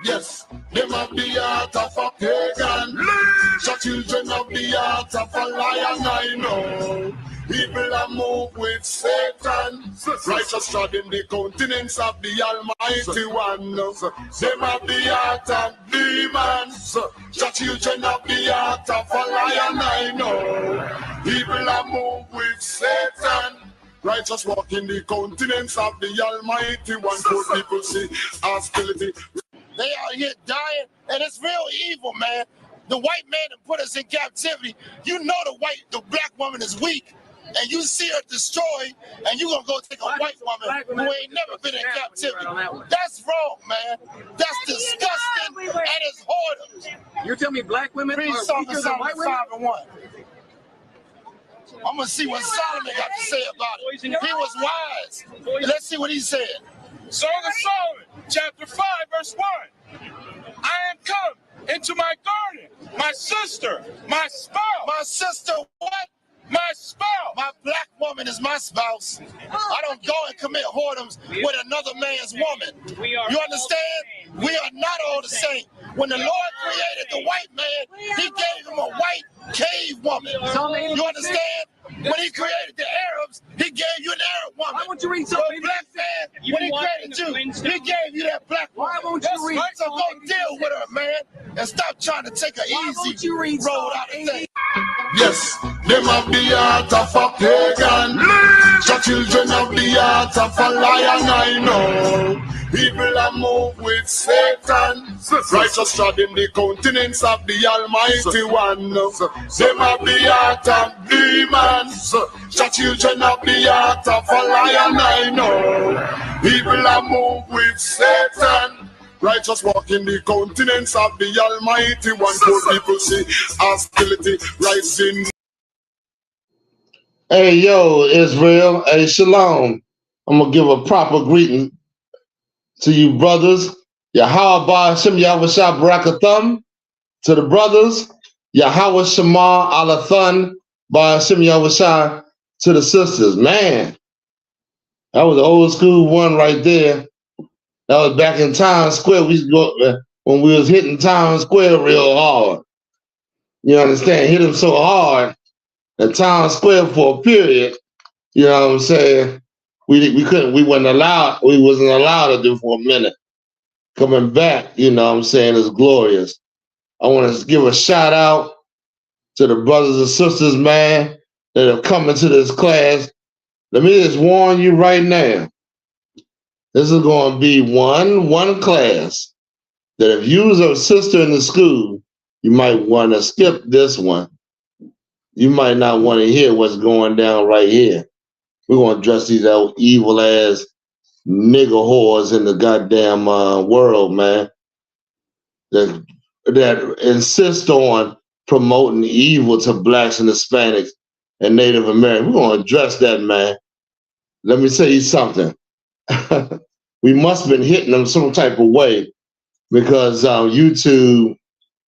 Yes, them have the heart of a pagan. The children have the heart of a lion, I know. People are moved with Satan. Righteous treading the countenance of the Almighty One. Them have the heart of demons. The children have the heart of a lion, I know. People are moved with Satan. Righteous walk in the countenance of the Almighty One. Good people see hostility. They out here dying, and it's real evil, man. The white man that put us in captivity, you know the black woman is weak, and you see her destroyed, and you gonna go take a white woman who ain't never been in captivity. That's wrong, man. That's disgusting, and it's whoredom. You're telling me black women are weaker than white women? 5:1. I'm gonna see what Solomon got to say about it. He was wise. Let's see what he said. Song of Solomon, chapter 5, verse 1. I am come into my garden, my sister, my spouse. My sister, what? My spouse. My black woman is my spouse. I don't go and commit whoredoms with another man's woman. You understand? We are not all the same. When the Lord created the white man, he gave him a white cave woman. You understand? When he created the Arabs, he gave you an Arab woman. Why won't you read something? The black man, when he created you, he gave you that black woman. Why won't you read? So go deal with her, man, and stop trying to take an easy road out of things. Yes, them have the heart of a pagan. The children have the heart of a lion, I know. People are moved with Satan. Righteous treading the countenance of the Almighty One. Them have the heart of demons. The children have the heart of a lion, I know. People are moved with Satan. Righteous walk in the countenance of the Almighty One. Good people see hostility rising. Hey, yo, Israel. Hey, shalom. I'm going to give a proper greeting to you brothers. Yahweh Shem Yahushua Barakathum. To the brothers, Yahweh Shema Alathun Shem Yahushua. To the sisters. Man, that was the old school one right there. That was back in Times Square. We used to go when we was hitting Times Square real hard. You understand? Hit them so hard at Times Square for a period. You know what I'm saying? We wasn't allowed to do for a minute. Coming back, you know what I'm saying, is glorious. I want to give a shout out to the brothers and sisters, man, that have come into this class. Let me just warn you right now. This is going to be one class that if you was a sister in the school, you might want to skip this one. You might not want to hear what's going down right here. We're going to address these evil ass nigger whores in the goddamn world, man. That insist on promoting evil to blacks and Hispanics and Native Americans. We're going to address that, man. Let me tell you something. We must have been hitting them some type of way because YouTube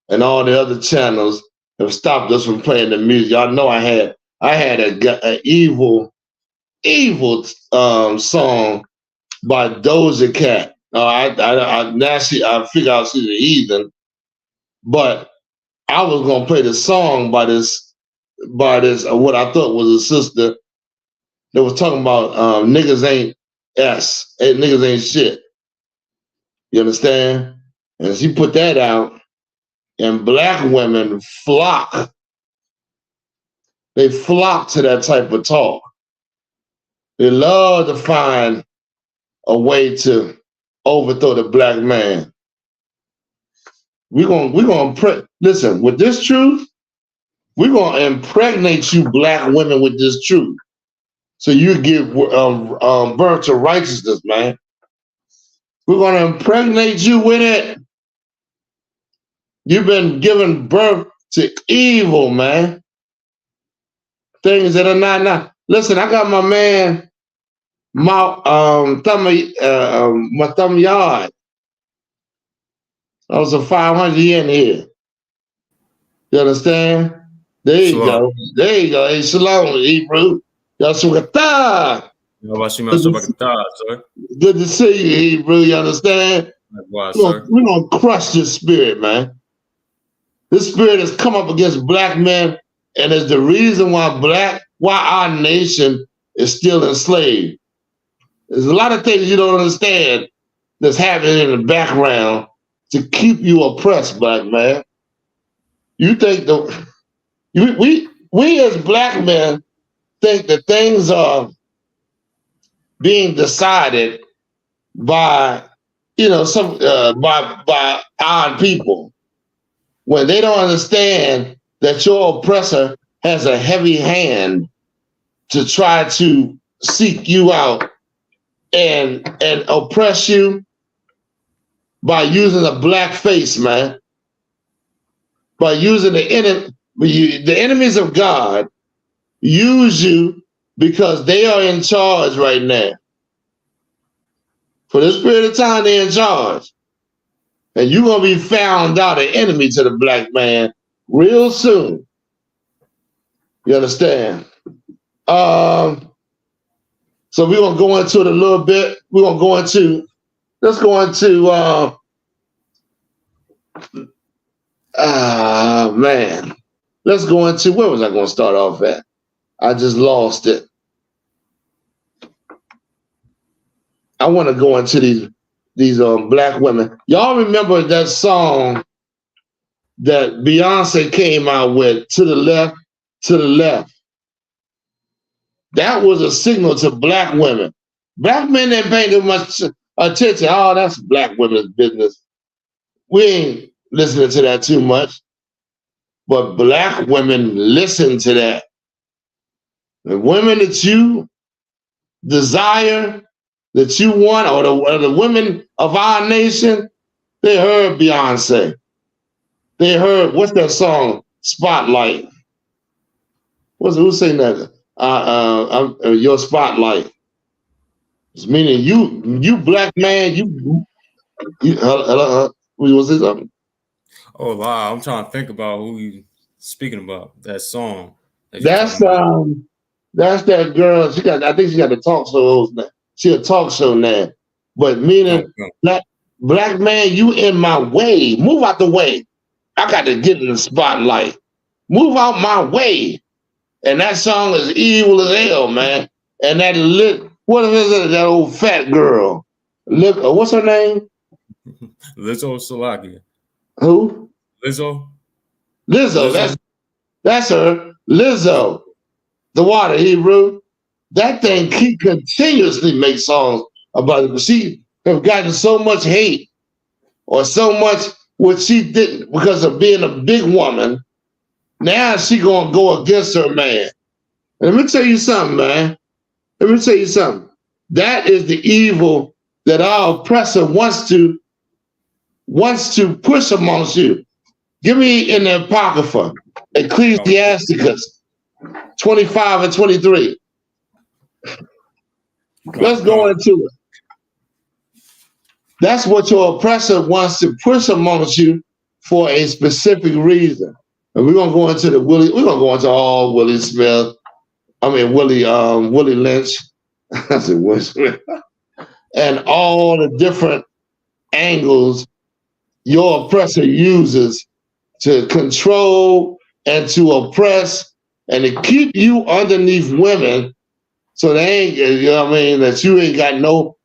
and all the other channels have stopped us from playing the music. Y'all know I had an evil song by Doja Cat. I figure out she's a heathen, but I was gonna play the song by this what I thought was a sister that was talking about niggas ain't niggas ain't shit. You understand? And she put that out, and black women flock. They flock to that type of talk. They love to find a way to overthrow the black man. We're gonna listen, with this truth, we're gonna impregnate you black women with this truth. So you give birth to righteousness, man. We're gonna impregnate you with it. You've been given birth to evil, man. Things that are not. Listen, I got my man, my thumb yard. That was a 500 in here. You understand? There you go. There you go. Hey, shalom, Hebrew. Yasuka. Good to see you, Hebrew. You understand? Likewise, sir. We're gonna crush this spirit, man. This spirit has come up against black men, and is the reason why our nation is still enslaved. There's a lot of things you don't understand that's happening in the background to keep you oppressed, black man. You think we as black men think that things are being decided by by our people, when they don't understand that your oppressor has a heavy hand to try to seek you out and oppress you by using a black face, man. By using the enemies of God use you because they are in charge right now. For this period of time, they're in charge. And you're going to be found out an enemy to the black man real soon. You understand? So we're going to go into it a little bit. We're going to go into, let's go into, man. Let's go into, where was I going to start off at? I just lost it. I want to go into these black women. Y'all remember that song that Beyonce came out with, To the Left, To the Left? That was a signal to black women. Black men didn't pay too much attention. Oh, that's black women's business. We ain't listening to that too much. But black women listen to that. The women that you desire, that you want, or the women of our nation, they heard Beyonce. They heard, what's that song? Spotlight. Who's saying that? Your Spotlight. It's meaning you black man, you was this something? Oh wow, I'm trying to think about who you speaking about. That song. That's that girl. I think she got a talk show now. She a talk show now. But meaning black man, you in my way. Move out the way. I got to get in the spotlight. Move out my way. And that song is evil as hell, man. And what is it? That old fat girl. What's her name? Lizzo Salakia. Who? Lizzo. That's her. Lizzo. The Water Hebrew. That thing continuously makes songs about it. But she have gotten so much hate or so much what she didn't because of being a big woman. Now she gonna go against her man. And let me tell you something, man. Let me tell you something. That is the evil that our oppressor wants to push amongst you. Give me in the Apocrypha, Ecclesiasticus 25 and 23. Let's go into it. That's what your oppressor wants to push amongst you for a specific reason. And we're gonna go into we're gonna go into all Willie Smith. I mean Willie Lynch. I said Willie Smith. And all the different angles your oppressor uses to control and to oppress and to keep you underneath women, so they ain't, you know what I mean, that you ain't got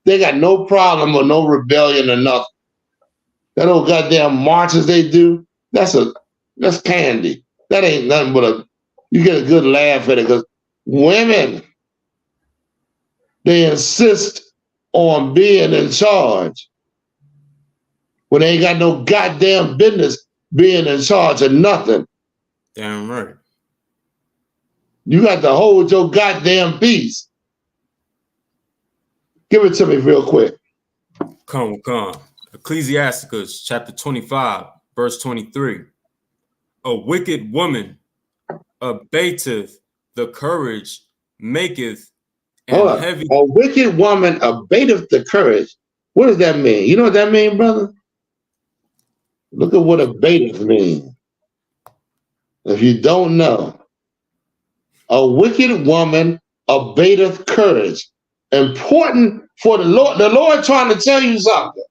they got no problem or no rebellion or nothing. That old goddamn marches they do, that's candy. That ain't nothing but you get a good laugh at it, because women, they insist on being in charge when they ain't got no goddamn business being in charge of nothing. Damn right. You got to hold your goddamn peace. Give it to me real quick. Come. Ecclesiasticus chapter 25, verse 23. A wicked woman abateth the courage, maketh and heavy. A wicked woman abateth the courage. What does that mean? You know what that means, brother? Look at what abateth means. If you don't know, a wicked woman abateth courage. Important for the Lord. The Lord trying to tell you something.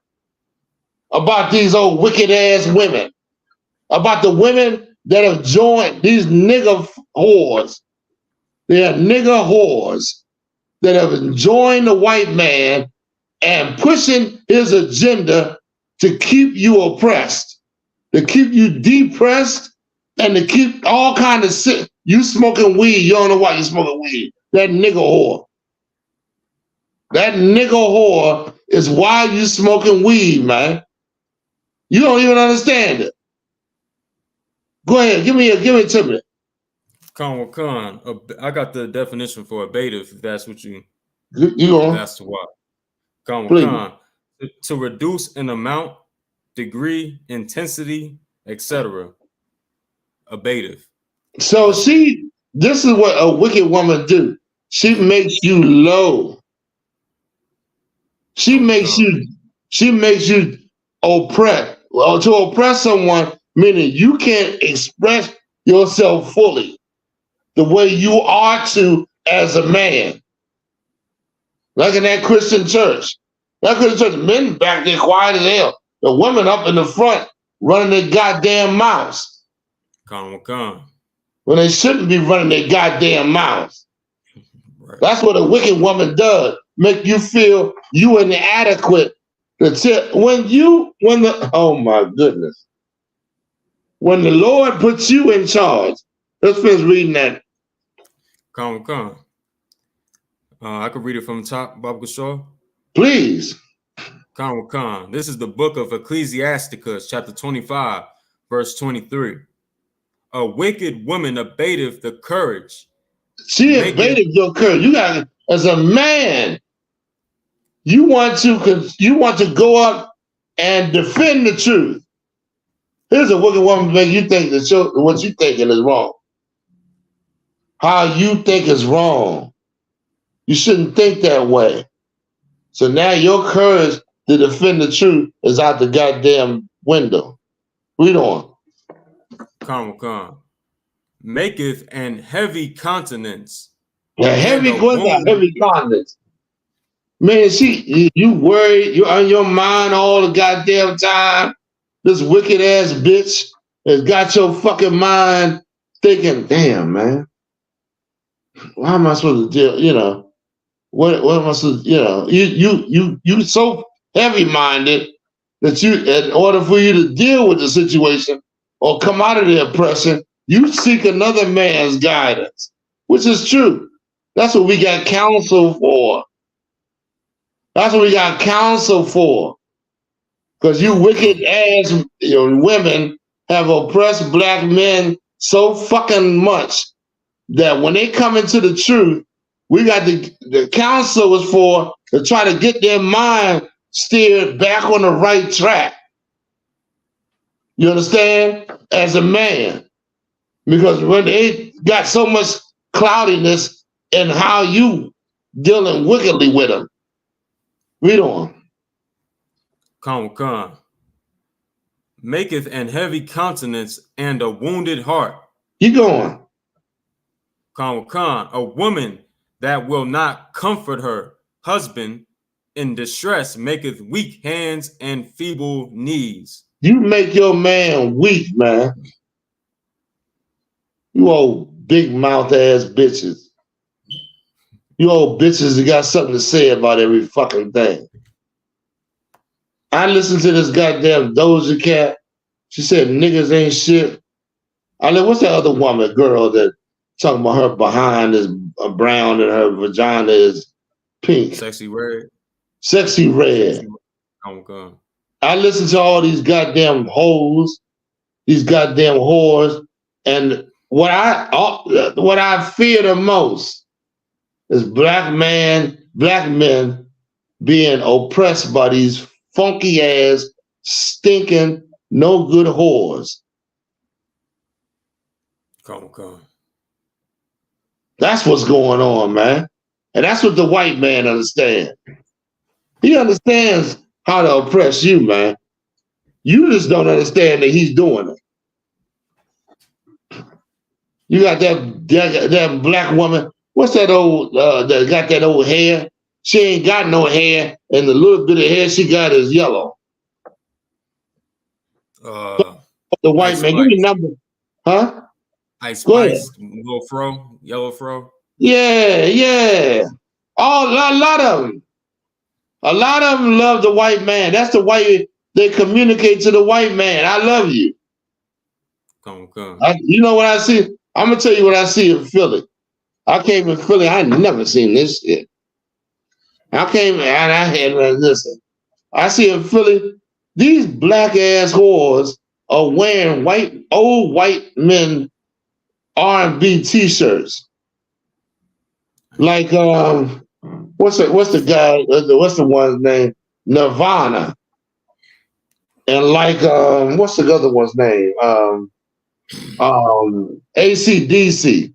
about these old wicked ass women, about the women that have joined these nigger whores. They are nigger whores that have joined the white man and pushing his agenda to keep you oppressed, to keep you depressed, and to keep all kind of shit. You smoking weed, you don't know why you smoking weed. That nigger whore. That nigger whore is why you smoking weed, man. You don't even understand it. Go ahead, give it to me. Khan, I got the definition for abative, if that's what you on. That's what. Khan, to reduce in amount, degree, intensity, etc. Abative. So this is what a wicked woman do. She makes you low. She makes you oppressed. Well, to oppress someone, meaning you can't express yourself fully the way you are to as a man. Like in that Christian church. That Christian church, men back there quiet as hell. The women up in the front running their goddamn mouths. Khan. When they shouldn't be running their goddamn mouths. Right. That's what a wicked woman does. Make you feel you inadequate. Oh my goodness. When the Lord puts you in charge, let's finish reading that. Khan. I could read it from the top, Baba Shaw. Please. Khan. This is the book of Ecclesiasticus, chapter 25, verse 23. A wicked woman abateth the courage. She abated your courage. You got, as a man, you want to go up and defend the truth. Here's a wicked woman to make you think that what you thinking is wrong. How you think is wrong. You shouldn't think that way. So now your courage to defend the truth is out the goddamn window. Read on. Khan. Maketh an heavy countenance. A heavy countenance. Man, you worried, you're on your mind all the goddamn time. This wicked ass bitch has got your fucking mind thinking, damn, man, why am I supposed to deal, what am I supposed to, you so heavy-minded that in order for you to deal with the situation or come out of the oppression, you seek another man's guidance, which is true. That's what we got counsel for. Because you wicked ass women have oppressed black men so fucking much that when they come into the truth, we got the counsel is for to try to get their mind steered back on the right track. You understand? As a man. Because when they got so much cloudiness in how you dealing wickedly with them. Read on. Khan. Maketh an heavy countenance and a wounded heart. Keep going. Khan. A woman that will not comfort her husband in distress maketh weak hands and feeble knees. You make your man weak, man. You old big mouth ass bitches. You old bitches that got something to say about every fucking thing. I listened to this goddamn Doja Cat. She said niggas ain't shit. What's that other girl that talking about her behind is brown and her vagina is pink? Sexy red. Oh, I listen to all these goddamn hoes, these goddamn whores, and what I fear the most is black men being oppressed by these funky ass, stinking, no good whores. Come. That's what's going on, man. And that's what the white man understands. He understands how to oppress you, man. You just don't understand that he's doing it. You got that black woman. What's that old, that got that old hair? She ain't got no hair, and the little bit of hair she got is yellow. The white Ice man. Give me Spice. number. Huh? Ice Go ahead. Spice, little fro, yellow fro. Yeah, yeah. A lot of them. A lot of them love the white man. That's the way they communicate to the white man. I love you. Come. You know what I see? I'm gonna tell you what I see in Philly. I came in Philly. I ain't never seen this shit. I came and I had listen. I see in Philly these black ass whores are wearing old white men R&B t-shirts. Like what's the guy? What's the one's name? Nirvana. And like what's the other one's name? AC/DC.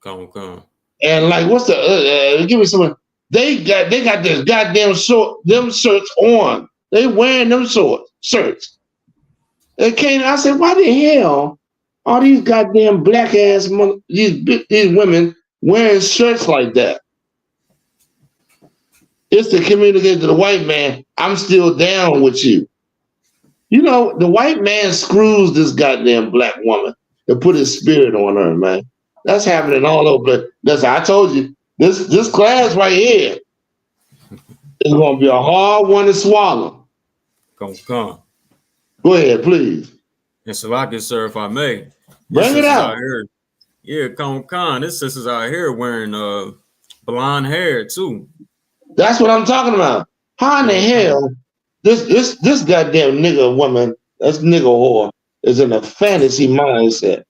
Come. And like what's the give me some. They got this goddamn them shirts on. They wearing them shirts. I said, why the hell are these goddamn black ass these women wearing shirts like that? It's to communicate to the white man, I'm still down with you. You know, the white man screws this goddamn black woman to put his spirit on her, man. That's happening all over. I told you, this class right here is gonna be a hard one to swallow. Come. Go ahead, please. And so I can, sir, if I may. Bring it out. Here. Yeah, come. This sister's out here wearing blonde hair too. That's what I'm talking about. How in the hell this goddamn nigga woman, this nigga whore, is in a fantasy mindset?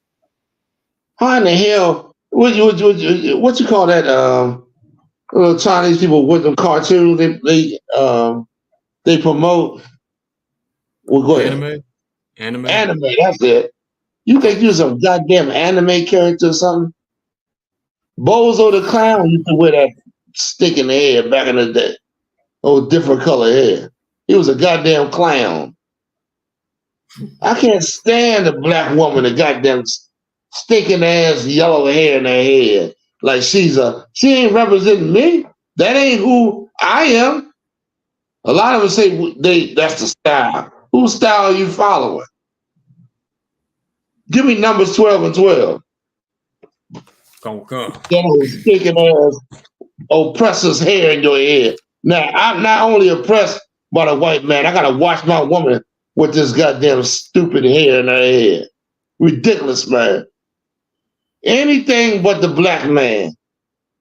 How in the hell what you call that little Chinese people with them cartoons they promote? Well, go ahead. Anime, that's it. You think you're some goddamn anime character or something? Bozo the Clown used to wear that stick in the hair back in the day. Oh, different color hair. He was a goddamn clown. I can't stand a black woman that goddamn stinking ass yellow hair in her head. Like she ain't representing me. That ain't who I am. A lot of us say that's the style. Whose style are you following? Give me numbers 12 and 12. Come. That stinking ass oppressor's hair in your head. Now, I'm not only oppressed by the white man, I gotta watch my woman with this goddamn stupid hair in her head. Ridiculous, man. Anything but the black man.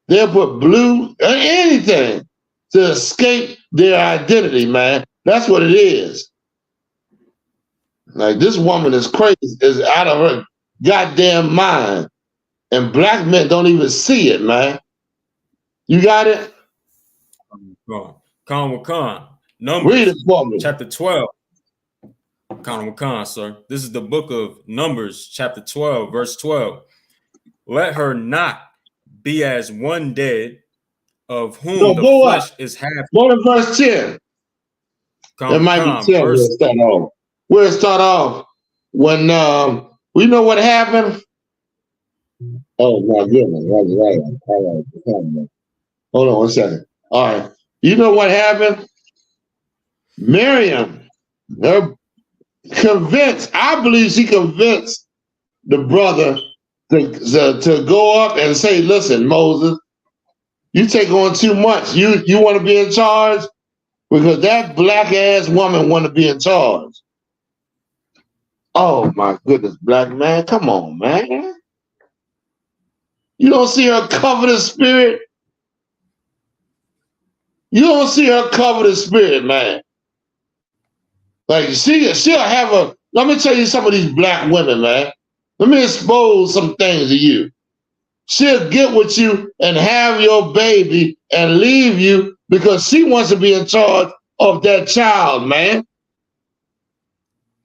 They'll put blue, anything to escape their identity, man. That's what it is. Like, this woman is crazy, is out of her goddamn mind. And black men don't even see it, man. You got it? Con. Numbers. Read it for me. Chapter 12. Con, sir. This is the book of Numbers, chapter 12, verse 12. Let her not be as one dead, of whom the flesh is half. Go to verse 10. It might be 10 where it start off. Where it start off, when we know what happened. Oh my goodness, right. All right. Hold on 1 second. All right. You know what happened? Miriam, I believe she convinced the brother to go up and say, listen, Moses, you take on too much. You want to be in charge? Because that black ass woman want to be in charge. Oh my goodness, black man, come on, man. You don't see her cover the spirit? You don't see her cover the spirit, man. Like, she'll have let me tell you some of these black women, man. Let me expose some things to you. She'll get with you and have your baby and leave you because she wants to be in charge of that child, man.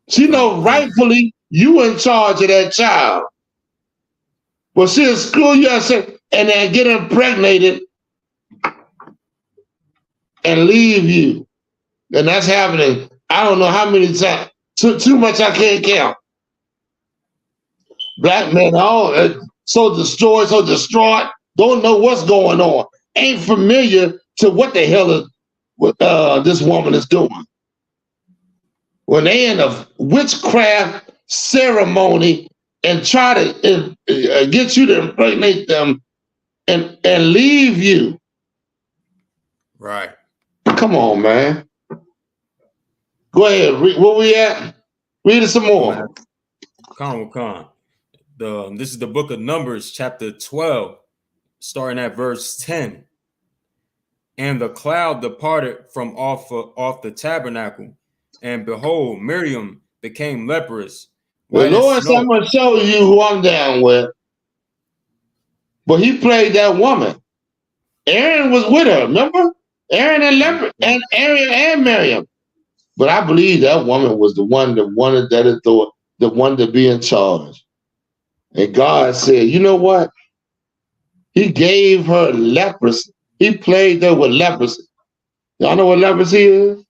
She knows rightfully you in charge of that child. But she'll screw you and then get impregnated and leave you. And that's happening, I don't know how many times. Too much I can't count. Black men all so destroyed, so distraught, don't know what's going on. Ain't familiar to what the hell this woman is doing. when they in a witchcraft ceremony and try to get you to impregnate them and leave you. Right. Come on, man. Go ahead. Where we at? Read it some more. Khan. This is the book of Numbers, chapter 12, starting at verse 10. And the cloud departed from off the tabernacle, and behold, Miriam became leprous. The Lord said, I'm going to show you who I'm down with. But he played that woman. Aaron was with her, remember? Aaron and Miriam. But I believe that woman was the one that wanted that authority, the one to be in charge. And God said, you know what? He gave her leprosy. He played her with leprosy. Y'all know what leprosy is?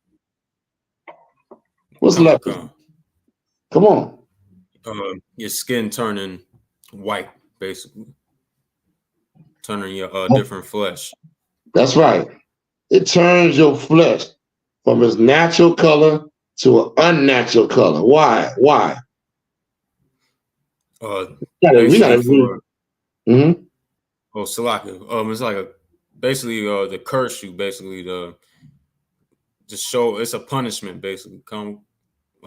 What's leprosy? Come on. Your skin turning white, basically. Turning your different flesh. That's right. It turns your flesh from its natural color to an unnatural color. Why? We gotta read. Oh, Salaka. It's like basically to curse you, basically to show it's a punishment, basically.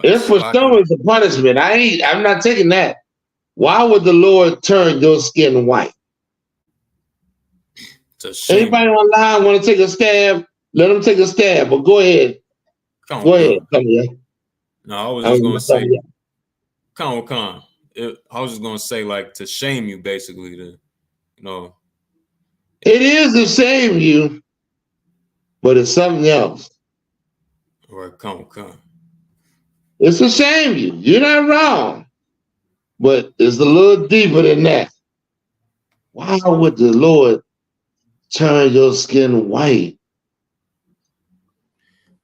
If for sure it's a punishment. I'm not taking that. Why would the Lord turn your skin white? Anybody online want to take a stab? Let them take a stab, but go ahead. Go ahead. Come here. No, I was just going to say, Khan. I was just going to say, like, to shame you, basically, to, It is to shame you, but it's something else. Right, Khan. It's to shame you. You're not wrong, but it's a little deeper than that. Why would the Lord turn your skin white?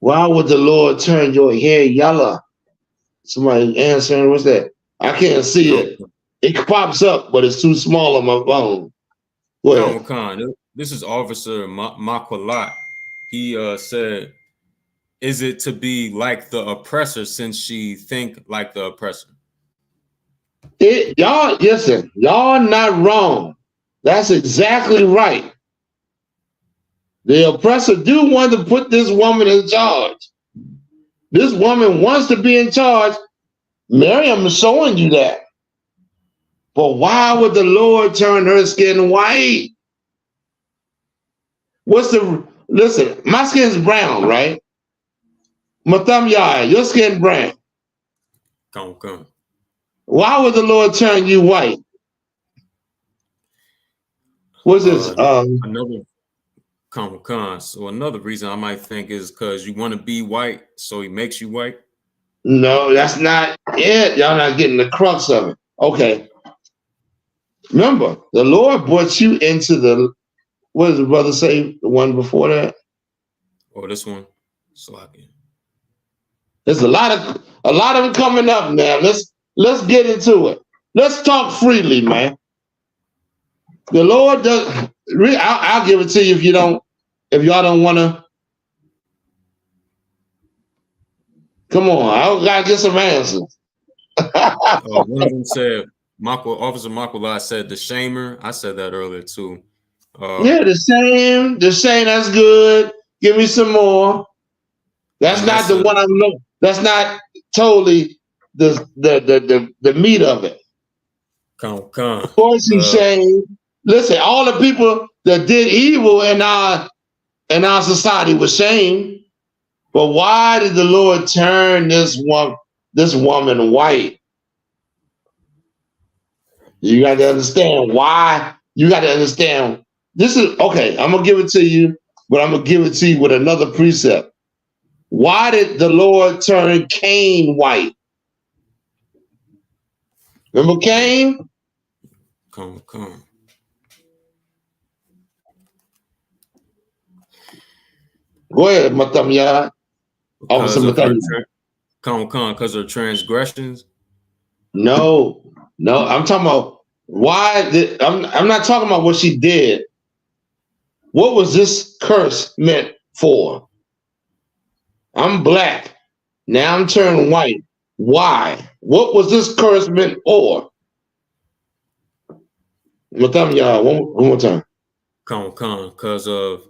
Why would the Lord turn your hair yellow? Somebody answering, what's that? I can't see it. It pops up, but it's too small on my phone. Khan, this is Officer Makwalat. He said, is it to be like the oppressor since she think like the oppressor? Y'all, listen, y'all not wrong. That's exactly right. The oppressor do want to put this woman in charge. This woman wants to be in charge. Miriam is showing you that. But why would the Lord turn her skin white? Listen, my skin's brown, right? Matam Yai, your skin brown. Come. Why would the Lord turn you white? What's this? Another Khan. So another reason I might think is because you want to be white, so he makes you white. No, that's not it. Y'all not getting the crux of it. Okay. Remember, the Lord brought you into the, what does the brother say? The one before that? Oh, this one. Slacking. There's a lot of them coming up now. Let's get into it. Let's talk freely, man. The Lord does. I'll give it to you if y'all don't want to. Come on, I gotta get some answers. One of them said, Officer Makwalat said the shamer. I said that earlier too. Yeah, the same. That's good. Give me some more. That's not the one I'm looking. That's not totally the meat of it. Come. Of course, you shame. Listen, all the people that did evil in our society were shamed. But why did the Lord turn this woman white? You got to understand why. You got to understand. This is okay. I'm gonna give it to you, but I'm gonna give it to you with another precept. Why did the Lord turn Cain white? Remember Cain? Come. Go ahead, Matamya. Because of transgressions. No, I'm talking about why. I'm not talking about what she did. What was this curse meant for? I'm black. Now I'm turning white. Why? What was this curse meant for? I'm gonna tell y'all one more time. Because of,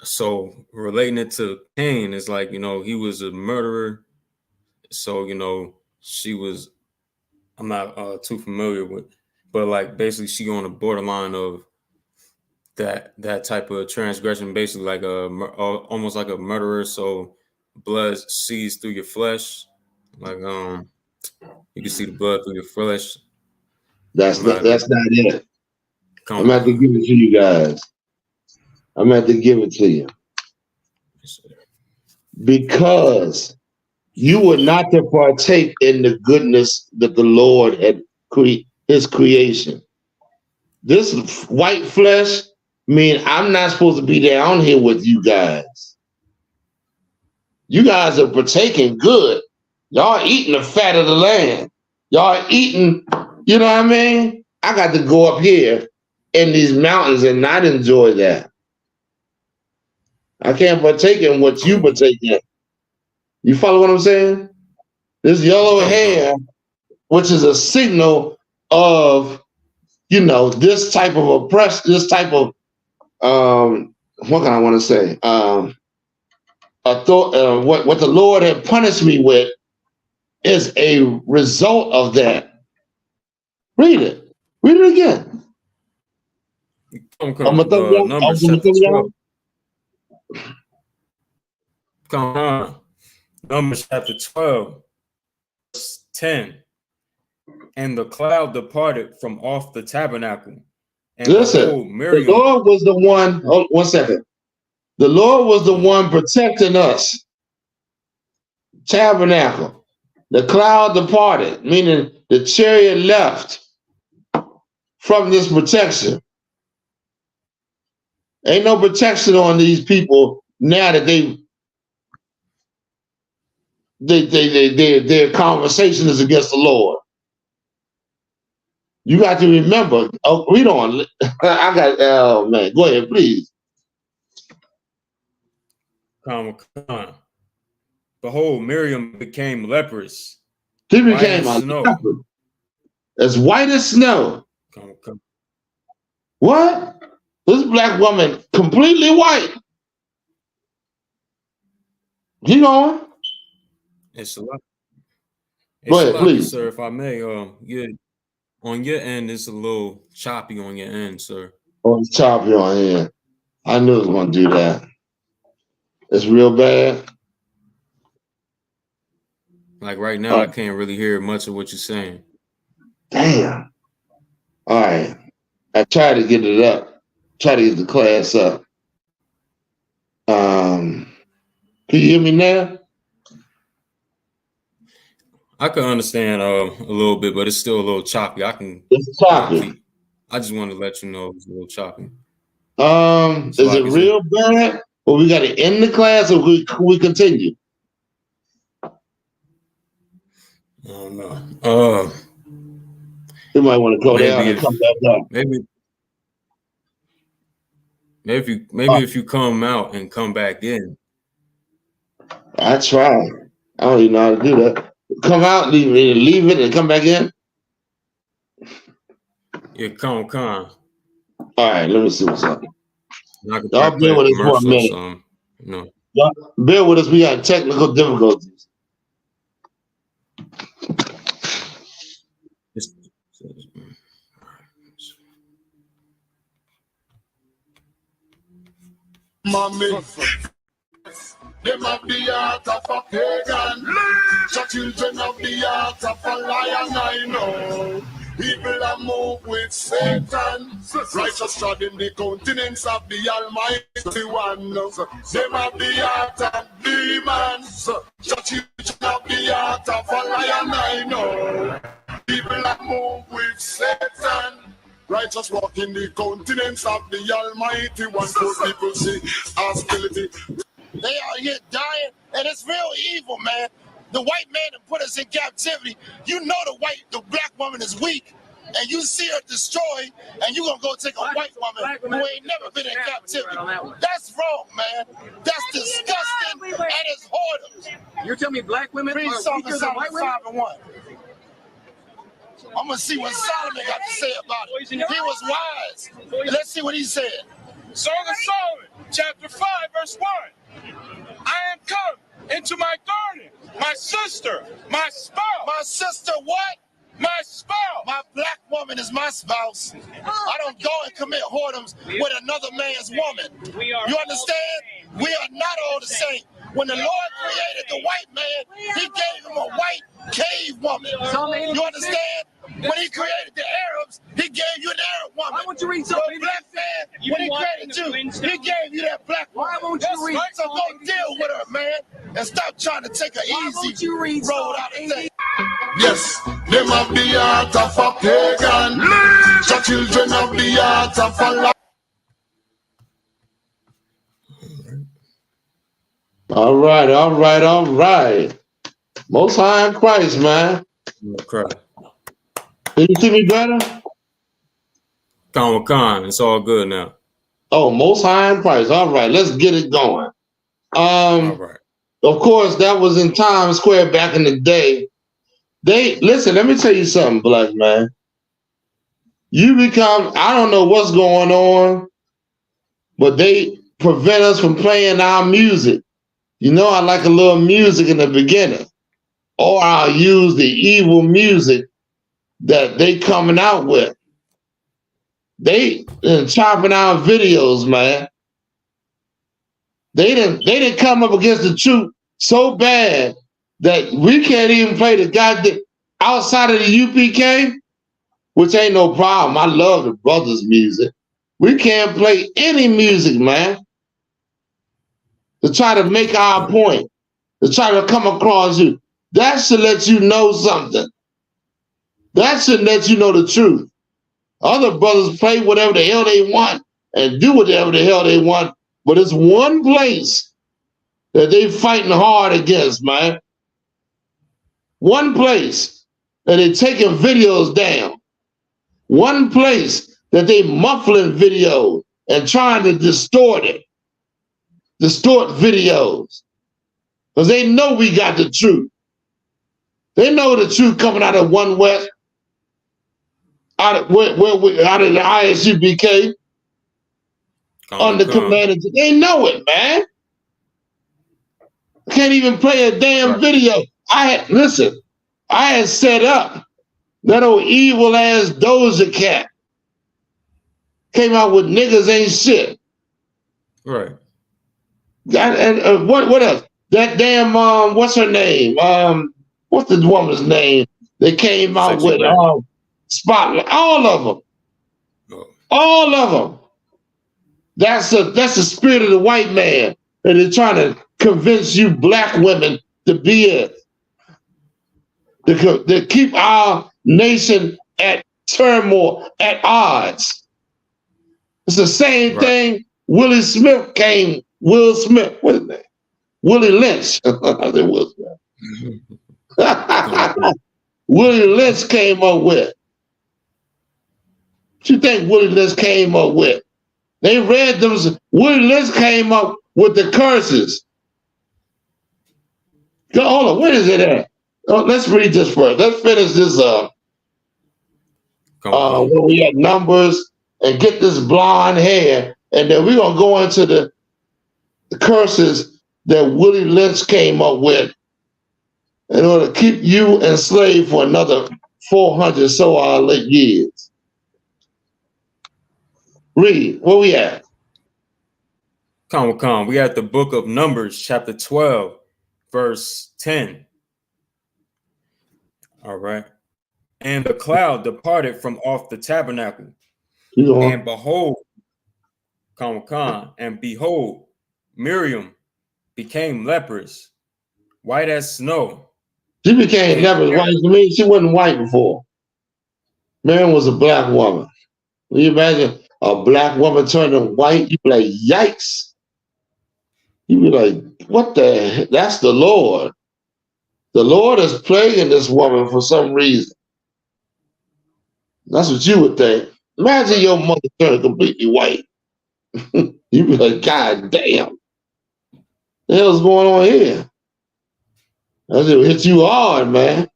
so relating it to Cain is like, he was a murderer. So, she was, I'm not too familiar with, but like basically she on the borderline of that type of transgression, basically like almost like a murderer. So blood sees through your flesh, like you can see the blood through your flesh. That's not it. I'm gonna have to give it to you guys. I'm gonna have to give it to you. Because you were not to partake in the goodness that the Lord had his creation. This white flesh mean I'm not supposed to be down here with you guys. You guys are partaking good. Y'all eating the fat of the land. Y'all eating, you know what I mean? I got to go up here in these mountains and not enjoy that. I can't partake in what you partake in. You follow what I'm saying? This yellow hair, which is a signal of, this type of oppression, this type of, what can I want to say? What the Lord had punished me with is a result of that. Read it. Read it again. Numbers chapter 12. Come on. Numbers chapter 12, verse 10. And the cloud departed from off the tabernacle. And Listen, Miriam, the Lord was the one, hold 1 second. The Lord was the one protecting us. Tabernacle. The cloud departed, meaning the chariot left from this protection. Ain't no protection on these people now that their conversation is against the Lord. You got to remember. Oh, read on. Oh man, go ahead, please. Behold, Miriam became leprous. He became a leper. As white as snow. What? This black woman completely white. Keep going. It's a lot. Go ahead, please, sir. If I may, on your end, it's a little choppy on your end, sir. Oh, it's choppy on here. I knew it was going to do that. It's real bad. Like right now, I can't really hear much of what you're saying. Damn. All right. I tried to get it up. Try to get the class up. Can you hear me now? I can understand a little bit, but it's still a little choppy. It's choppy. I just wanted to let you know it's a little choppy. Is it real bad? Or we got to end the class, or we continue? I don't know. You might want to go down and come back up. Maybe if you come out and come back in. I try. I don't even know how to do that. Come out, leave it, and come back in. Yeah, come. All right, let me see what's up. Y'all bear with us for a minute. Y'all bear with us. We got technical difficulties. Mommy, them have the heart of a pagan. The children of the heart of a lion, I know. People are moved with Satan. Righteous trod in the countenance of the Almighty One. Them have the heart of demons. The children of the heart of a lion, I know. People are moved with Satan. Righteous walk in the countenance of the Almighty One. So people see hostility. They are here dying, and it's real evil, man. The white man that put us in captivity, you know the black woman is weak, and you see her destroyed, and you're going to go take a white woman who ain't never been in captivity. That's wrong, man. That's disgusting, and it's horrible. You're telling me black women Read are Psalm weaker than white women? 5 and 1. I'm going to see what Solomon got to say about it. He was wise. Let's see what he said. Song of Solomon, chapter 5, verse 1. I am come into my garden, my sister, my spouse. My sister what? My spouse. My black woman is my spouse. I don't go and commit whoredoms with another man's woman. You understand? We are not all the same. When the Lord created the white man, he gave him a white cave woman. You understand? When he created the Arabs, he gave you an Arab woman. Why won't you read So something? black man, when he created you, he gave you that black woman. Why won't you read? So go deal with her, man, and stop trying to take an Why won't easy you read road out of things. Yes, them have the heart of a pagan. The children have the heart of a lion. All right, all right, all right. Most High in Christ, man. Correct. Can you see me better? Con, it's all good now. Oh, Most High in Christ. All right, let's get it going. All right. Of course, that was in Times Square back in the day. Listen, let me tell you something, black man. I don't know what's going on, but they prevent us from playing our music. You know, I like a little music in the beginning, or I'll use the evil music that they coming out with. They chopping out videos, man. They didn't come up against the truth so bad that we can't even play the goddamn outside of the UPK, which ain't no problem. I love the brothers' music. We can't play any music, man, to try to make our point, to try to come across you. That should let you know something. That should let you know the truth. Other brothers play whatever the hell they want and do whatever the hell they want, but it's one place that they fighting hard against, man. One place that they taking videos down. One place that they muffling videos and trying to distort it. Distort videos. Because they know we got the truth. They know the truth coming out of One West, out of the I.S.U.P.K, under command. They know it, man. Can't even play a damn video. I had set up that old evil ass Doja Cat. Came out with niggas ain't shit. Right. And what else? That damn what's her name? What's the woman's name? They came out with Spotlight. All of them. Oh. All of them. That's the spirit of the white man, and they're trying to convince you black women to be it. To keep our nation at turmoil, at odds. It's the same thing. Will Smith, what is his name? Willie Lynch. I said Will Smith. Willie Lynch came up with. What you think Willie Lynch came up with? They read them. Willie Lynch came up with the curses. Hold on, where is it at? Oh, let's read this first. Let's finish this up. When we had Numbers and get this blonde hair, and then we're gonna go into the curses that Willie Lynch came up with in order to keep you enslaved for another 400 years. Read, where we at? We at the book of Numbers, chapter 12, verse 10. All right. And the cloud departed from off the tabernacle. And behold, Miriam became leprous, white as snow. She became leprous white. To me, she wasn't white before. Miriam was a black woman. Can you imagine a black woman turning white? You'd be like, yikes. You'd be like, what the heck? That's the Lord. The Lord is plaguing this woman for some reason. That's what you would think. Imagine your mother turning completely white. You'd be like, God damn. The hell's going on here? That shit hit you hard, man.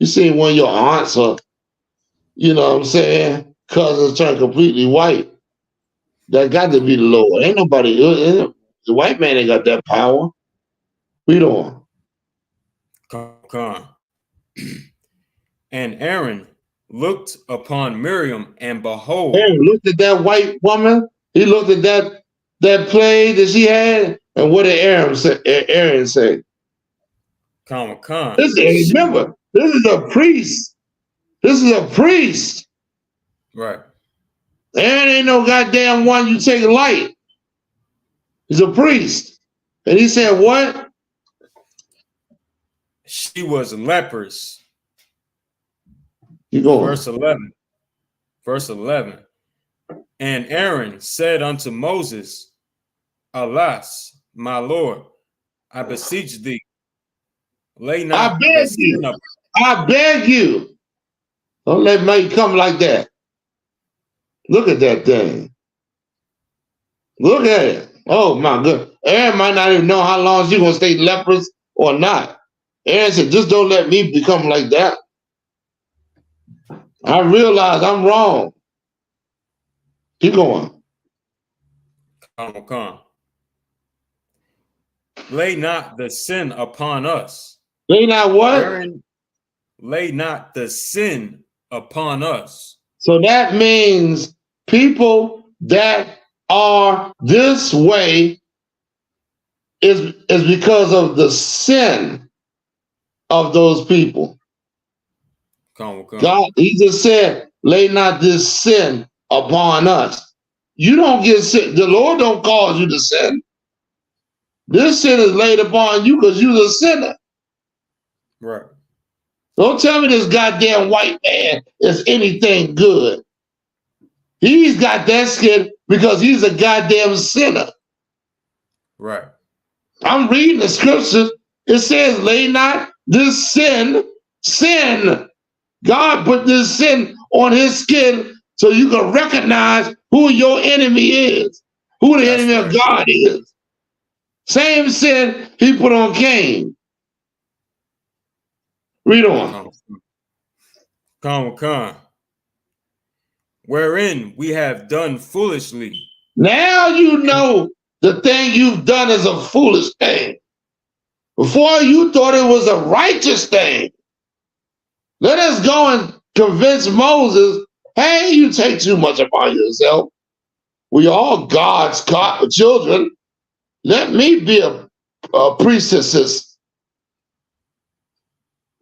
You seen one of your aunts or, you know what I'm saying, cousins turn completely white. That got to be the Lord. Ain't nobody, the white man ain't got that power. Read on. Come. And Aaron looked upon Miriam, and behold, Aaron looked at that white woman. He looked at that plague that she had, and what did Aaron say? Come. Remember, this is a priest. This is a priest. Right. Aaron ain't no goddamn one you take light. He's a priest. And he said, what? She was leprous. You going. Verse 11. And Aaron said unto Moses, Alas, my Lord, I beseech thee, lay not. I beg you. Don't let me come like that. Look at that thing. Look at it. Oh my goodness. Aaron might not even know how long she's gonna stay leprous or not. Aaron said, just don't let me become like that. I realize I'm wrong. Keep going. Come. Lay not the sin upon us. Lay not what? Aaron, lay not the sin upon us. So that means people that are this way is because of the sin of those people. Come. God, he just said, lay not this sin upon us. You don't get sin. The Lord don't cause you to sin. This sin is laid upon you because you're a sinner. Right. Don't tell me this goddamn white man is anything good. He's got that skin because he's a goddamn sinner. Right. I'm reading the scriptures. It says, lay not this sin. God put this sin on his skin so you can recognize who your enemy is, who the enemy of God is. Same sin he put on Cain. Read on. Come. Wherein we have done foolishly. Now you know the thing you've done is a foolish thing. Before you thought it was a righteous thing. Let us go and convince Moses, hey, you take too much upon yourself. We all God's children. Let me be a priestess.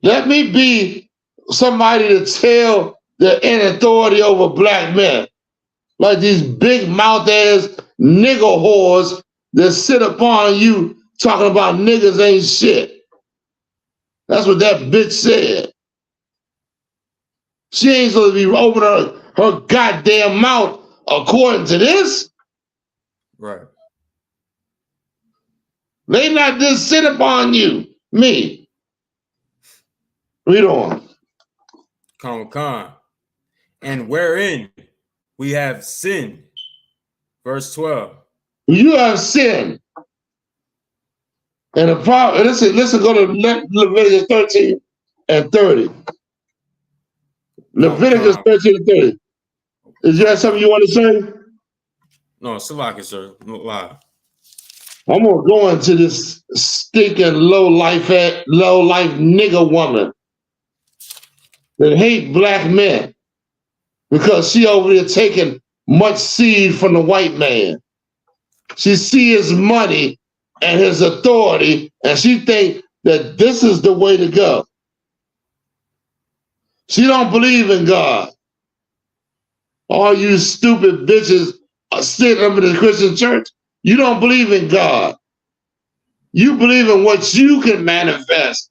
Let me be somebody to tell the in authority over black men. Like these big mouth ass nigger whores that sit upon you talking about niggas ain't shit. That's what that bitch said. She ain't supposed to be opening her goddamn mouth according to this. Right. They not just sit upon you, me. Read on. Come. And wherein we have sinned. Verse 12. You have sinned. And the problem, listen, go to Leviticus 13 and 30. Leviticus 13 and 30. Is there something you want to say? No, it's like it, sir. No lie. I'm gonna go into this stinking low life nigger woman that hate black men because she over there taking much seed from the white man. She see his money and his authority, and she think that this is the way to go. She don't believe in God. All you stupid bitches are sitting up in the Christian church. You don't believe in God. You believe in what you can manifest.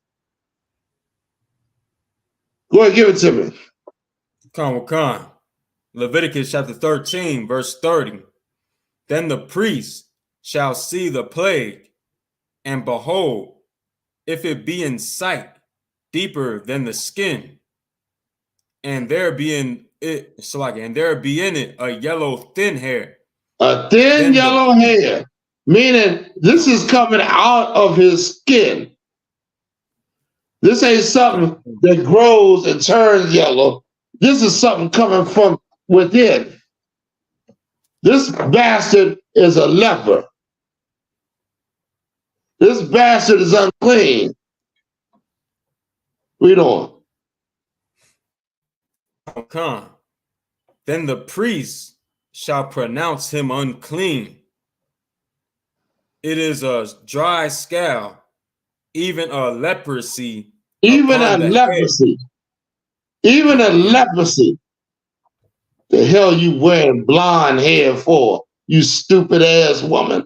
Go ahead, give it to me. Come. Leviticus chapter 13, verse 30. Then the priest shall see the plague, and behold, if it be in sight deeper than the skin, and there be in it a yellow thin hair. A thin yellow hair, meaning this is coming out of his skin. This ain't something that grows and turns yellow. This is something coming from within. This bastard is a leper. This bastard is unclean. Read on. Come. Then the priest shall pronounce him unclean. It is a dry scale, even a leprosy. Even a leprosy. Even a leprosy. The hell you wearing blonde hair for, you stupid ass woman?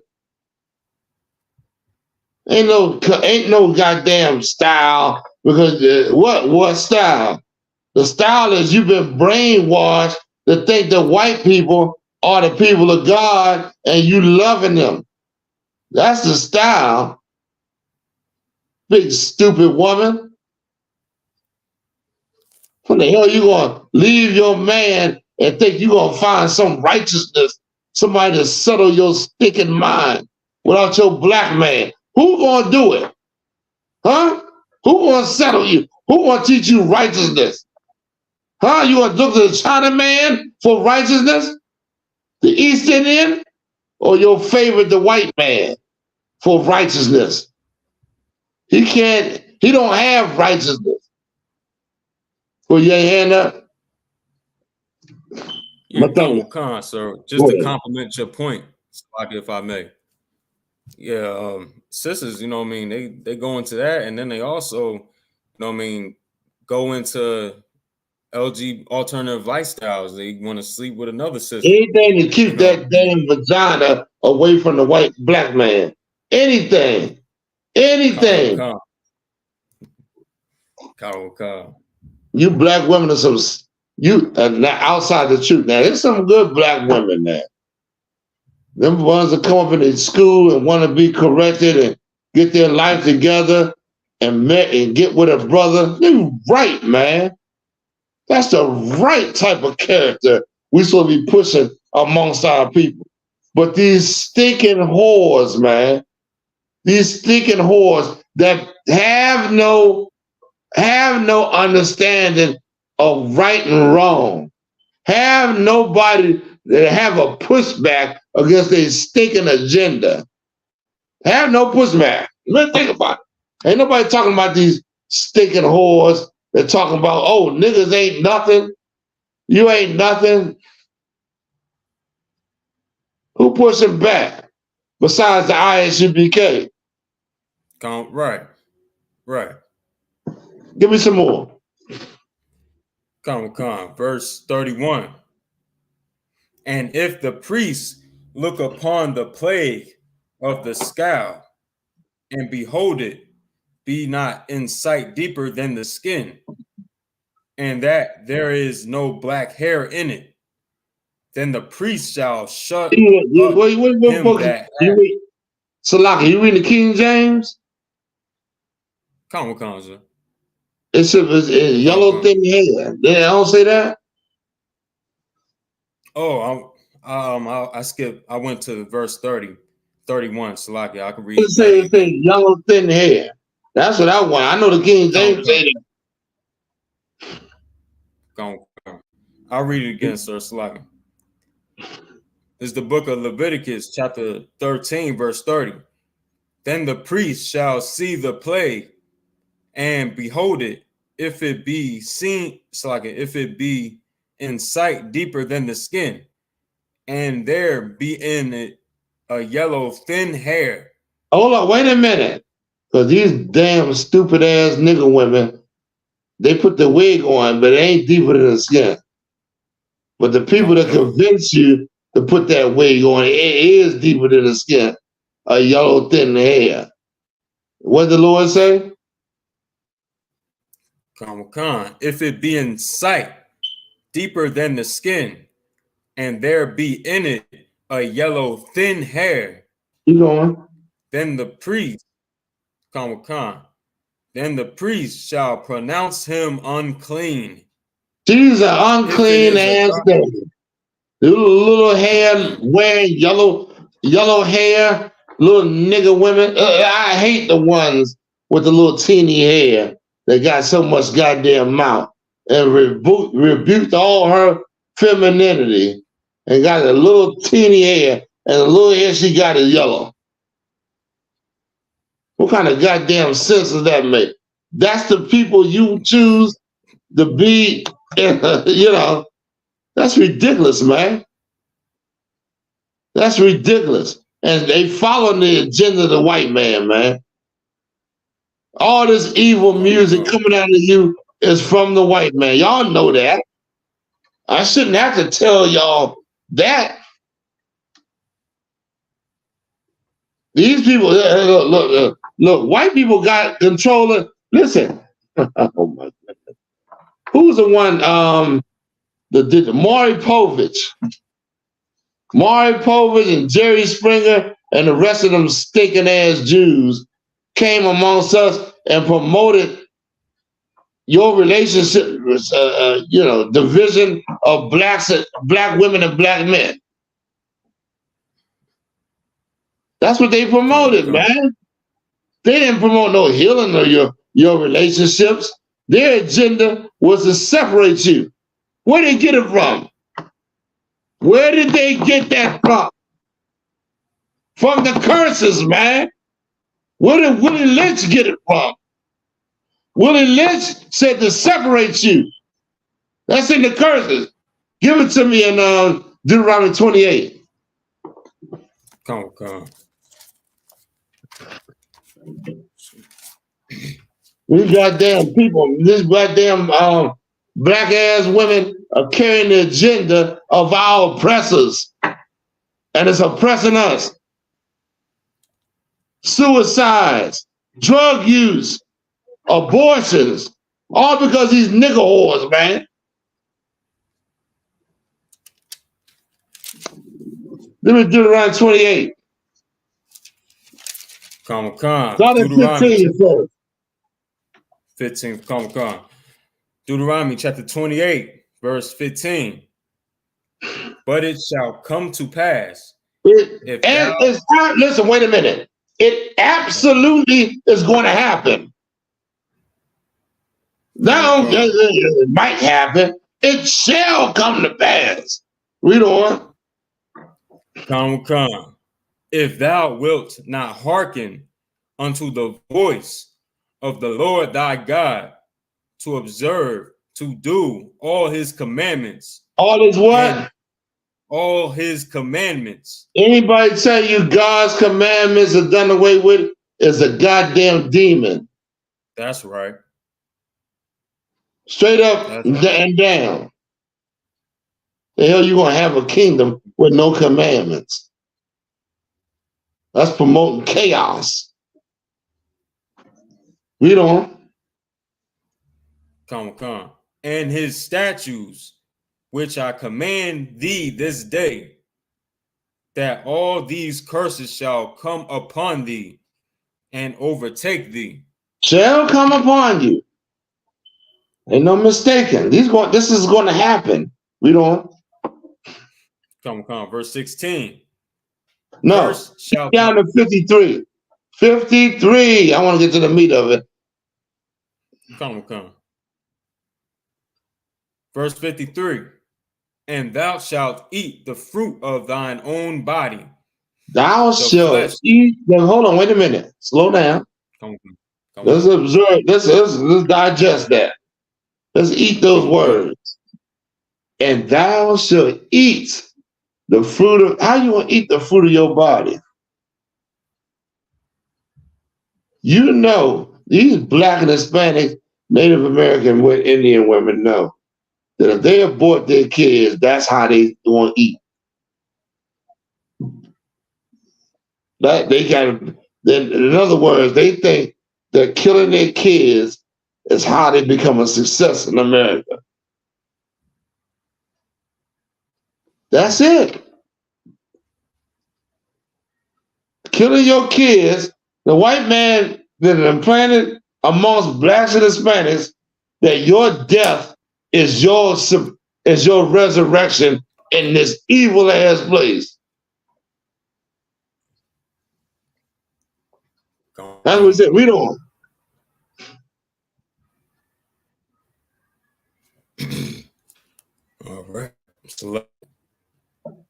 Ain't no goddamn style, because what style? The style is you've been brainwashed to think that white people are the people of God and you loving them. That's the style. Big stupid woman. When the hell you gonna leave your man and think you gonna find some righteousness, somebody to settle your sticking mind without your black man? Who gonna do it? Huh? Who gonna settle you? Who gonna teach you righteousness? Huh? You gonna look to the China man for righteousness? The East Indian? Or your favorite, the white man, for righteousness? He don't have righteousness. For YAHANNA? Khan, sir. Just to compliment your point, if I may. Yeah, sisters, you know what I mean, they go into that, and then they also, you know what I mean, go into LG alternative lifestyles. They want to sleep with another sister. Anything to keep that damn vagina away from the white black man. Anything. Anything. You black women are some, outside the truth. Now, there's some good black women there. Them ones that come up in the school and want to be corrected and get their life together and get with a brother. They right, man. That's the right type of character we supposed to be pushing amongst our people. But these stinking whores, man, these stinking whores that have no understanding of right and wrong, have nobody that have a pushback against their stinking agenda. Have no pushback. Let's think about it. Ain't nobody talking about these stinking whores. They're talking about, oh, niggas ain't nothing. You ain't nothing. Who pushing back besides the I.S.U.P.K? Right. Give me some more. Verse 31. And if the priest look upon the plague of the scale, and behold it, be not in sight deeper than the skin, and that there is no black hair in it, then the priest shall shut up him that Salaki, you read the King James? Sir. It's yellow thin hair. I don't say that. Oh, I skipped. I went to verse 30, 31. Salaki, I can read. It say yellow thin hair. That's what I want. I know the King James say that. I'll read it again, sir. Salaki. It's the book of Leviticus, chapter 13, verse 30. Then the priest shall see the plague and behold it, if it be seen, if it be in sight deeper than the skin, and there be in it a yellow thin hair. Hold on, wait a minute. Because these damn stupid ass nigga women, they put the wig on, but it ain't deeper than the skin. But the people that convince you to put that wig on, it is deeper than the skin. A yellow thin hair. What did the Lord say? If it be in sight deeper than the skin, and there be in it a yellow thin hair. You going? Then the priest, then the priest shall pronounce him unclean. These are unclean ass things. Little hair, wearing yellow little nigga women. I hate the ones with the little teeny hair that got so much goddamn mouth and rebuked all her femininity and got a little teeny hair and the little hair she got is yellow. What kind of goddamn sense does that make? That's the people you choose to be, you know, that's ridiculous, man. That's ridiculous. And they follow the agenda of the white man, man. All this evil music coming out of you is from the white man. Y'all know that. I shouldn't have to tell y'all that. These people, look, white people got control of, listen. Oh my goodness. Who's the one, the Maury Povich. Maury Povich and Jerry Springer and the rest of them stinking ass Jews came amongst us and promoted your relationship, you know, division of black women and black men. That's what they promoted, man. They didn't promote no healing of your relationships. Their agenda was to separate you. Where did they get it from? Where did they get that from? From the curses, man. Where did Willie Lynch get it from? Willie Lynch said to separate you. That's in the curses. Give it to me in Deuteronomy 28. Come. These goddamn people, these goddamn black ass women are carrying the agenda of our oppressors. And it's oppressing us. Suicides, drug use, abortions, all because these nigger whores, man. Let me do around 28. Come. Start at 15 first. 15, come. Deuteronomy chapter 28, verse 15. But it shall come to pass. Listen, wait a minute. It absolutely is going to happen. Now, it might happen. It shall come to pass. Read on. Come. If thou wilt not hearken unto the voice of the Lord thy God, to observe, to do all his commandments. All his what? All his commandments. Anybody tell you God's commandments are done away with is a goddamn demon. That's right. Straight up and down. The hell you gonna have a kingdom with no commandments? That's promoting chaos. Read on. Come. And his statutes, which I command thee this day, that all these curses shall come upon thee and overtake thee. Shall come upon you. Ain't no mistaking. This is going to happen. Read on. Come. Verse 16. No, down to 53. 53. I want to get to the meat of it. Come. Verse 53. And thou shalt eat the fruit of thine own body. Thou shalt eat. Hold on, wait a minute. Slow down. Let's observe. Let's digest that. Let's eat those words. And thou shalt eat the fruit of. How you want to eat the fruit of your body? You know, these black and Hispanic, Native American, Indian women know that if they abort their kids, that's how they want to eat. That they got. Then, in other words, they think that killing their kids is how they become a success in America. That's it. Killing your kids. The white man that implanted amongst blacks and Hispanics that your death is your resurrection in this evil ass place. That's what it said. Read on.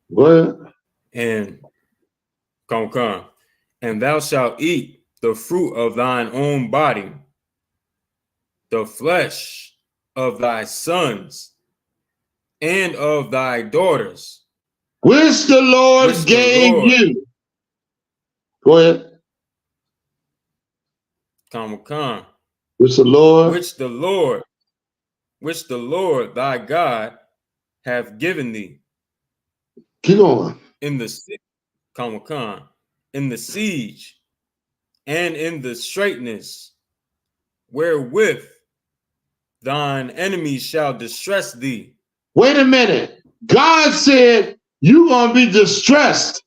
What? And come. And thou shalt eat the fruit of thine own body, the flesh of thy sons and of thy daughters, which the Lord gave you. Go ahead. Come. Which the Lord. Which the Lord thy God hath given thee. Keep going. In the siege and in the straightness wherewith thine enemies shall distress thee. Wait a minute. God said you're going to be distressed.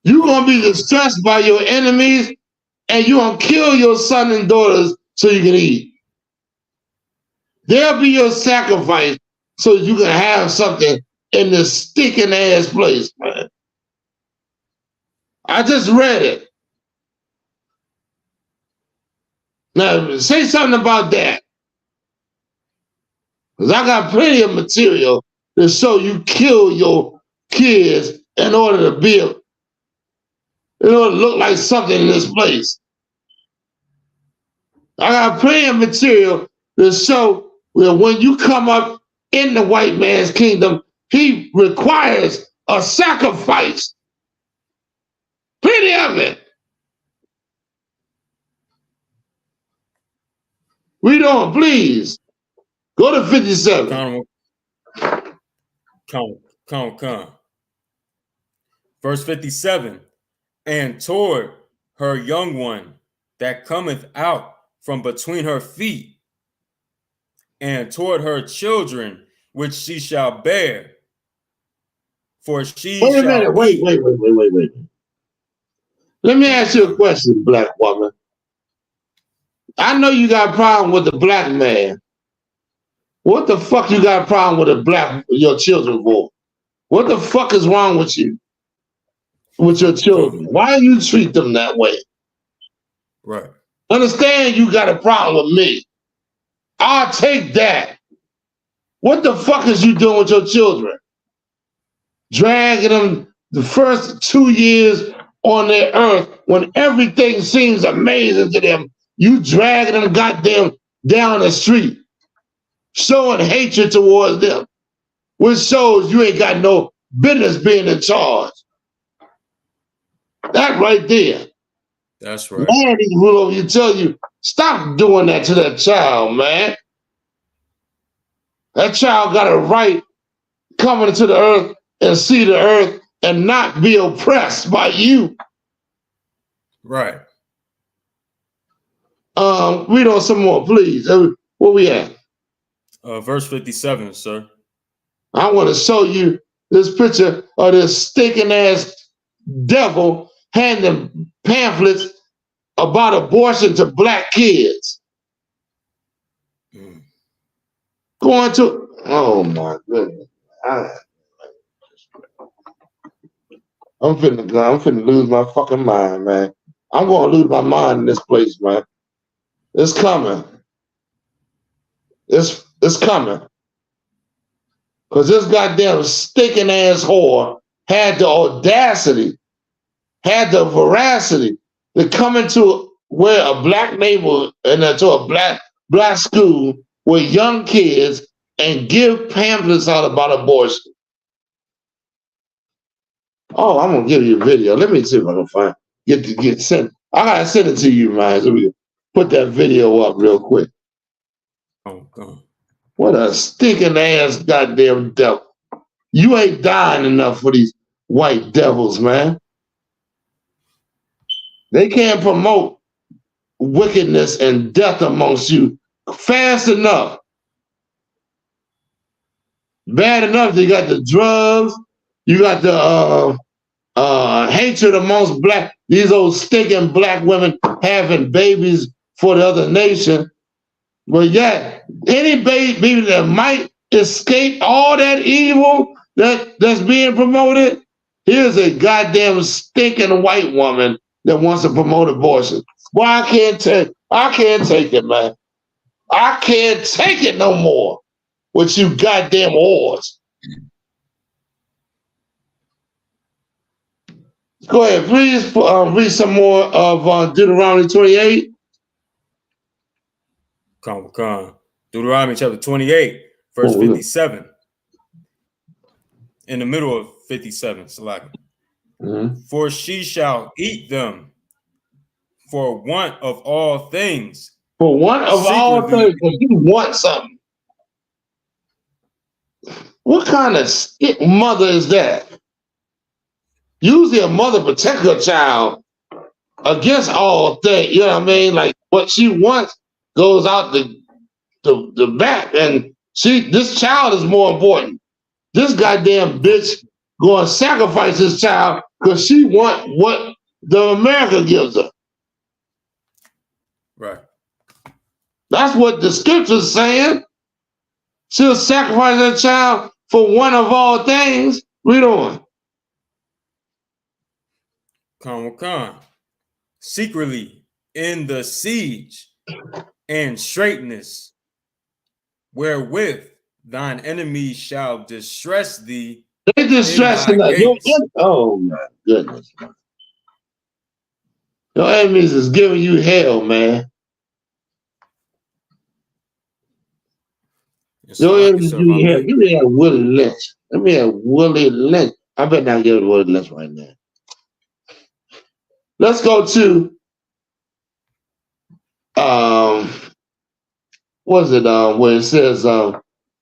You're going to be distressed by your enemies, and you're going to kill your son and daughters so you can eat. They'll be your sacrifice so you can have something in this stinking ass place, man. I just read it. Now, say something about that. Because I got plenty of material to show you kill your kids in order to be in order to look like something in this place. I got plenty of material to show that when you come up in the white man's kingdom, he requires a sacrifice. Plenty of it. Read on, please. Go to 57. Come. Verse 57. And toward her young one that cometh out from between her feet, and toward her children which she shall bear, for she Wait a shall minute. Wait. Let me ask you a question, black woman. I know you got a problem with the black man. What the fuck you got a problem with your children for? What the fuck is wrong with you? With your children? Why do you treat them that way? Right. Understand you got a problem with me. I'll take that. What the fuck is you doing with your children? Dragging them the first 2 years on their earth when everything seems amazing to them. You dragging them goddamn down the street, showing hatred towards them, which shows you ain't got no business being in charge. That right there. That's right. Man, he rule over you, tell you, stop doing that to that child, man. That child got a right coming into the earth and see the earth and not be oppressed by you. Right. Read on some more, please. Where we at? Verse 57, sir. I want to show you this picture of this stinking ass devil handing pamphlets about abortion to black kids. Going to, oh my goodness. I'm finna lose my fucking mind, man. I'm gonna lose my mind in this place, man. It's coming. It's coming. Because this goddamn stinking ass whore had the audacity, had the veracity to come into where a black neighborhood and to a black school with young kids and give pamphlets out about abortion. Oh, I'm gonna give you a video. Let me see if I can find get sent. I gotta send it to you, man. So we can put that video up real quick. Oh, God. What a stinking ass goddamn devil. You ain't dying enough for these white devils, man. They can't promote wickedness and death amongst you fast enough. Bad enough, they got the drugs, you got the hatred amongst these old stinking black women having babies for the other nation. But yet, any baby that might escape all that evil that's being promoted, here's a goddamn stinking white woman that wants to promote abortion. Boy, I can't take it, man. I can't take it no more. with you goddamn whores. Go ahead, please read some more of Deuteronomy 28. Come. Deuteronomy chapter 28, verse 57. In the middle of 57, Salaki. For she shall eat them for want of all things. For want of all things, because you want something. What kind of sick mother is that? Usually a mother protects her child against all things. You know what I mean? Like what she wants goes out the back, and this child is more important. This goddamn bitch going to sacrifice this child because she want what the America gives her. Right. That's what the scripture's saying. She'll sacrifice her child for one of all things. Read on. Come. Secretly in the siege and straightness, wherewith thine enemies shall distress thee. They distressing us. Oh my goodness. Your enemies is giving you hell, man. Your enemies giving you hell. Give me that Willie Lynch. Let me have Willie Lynch. I better not give it Willie Lynch right now. Let's go to what is it? Where it says a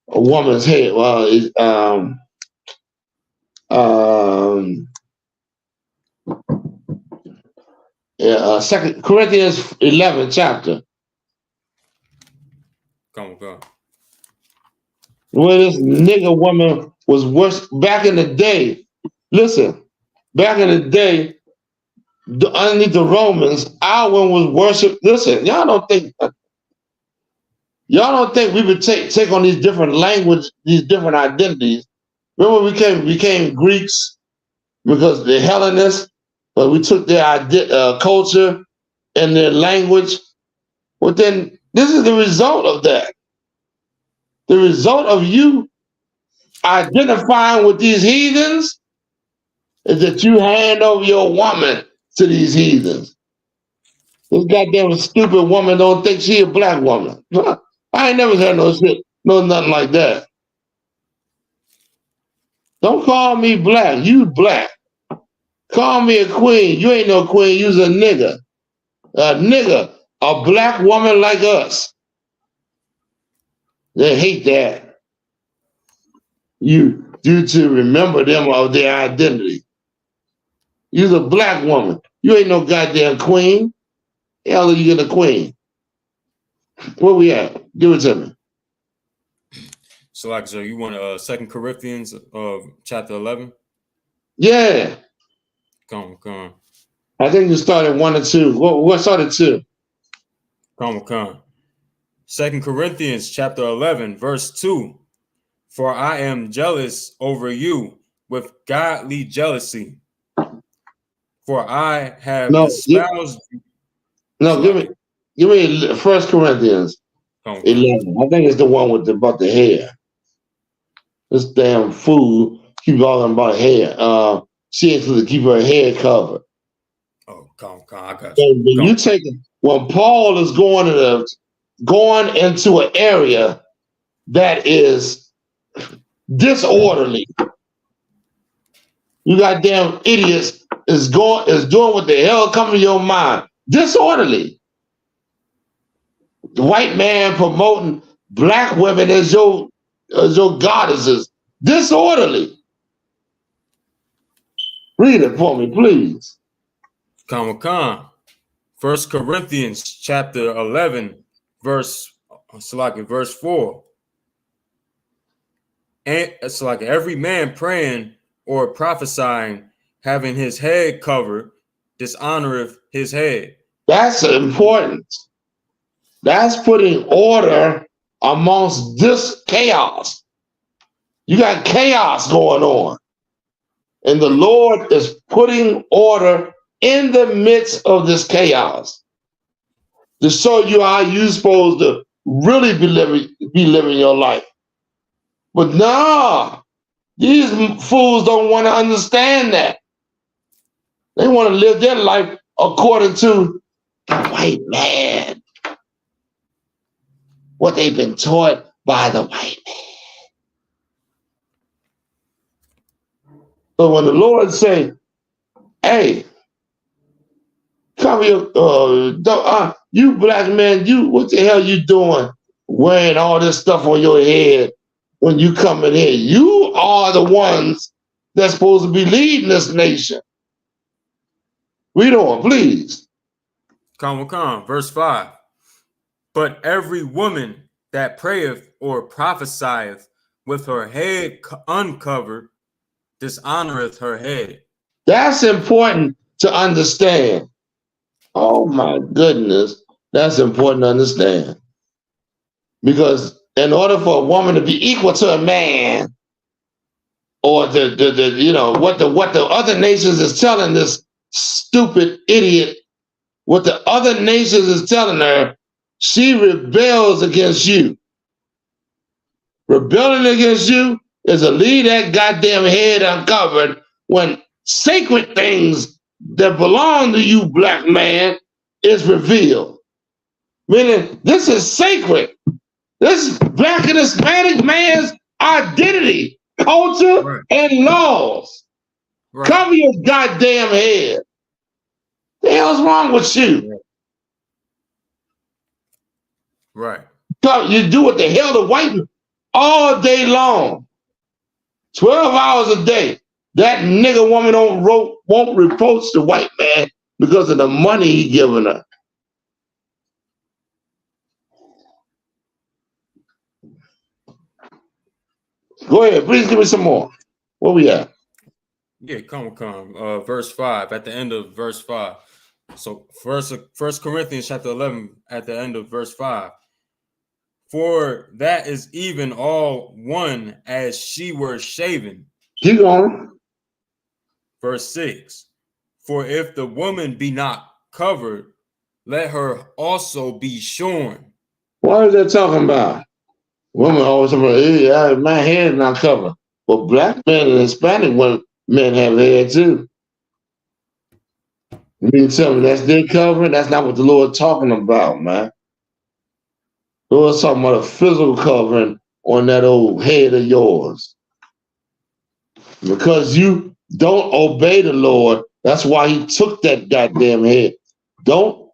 woman's head. Well, 2 Corinthians 11 chapter. Come. Where this nigga woman was worse back in the day. Listen, back in the day, underneath the Romans, our one was worship. Listen, y'all don't think we would take on these different languages, these different identities. Remember, we became Greeks because the Hellenists, but we took their culture and their language. Well, then this is the result of that. The result of you identifying with these heathens is that you hand over your woman to these heathens. This goddamn stupid woman don't think she a black woman. I ain't never heard no shit, nothing like that. Don't call me black. You black. Call me a queen. You ain't no queen. You's a nigga. A nigga. A black woman like us. They hate that. You to remember them of their identity. You's a black woman. You ain't no goddamn queen. Hell, you get a queen. Where we at? Give it to me. So, you want 2 Corinthians chapter 11? Yeah. Come. I think you started 1 or 2. What started 2? Come. 2 Corinthians chapter 11, verse 2. For I am jealous over you with godly jealousy. For I have espoused. Give me 1 Corinthians 11. I think it's the one about the hair. This damn fool keeps talking about hair. She has to keep her hair covered. Oh, come, I got you. When Paul is going into an area that is disorderly, you goddamn idiots is doing what the hell comes to your mind. Disorderly. The white man promoting black women as your goddesses. Disorderly. Read it for me, please. Come. 1 Corinthians chapter 11, verse 4. And it's like every man praying or prophesying, having his head covered, dishonoreth his head. That's important. That's putting order amongst this chaos. You got chaos going on. And the Lord is putting order in the midst of this chaos to show you how you're supposed to really be living your life. But nah, these fools don't want to understand that. They want to live their life according to the white man. What they've been taught by the white man. So when the Lord say, hey, cover your, you black man, what the hell you doing wearing all this stuff on your head when you come in here? You are the ones that's supposed to be leading this nation. Read on, please. Come, verse 5. But every woman that prayeth or prophesieth with her head uncovered dishonoreth her head. That's important to understand. Oh my goodness, that's important to understand. Because in order for a woman to be equal to a man, or what the other nations is telling this stupid idiot, what the other nations is telling her, she rebels against you. Rebelling against you is to leave that goddamn head uncovered when sacred things that belong to you, black man, is revealed. Meaning, this is sacred. This is black and Hispanic man's identity, culture, right, and laws. Right. Cover your goddamn head. The hell's wrong with you? Right. You do what the hell the white all day long. 12 hours a day. That nigger woman won't reproach the white man because of the money he giving her. Go ahead, please give me some more. Where we at? Yeah, come. Verse 5, at the end of verse 5. So First Corinthians chapter 11, at the end of verse 5. For that is even all one as she were shaven. Keep going. Verse 6. For if the woman be not covered, let her also be shorn. What is that talking about? Women always talking about, hey, my hair is not covered. But black men and Hispanic men have hair too. You mean to tell me that's their covering? That's not what the Lord talking about, man. The Lord's talking about a physical covering on that old head of yours. Because you don't obey the Lord, that's why he took that goddamn head. Don't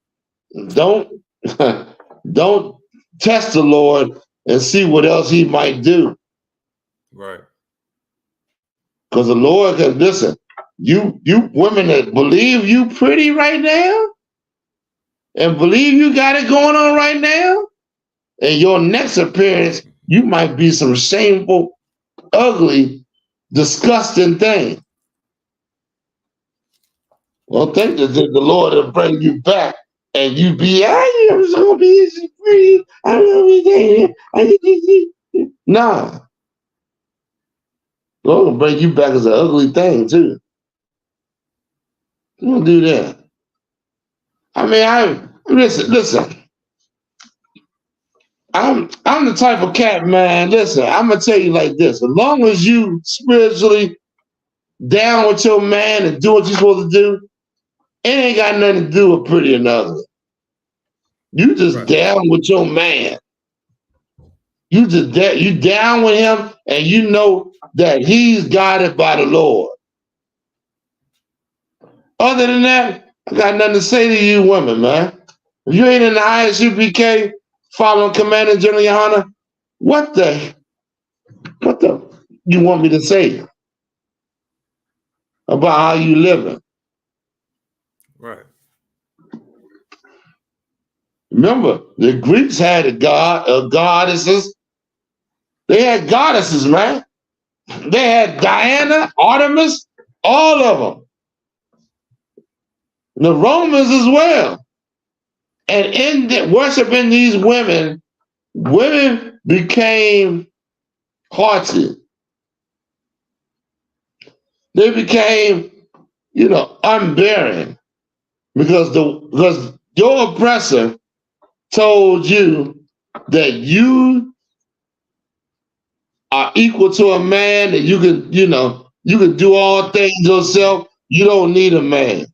test the Lord and see what else he might do. Right. Because the Lord can listen. You women that believe you pretty right now and believe you got it going on right now, and your next appearance, you might be some shameful, ugly, disgusting thing. Well, think that the Lord will bring you back and you be, I'm so busy free. I'm everything. Nah. The Lord will bring you back as an ugly thing too. You don't do that. I mean, listen. I'm the type of cat, man. Listen, I'm gonna tell you like this: as long as you spiritually down with your man and do what you're supposed to do, it ain't got nothing to do with pretty and ugly. You just right. Down with your man. You down with him, and you know that he's guided by the Lord. Other than that, I got nothing to say to you women, man. If you ain't in the I.S.U.P.K. following Commander General YAHANNA, what the you want me to say about how you living? Right. Remember, the Greeks had goddesses. They had goddesses, man. They had Diana, Artemis, all of them. The Romans as well. And in worshiping these women became haughty. They became, unbearing because your oppressor told you that you are equal to a man, that you can, you can do all things yourself. You don't need a man.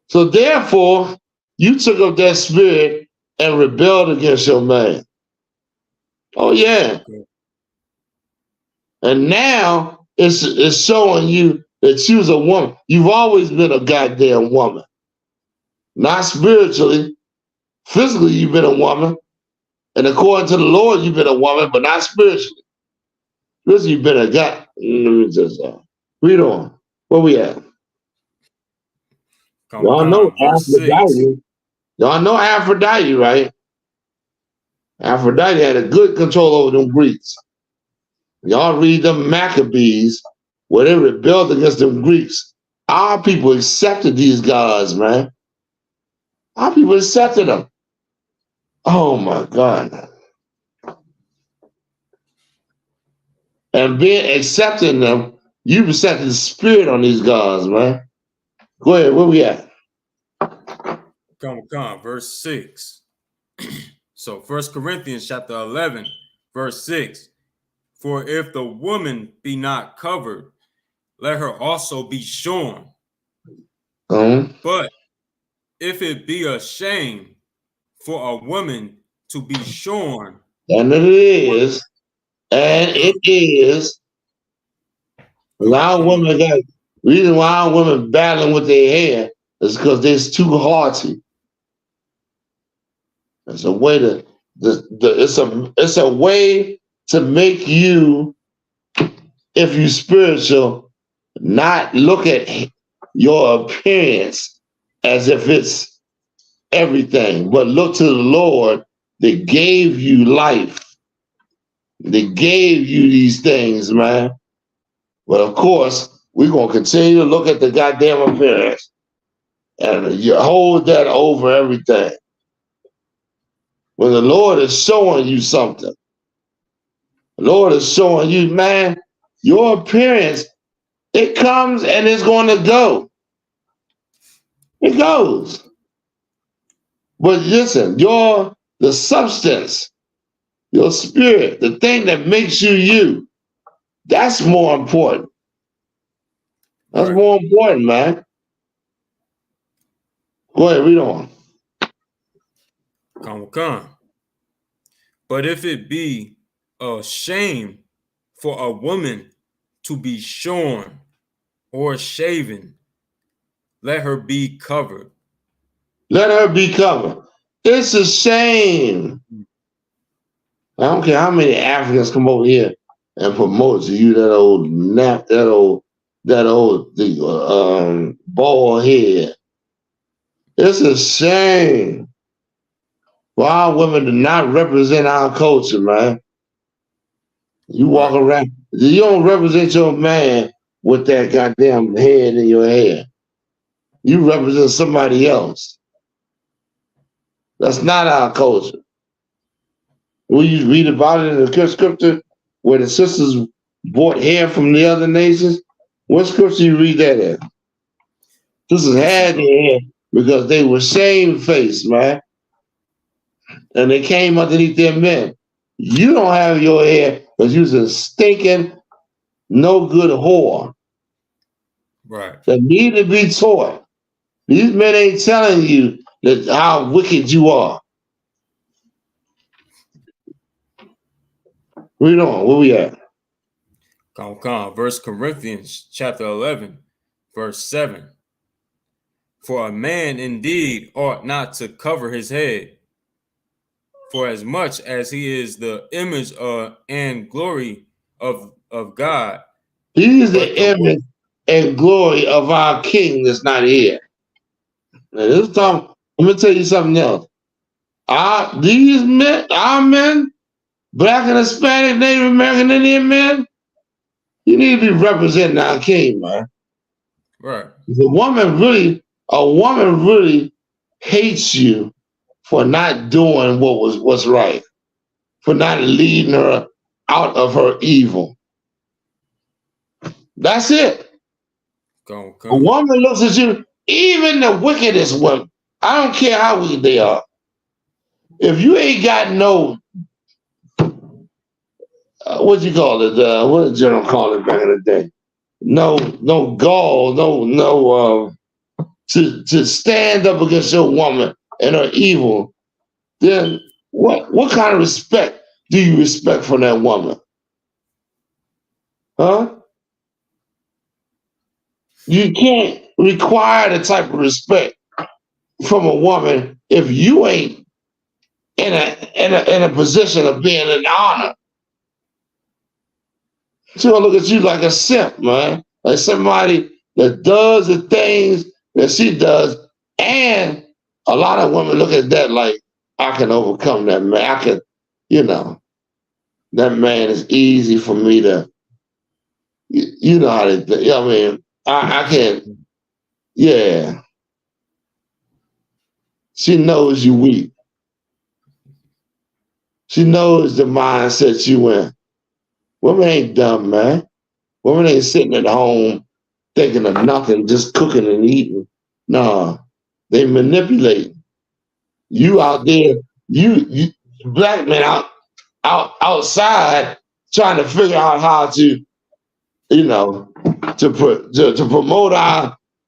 So therefore, you took up that spirit and rebelled against your man. Oh yeah. And now it's showing you that you's a woman. You've always been a goddamn woman. Not spiritually. Physically, you've been a woman. And according to the Lord, you've been a woman, but not spiritually. Spiritually, you've been a guy. Let me just read on. Where we at? Y'all know Aphrodite. Y'all know Aphrodite, right? Aphrodite had a good control over them Greeks. Y'all read them Maccabees, where they rebelled against them Greeks. Our people accepted these gods, man. Our people accepted them. Oh my God. And being accepting them, you accepted the spirit on these gods, man. Go ahead, where we at? Come, verse 6. So 1 Corinthians chapter 11, verse 6. For if the woman be not covered, let her also be shorn. But if it be a shame for a woman to be shorn, and it is, a lot of women got, reason why our women battling with their hair is because they're too haughty. It's a way to, it's a way to make you, if you spiritual, not look at your appearance as if it's everything, but look to the Lord that gave you life, that gave you these things, man. But of course, we're going to continue to look at the goddamn appearance and you hold that over everything. When the Lord is showing you something, the Lord is showing you, man, your appearance, it comes and it's going to go. It goes. But listen, the substance, your spirit, the thing that makes you you, that's more important. That's right. More important, man. Go ahead, read on. Come. But if it be a shame for a woman to be shorn or shaven, let her be covered. Let her be covered. It's a shame. I don't care how many Africans come over here and promote to you that old bald head. It's a shame for our women to not represent our culture, man. You walk around, you don't represent your man with that goddamn head in your hair. You represent somebody else. That's not our culture. Will you read about it in the scripture where the sisters bought hair from the other nations? What scripture you read that in? Sisters had their hair because they were shamefaced, man. And they came underneath their men. You don't have your hair because you're a stinking, no good whore. Right. That need to be taught. These men ain't telling you that how wicked you are. Read on, where we at? Come. 1 Corinthians chapter 11, verse 7. For a man indeed ought not to cover his head, for as much as he is the image and glory of God. He is the image and glory of our King that's not here. Now, this time, I'm going to tell you something else. These men, our men, Black and Hispanic, Native American Indian men, you need to be representing our King, man. Right. A woman really hates you for not doing what's right, for not leading her out of her evil. That's it. Come. A woman looks at you, even the wickedest women, I don't care how wicked they are. If you ain't got no what you call it? What did General call it back in the day? No gall, to stand up against your woman and her evil. Then what kind of respect do you respect from that woman? Huh? You can't require the type of respect from a woman if you ain't in a position of being in honor. She's gonna look at you like a simp, man. Like somebody that does the things that she does. And a lot of women look at that like, I can overcome that man. I can, that man is easy for me to, you know how to, I mean, I can't, yeah. She knows you weak. She knows the mindset you in. Women ain't dumb, man. Women ain't sitting at home thinking of nothing, just cooking and eating. No, they manipulate. You out there, you black men outside trying to figure out how to, to promote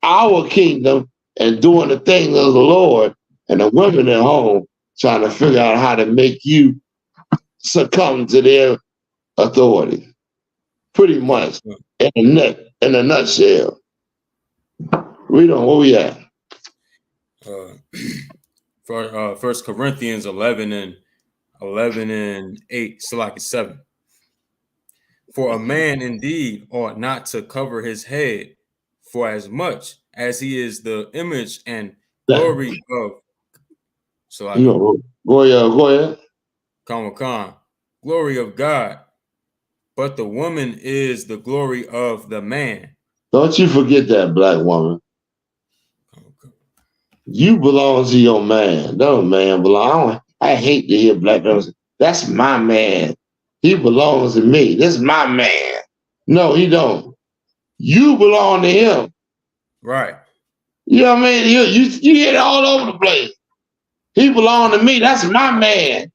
our kingdom and doing the things of the Lord, and the women at home trying to figure out how to make you succumb to their authority. Pretty much, in a nutshell. Read on, where we at? 1 Corinthians 11 and 8, Salaki 7. For a man indeed ought not to cover his head, for as much as he is the image and glory of Salaki. Go ahead. Khan, glory of God, but the woman is the glory of the man. Don't you forget that, black woman. You belong to your man. No man belong. I hate to hear black people say, that's my man. He belongs to me. This is my man. No, he don't. You belong to him. Right. You know what I mean? You hear it all over the place. He belong to me. That's my man.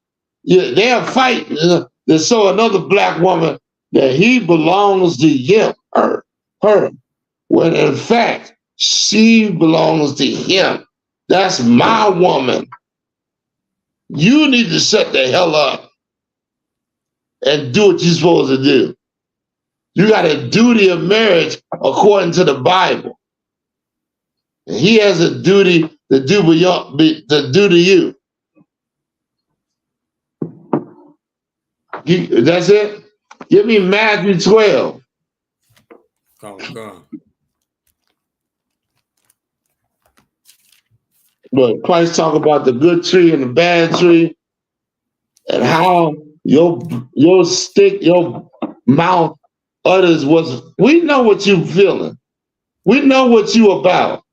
They'll fight to show another black woman that he belongs to him, her. When in fact, she belongs to him. That's my woman. You need to shut the hell up and do what you're supposed to do. You got a duty of marriage according to the Bible. And he has a duty to do to you. That's it? Give me Matthew 12. Come. But Christ talk about the good tree and the bad tree, and how your stick, your mouth utters was. We know what you feeling. We know what you about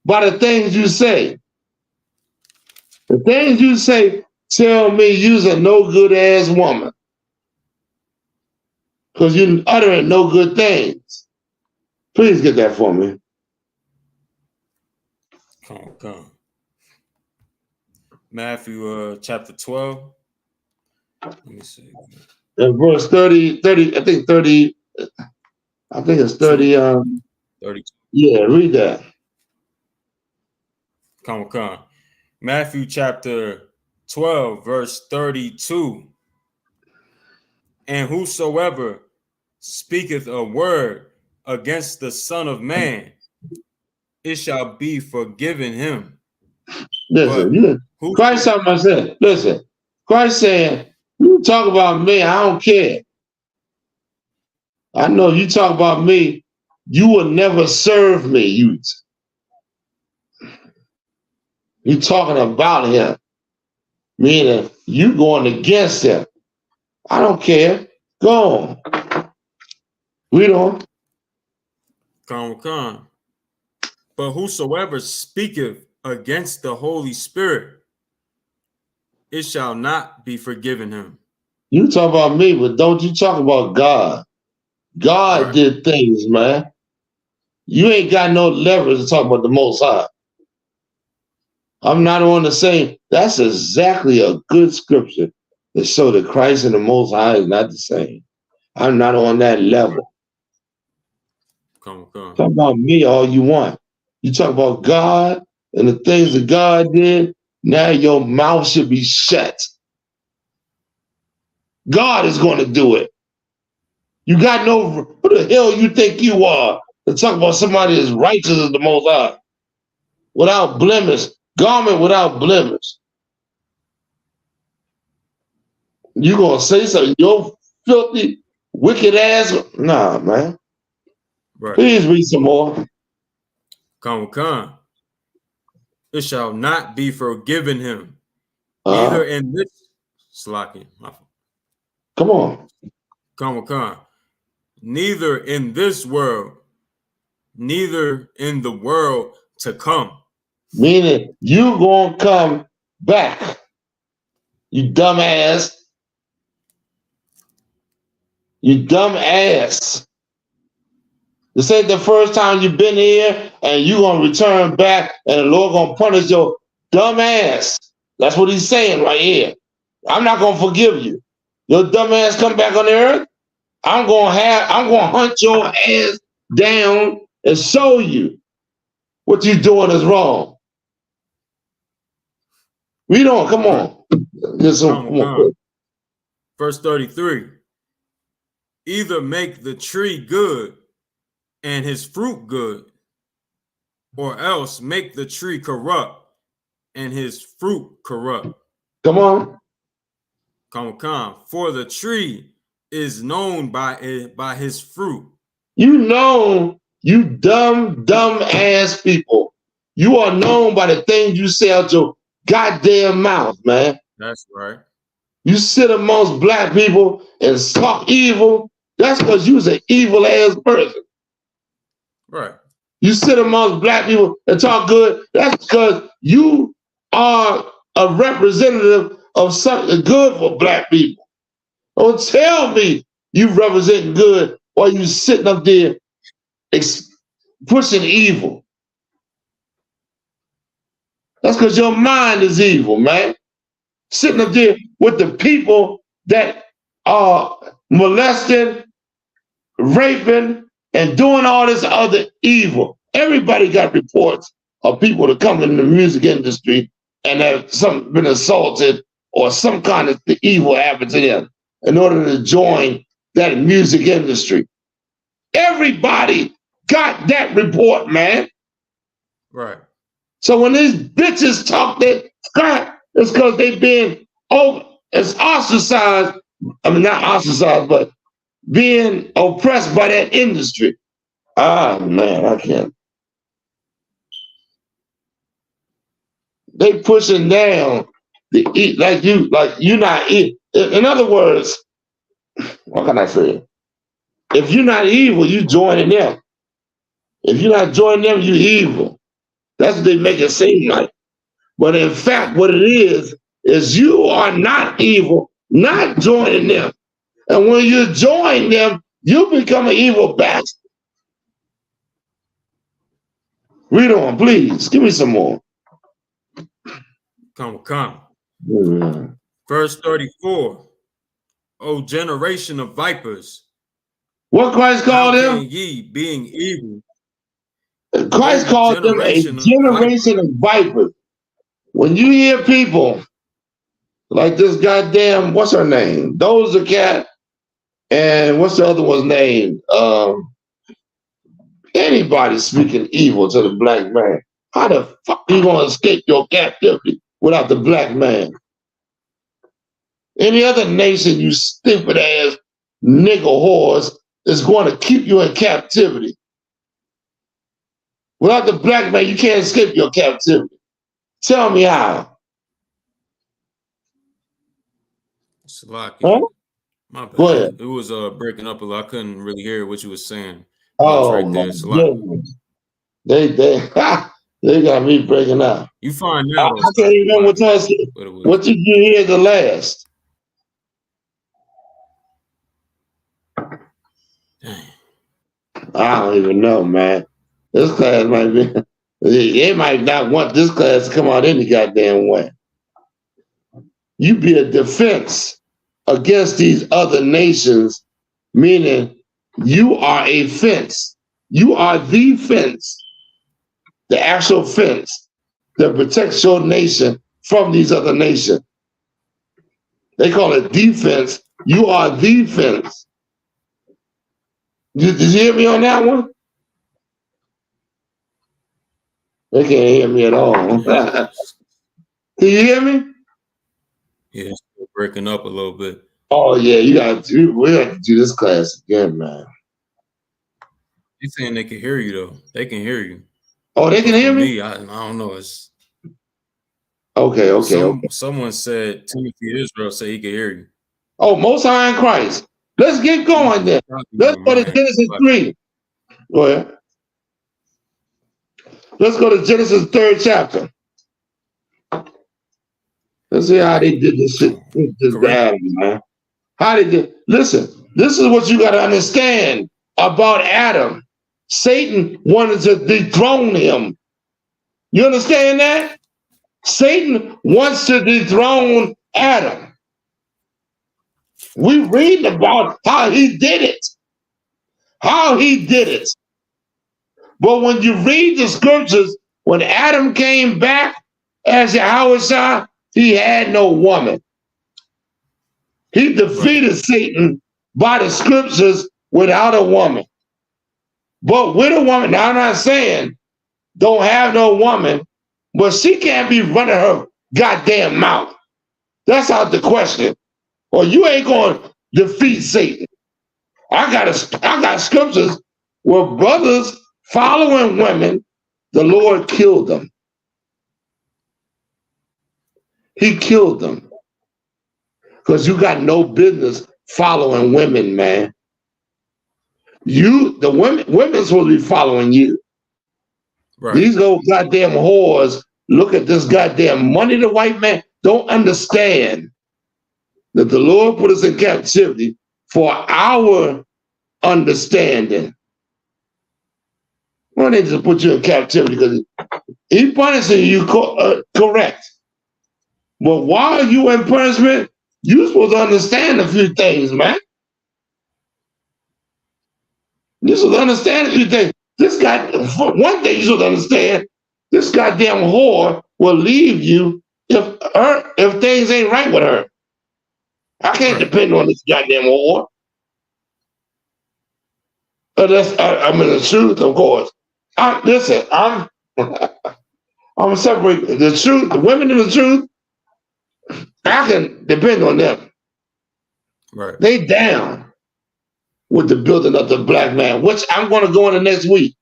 by the things you say. The things you say tell me you's a no good ass woman, because you uttering no good things. Please get that for me. Come. Matthew chapter 12. Let me see. In verse 30, I think 30, I think it's 30. 30. Yeah, read that. Come. Matthew chapter 12, verse 32. And whosoever speaketh a word against the Son of Man, it shall be forgiven him. Listen, Christ talking about saying, listen, Christ saying, you talk about me, I don't care. I know you talk about me, you will never serve me. You talking about him, meaning you going against him. I don't care. Go on. Read on. Come. But whosoever speaketh against the Holy Spirit, it shall not be forgiven him. You talk about me, but don't you talk about God. God did things, man. You ain't got no leverage to talk about the Most High. I'm not on the same. That's exactly a good scripture to show that Christ and the Most High is not the same. I'm not on that level. Come. Talk about me all you want. You talk about God and the things that God did, now your mouth should be shut. God is going to do it. You got no, who the hell you think you are to talk about somebody as righteous as the Most High? Without blemish, garment without blemish. You gonna say something, your filthy, wicked ass? Nah, man. Right. Please read some more. Come. It shall not be forgiven him, neither in this slacking. Come on. Come. Neither in this world, neither in the world to come. Meaning you gonna come back. You dumb ass. You dumb ass. This ain't the first time you've been here and you gonna return back and the Lord gonna punish your dumb ass. That's what he's saying right here. I'm not gonna forgive you. Your dumb ass come back on the earth. I'm gonna hunt your ass down and show you what you're doing is wrong. Read on, come on. Come on. Verse 33. Either make the tree good and his fruit good, or else make the tree corrupt and his fruit corrupt. Come on. Come. For the tree is known by his fruit. You know, you dumb ass people. You are known by the things you say out your goddamn mouth, man. That's right. You sit amongst black people and talk evil. That's because you's an evil ass person. Right. You sit amongst black people and talk good. That's because you are a representative of something good for black people. Don't tell me you representing good while you sitting up there pushing evil. That's because your mind is evil, man. Sitting up there with the people that are molesting, raping, and doing all this other evil. Everybody got reports of people that come in the music industry and have been assaulted or some kind of evil happened to them in order to join that music industry. Everybody got that report, man. Right. So when these bitches talk that crap, it's because they've been ostracized. I mean, not ostracized, but being oppressed by that industry. Ah, man, I can't. They pushing down the eat like you not eat. In other words, what can I say? If you're not evil, you joining them. If you're not joining them, you evil. That's what they make it seem like. But in fact, what it is you are not evil, not joining them. And when you join them, you become an evil bastard. Read on, please. Give me some more. Come. Verse 34. O generation of vipers. What Christ called them? Ye being evil. Christ called them a generation of vipers. When you hear people like this goddamn, what's her name? Doja Cat, and what's the other one's name? Anybody speaking evil to the black man, how the fuck are you going to escape your captivity without the black man? Any other nation, you stupid ass nigga whores, is going to keep you in captivity. Without the black man, you can't escape your captivity. Tell me how. Huh? My bad. Go ahead. It was breaking up a lot. I couldn't really hear what you were saying. Oh, right my there. goodness. They got me breaking up. You find out. I can't even remember what time. What did you hear the last? Dang. I don't even know, man. This class might be, they might not want this class to come out any goddamn way. You be a defense against these other nations, meaning you are a fence. You are the fence, the actual fence that protects your nation from these other nations. They call it defense. You are the fence. Did you hear me on that one? They can't hear me at all. Can you hear me? Yeah, it's still breaking up a little bit. Oh yeah, we have to do this class again, man. He's saying they can hear you though. They can hear you. Oh, they can hear me? I don't know. It's okay. Someone said Timothy Israel said he can hear you. Oh, Most High in Christ. Let's get going then. Let's go to Genesis 3. Go ahead. Let's go to Genesis 3rd chapter. Let's see how they did this shit. Man. How they did. Listen, this is what you got to understand about Adam. Satan wanted to dethrone him. You understand that? Satan wants to dethrone Adam. We read about how he did it. How he did it. But when you read the scriptures, when Adam came back as YAHANNA, he had no woman. He defeated Satan by the scriptures without a woman. But with a woman, now I'm not saying don't have no woman, but she can't be running her goddamn mouth. That's out the question. Or you ain't going to defeat Satan. I got scriptures where brothers following women, the Lord killed them. He killed them. Because you got no business following women, man. The women's supposed to be following you. Right. These old goddamn whores look at this goddamn money. The white man don't understand that the Lord put us in captivity for our understanding. Well, they just put you in captivity because he punishing you correct. But while you in punishment, you're supposed to understand a few things, man. You're supposed to understand a few things. This guy, one thing you should understand, this goddamn whore will leave you if things ain't right with her. I can't depend on this goddamn whore. Unless I'm in the truth, of course. Listen, I'm separating the truth, the women in the truth. I can depend on them. Right. They down with the building of the black man, which I'm going to go into next week.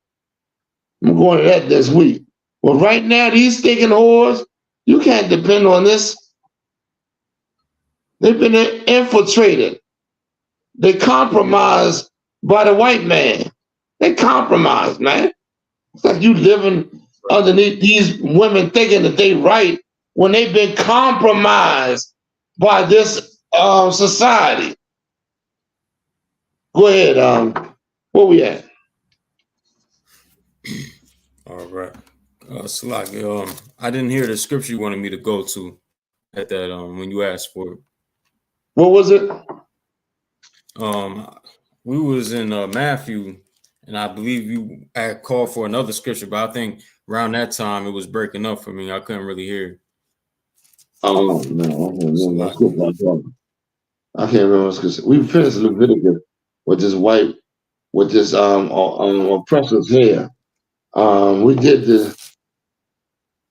I'm going to that this week. But right now, these stinking whores, you can't depend on this. They've been infiltrated. They compromised by the white man. They compromised, man. It's like you living underneath these women thinking that they right when they've been compromised by this society. Go ahead. Where we at? All right. Salak, I didn't hear the scripture you wanted me to go to at that when you asked for it. What was it? We was in Matthew, and I believe you had called for another scripture, but I think around that time it was breaking up for me. I couldn't really hear. Oh no, I can't remember because we finished Leviticus with this white, with this oppressor's hair. We did this.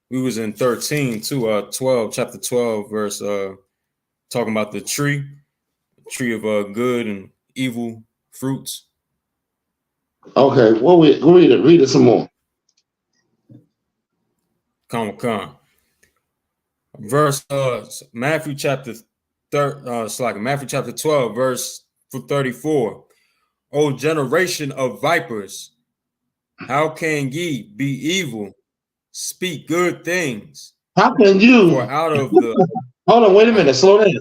We was in 13 to 12, chapter 12, verse talking about the tree of good and evil fruits. Okay, well, we'll read it some more. Con. Verse Matthew chapter 12, verse 34. O generation of vipers, how can ye be evil? Speak good things. How can you? For out of the hold on, wait a minute, slow down.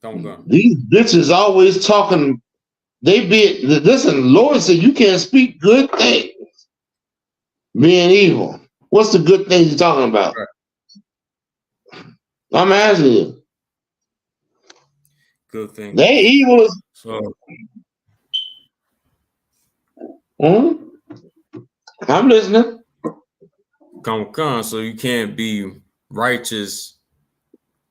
Come. These bitches always talking. Listen, Lord said you can't speak good things. Being evil. What's the good things you're talking about? Right. I'm asking you. good things. They evil as So I'm listening. come. So you can't be righteous,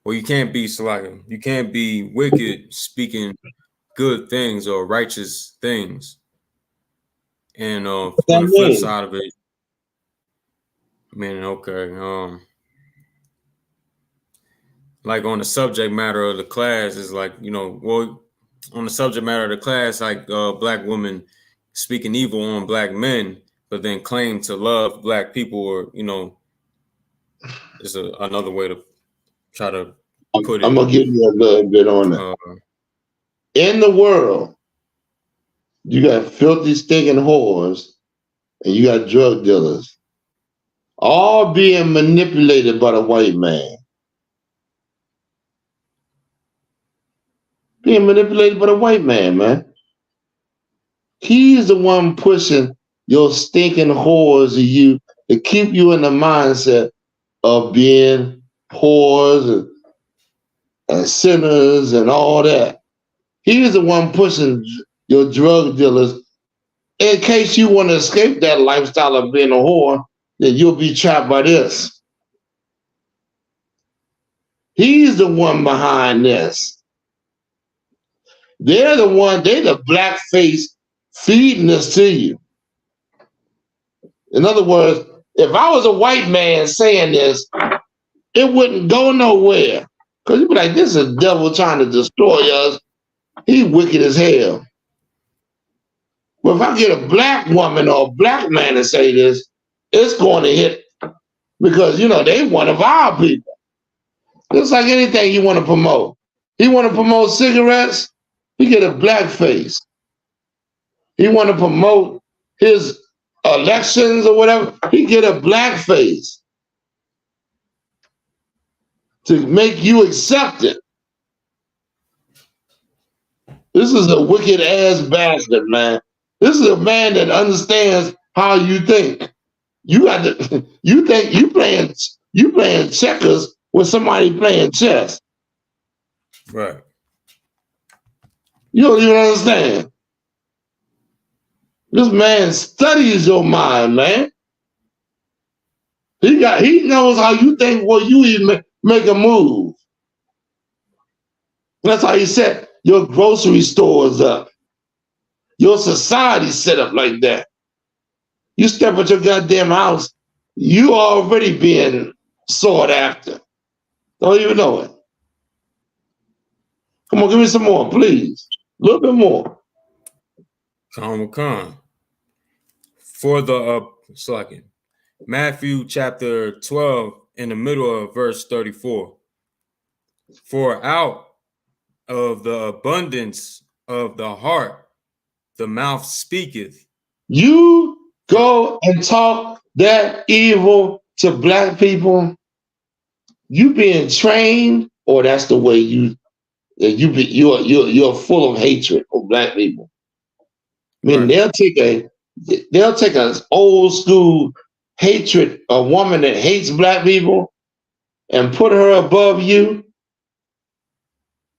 or you can't be Salaka. You can't be wicked speaking good things or righteous things. And on What that the flip mean? side of it, okay, like on the subject matter of the class is like, well, on the subject matter of the class, like black women speaking evil on black men, but then claim to love black people, or is another way to try to put I'm it. gonna give you a little bit on that. In the world, you got filthy, stinking whores, and you got drug dealers, all being manipulated by the white man. Being manipulated by the white man. He's the one pushing your stinking whores of you to keep you in the mindset of being whores and sinners and all that. He's the one pushing your drug dealers. In case you want to escape that lifestyle of being a whore, then you'll be trapped by this. He's the one behind this. They're the black face feeding this to you. In other words, if I was a white man saying this, it wouldn't go nowhere. Because you'd be like, this is the devil trying to destroy us. He's wicked as hell. But if I get a black woman or a black man to say this, it's going to hit, because, they one of our people. Just like anything you want to promote. He want to promote cigarettes, he get a black face. He want to promote his elections or whatever, he get a black face to make you accept it. This is a wicked ass bastard, man. This is a man that understands how you think. You think you playing checkers with somebody playing chess. Right. You don't even understand. This man studies your mind, man. He knows how you think before you even make a move. That's how he set your grocery stores up. Your society set up like that. You step at your goddamn house, you already being sought after. Don't even know it. Come on, give me some more, please. A little bit more. Khan. For the Matthew chapter 12, in the middle of verse 34. For out of the abundance of the heart, the mouth speaketh. You go and talk that evil to black people, you being trained, or that's the way you're full of hatred for black people. I mean, right. They'll take an old school hatred, a woman that hates black people, and put her above you,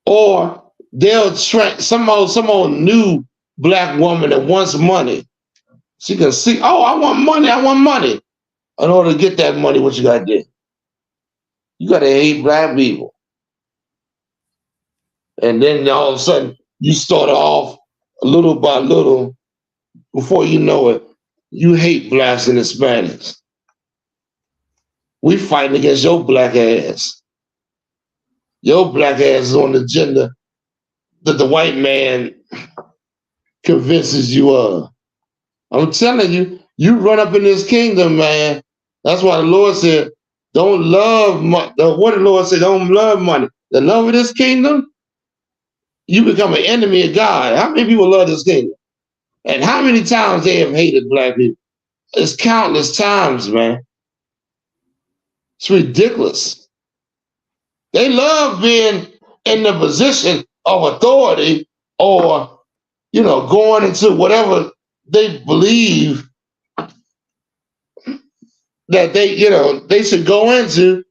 or they'll train some old new black woman that wants money. She can see, oh, I want money. In order to get that money, what you gotta do? You gotta hate black people. And then all of a sudden, you start off little by little. Before you know it, you hate blacks and Hispanics. We fighting against your black ass. Your black ass is on the agenda that the white man convinces you of. I'm telling you, you run up in this kingdom, man. That's why the Lord said, don't love money. What the Lord said, don't love money. The love of this kingdom, you become an enemy of God. How many people love this kingdom? And how many times they have hated black people? It's countless times, man. It's ridiculous. They love being in the position of authority, or, going into whatever they believe that they should go into,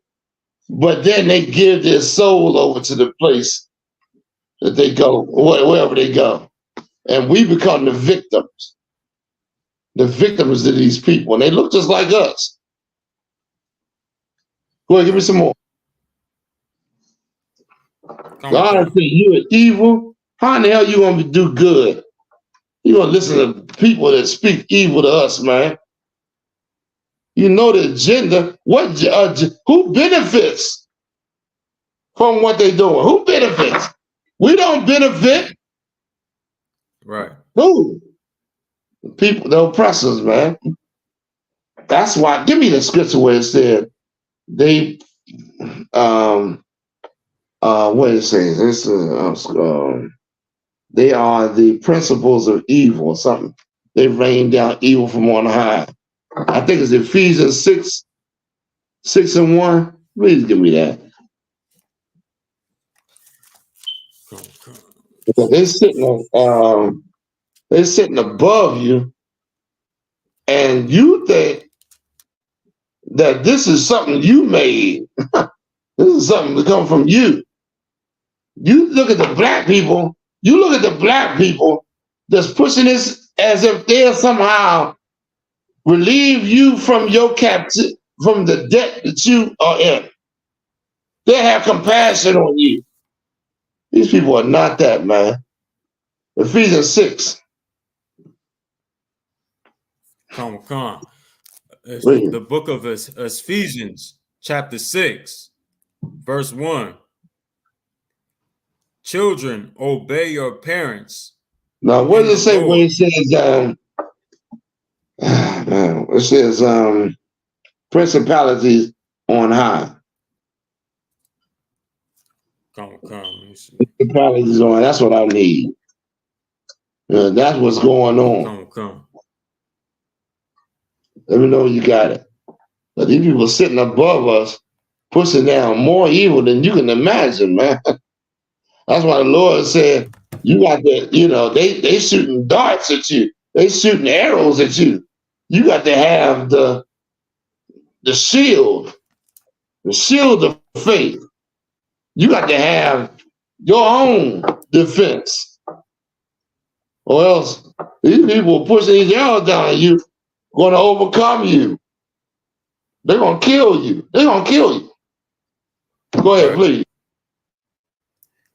but then they give their soul over to the place that they go, wherever they go. And we become the victims. The victims of these people. And they look just like us. Go ahead, give me some more. God said you are evil. How in the hell you gonna do good? You gonna listen to people that speak evil to us, man? You know the agenda. What? Who benefits from what they're doing? Who benefits? We don't benefit. Right. Who? The people, the oppressors, man. That's why. Give me the scripture where it said they. What it says? It's they are the principles of evil or something. They rain down evil from on high. I think it's Ephesians 6:1. Please give me that. Because they're sitting above you, and you think that this is something you made. This is something that comes from you. You look at the black people. You look at the black people that's pushing this as if they'll somehow relieve you from your captivity, from the debt that you are in. They have compassion on you. These people are not that, man. Ephesians 6. Come on. The book of Ephesians, chapter 6, verse 1. Children, obey your parents. Now, what does it say when it says, it says, principalities on high? Come. Principalities on. That's what I need. That's what's going on. Come. Let me know you got it. But these people sitting above us, pushing down more evil than you can imagine, man. That's why the Lord said, you got to, they shooting darts at you. They shooting arrows at you. You got to have the shield of faith. You got to have your own defense. Or else these people pushing these arrows down at you, going to overcome you. They're going to kill you. They're going to kill you. Go ahead, please.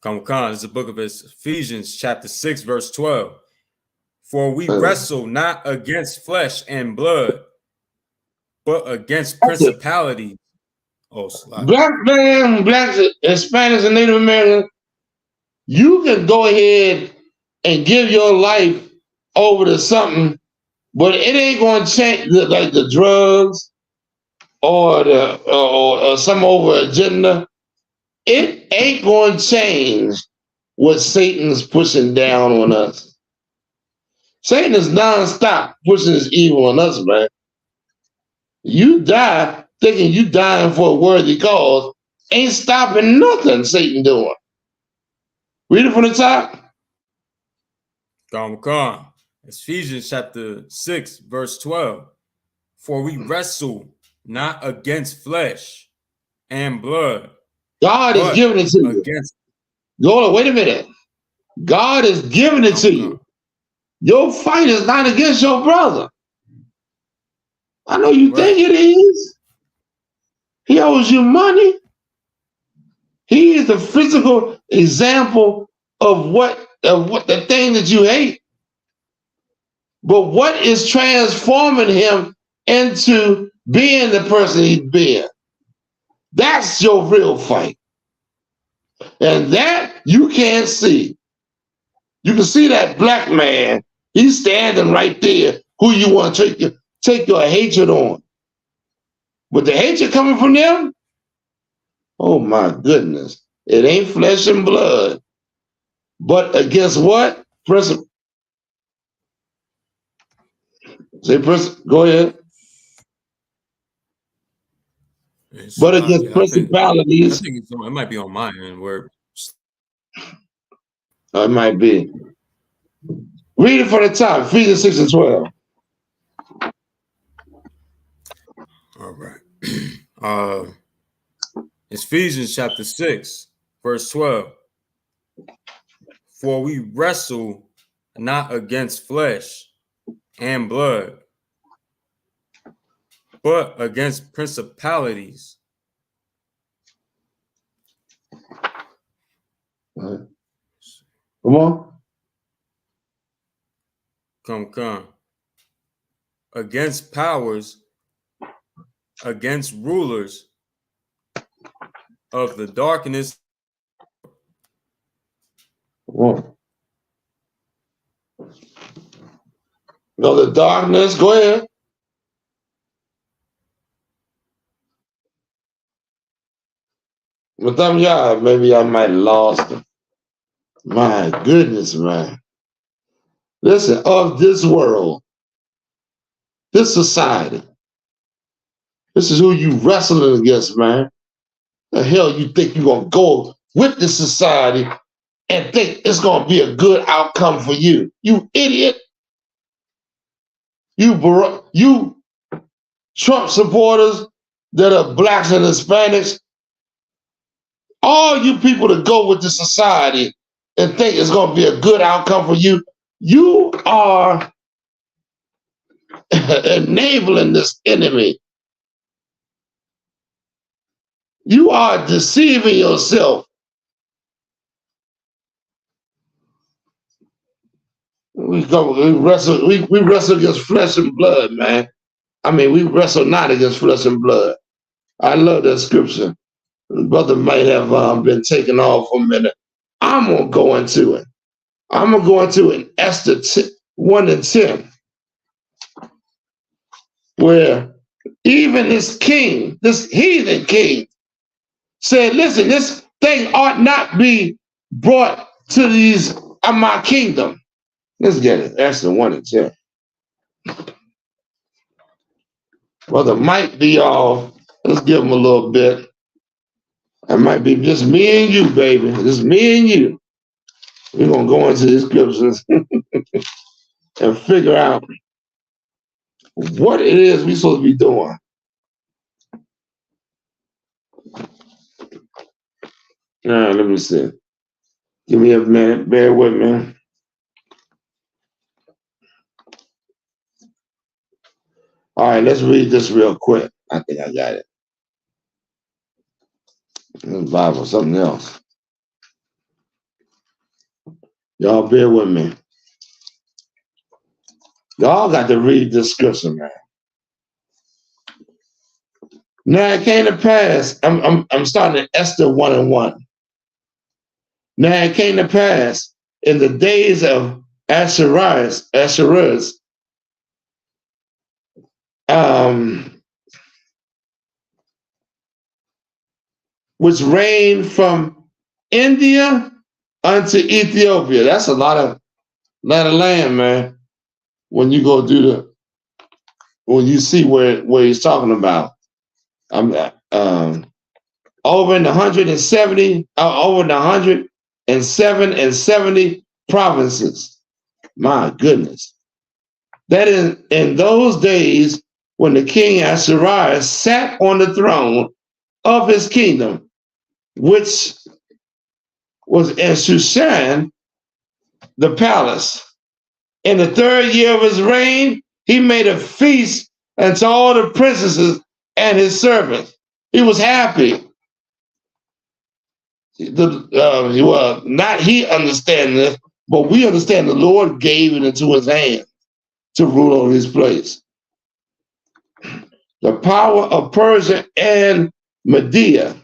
Come. It's the book of Ephesians, chapter 6, verse 12. For we wrestle not against flesh and blood, but against principalities. Black man, blacks, Hispanics, and Native Americans, you can go ahead and give your life over to something, but it ain't going to change, like the drugs or some over agenda. It ain't going to change what Satan's pushing down on us. Satan is nonstop pushing his evil on us, man. You die thinking you dying for a worthy cause, ain't stopping nothing Satan doing. Read it from the top. Come. Ephesians chapter 6, verse 12. For we wrestle not against flesh and blood. God is giving it to you. Go, wait a minute. God is giving it to you. Your fight is not against your brother. I know you think it is. He owes you money. He is the physical example of what the thing that you hate. But what is transforming him into being the person he's been? That's your real fight. And that you can't see. You can see that black man. He's standing right there. Who you want to take your hatred on. But the hatred coming from them, oh my goodness. It ain't flesh and blood. But against what? Go ahead. But against principalities. I think it might be on my end where. It might be. Read it from the top, Ephesians 6 and 12. All right. Ephesians chapter 6, verse 12. For we wrestle not against flesh and blood, but against principalities. Right. Come on. Come. Against powers, against rulers of the darkness. Come on. No, the darkness. Go ahead. But maybe I might have lost it. My goodness, man. Listen, of this world, this society, this is who you wrestling against, man. The hell you think you're going to go with this society and think it's going to be a good outcome for you? You idiot. You Trump supporters that are blacks and Hispanics, all you people that go with the society and think it's going to be a good outcome for you, you are enabling this enemy. You are deceiving yourself. We wrestle against flesh and blood, man. I mean, we wrestle not against flesh and blood. I love that scripture. The brother might have been taken off for a minute. I'm going to go into it. I'm going to go into it in Esther 1 and 10, where even this king, this heathen king, said, listen, this thing ought not be brought to these of my kingdom. Let's get it. Esther 1 and 10. Brother might be off. Let's give him a little bit. It might be just me and you, baby. Just me and you. We're going to go into these scriptures and figure out what it is we're supposed to be doing. All right, let me see. Give me a minute. Bear with me. All right, let's read this real quick. I think I got it. The Bible, something else. Y'all bear with me. Y'all got to read this scripture, man. Now it came to pass. I'm starting at Esther 1 and 1. Now it came to pass in the days of Ahasuerus, which reigned from India unto Ethiopia. That's a lot of land, man. When you go do when you see where he's talking about. Over in the 170, over the 107 and 70 provinces. My goodness. That in those days when the king Ahasuerus sat on the throne of his kingdom, which was in Shushan, the palace. In the 3rd year of his reign, he made a feast unto all the princesses and his servants. He was happy. Well, not he understand this, but we understand the Lord gave it into his hand to rule on his place. The power of Persia and Media,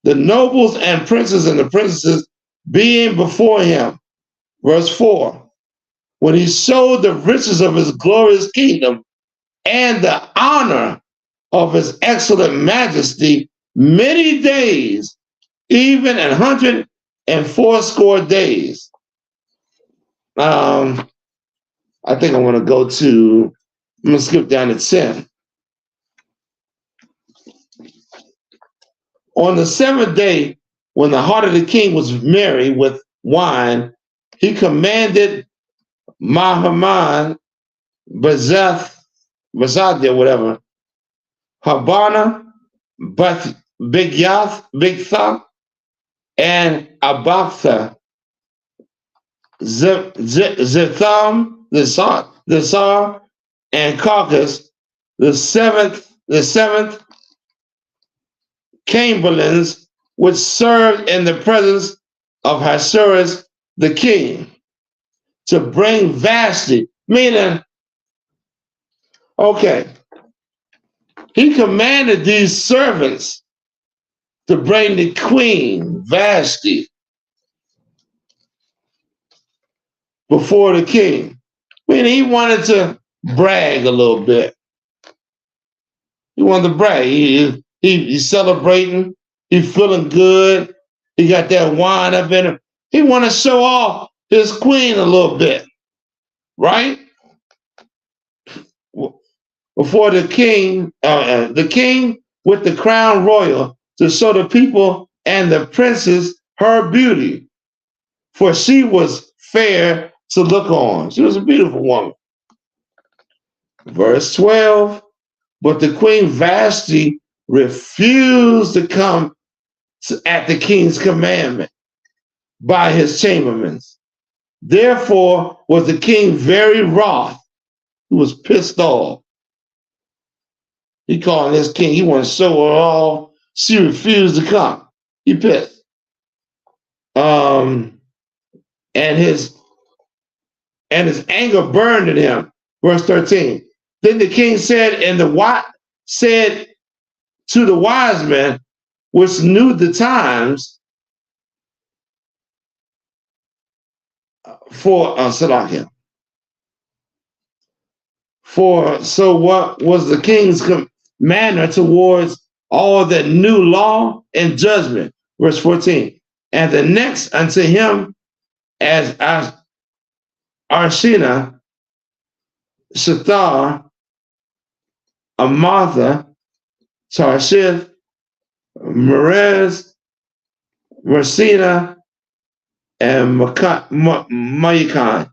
the nobles and princes and the princesses being before him. Verse 4, when he showed the riches of his glorious kingdom and the honor of his excellent majesty many days, even 180 days. I think I want to go to, I'm going to skip down to 10. On the 7th day, when the heart of the king was merry with wine, he commanded Mahaman, Bazadia, whatever, Habana, Bigtha, and Abaktha, Zetham, the Tsar, and Caucus, the seventh Chamberlains, which served in the presence of Ahasuerus the king, to bring Vashti, meaning, okay, he commanded these servants to bring the queen, Vashti, before the king. Meaning he wanted to brag a little bit. He wanted to brag. He's celebrating. He's feeling good. He got that wine up in him. He want to show off his queen a little bit, right? Before the king with the crown royal, to show the people and the princess her beauty, for she was fair to look on. She was a beautiful woman. Verse 12, but the queen Vashti refused to come at the king's commandment by his chamberlains. Therefore was the king very wroth. He was pissed off. He called this king, he wanted to show her all. She refused to come. He pissed. And his anger burned in him. Verse 13. Then the king said to the wise men, which knew the times, for so what was the king's manner towards all that knew law and judgment. Verse 14. And the next unto him as Arshina, Shathar, Amartha, Tarshish, Merez, Mersina, and Mayakan,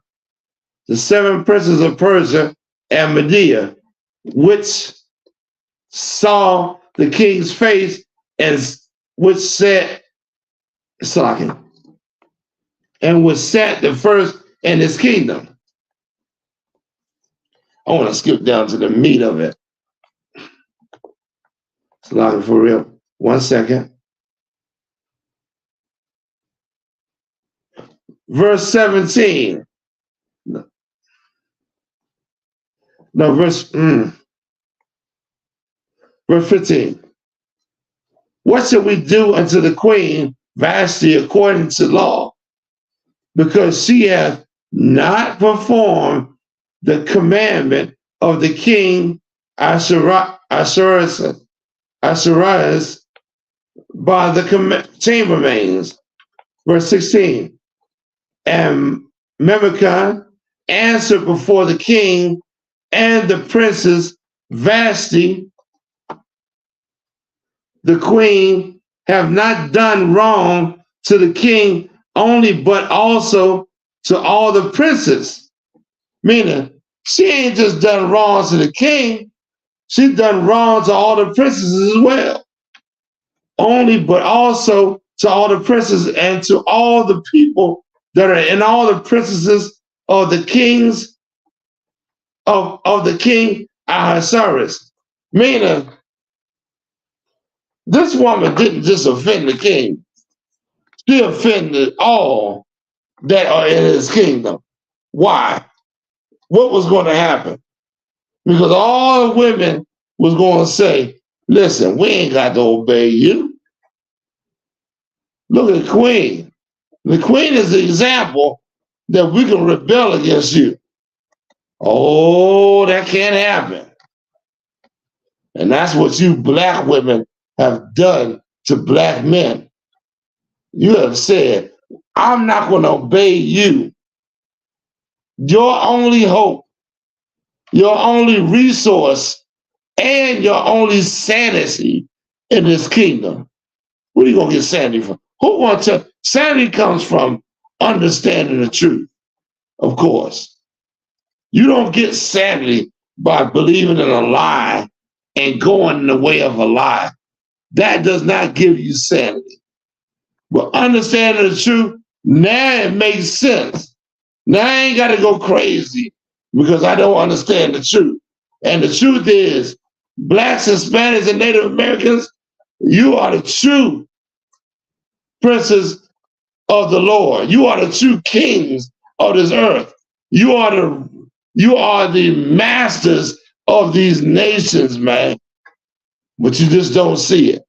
the seven princes of Persia and Media, which saw the king's face and which said, and was set the first in his kingdom. I want to skip down to the meat of it. For real. 1 second. Verse 17. No, verse 15. What shall we do unto the queen Vashti according to law? Because she hath not performed the commandment of the king Ahasuerus by the chambermaids. Verse 16. And Memucan answered before the king and the princess Vashti, the queen, have not done wrong to the king only, but also to all the princes. Meaning, she ain't just done wrong to the king, she done wrong to all the princesses as well. Only, but also to all the princes and to all the people that are in all the princesses of the kings of the king Ahasuerus. Meaning, this woman didn't just offend the king, she offended all that are in his kingdom. Why? What was going to happen? Because all the women was going to say, listen, we ain't got to obey you. Look at the queen. The queen is the example that we can rebel against you. Oh, that can't happen. And that's what you black women have done to black men. You have said, I'm not going to obey you. Your only hope, your only resource, and your only sanity in this kingdom. What are you going to get sanity from? Who wants to? Sanity comes from understanding the truth, of course. You don't get sanity by believing in a lie and going in the way of a lie. That does not give you sanity. But understanding the truth, now it makes sense Now I ain't got to go crazy because I don't understand the truth. And the truth is, blacks, Hispanics, and Native Americans, you are the true princes of the Lord. You are the true kings of this earth. You are the masters of these nations, man. But you just don't see it.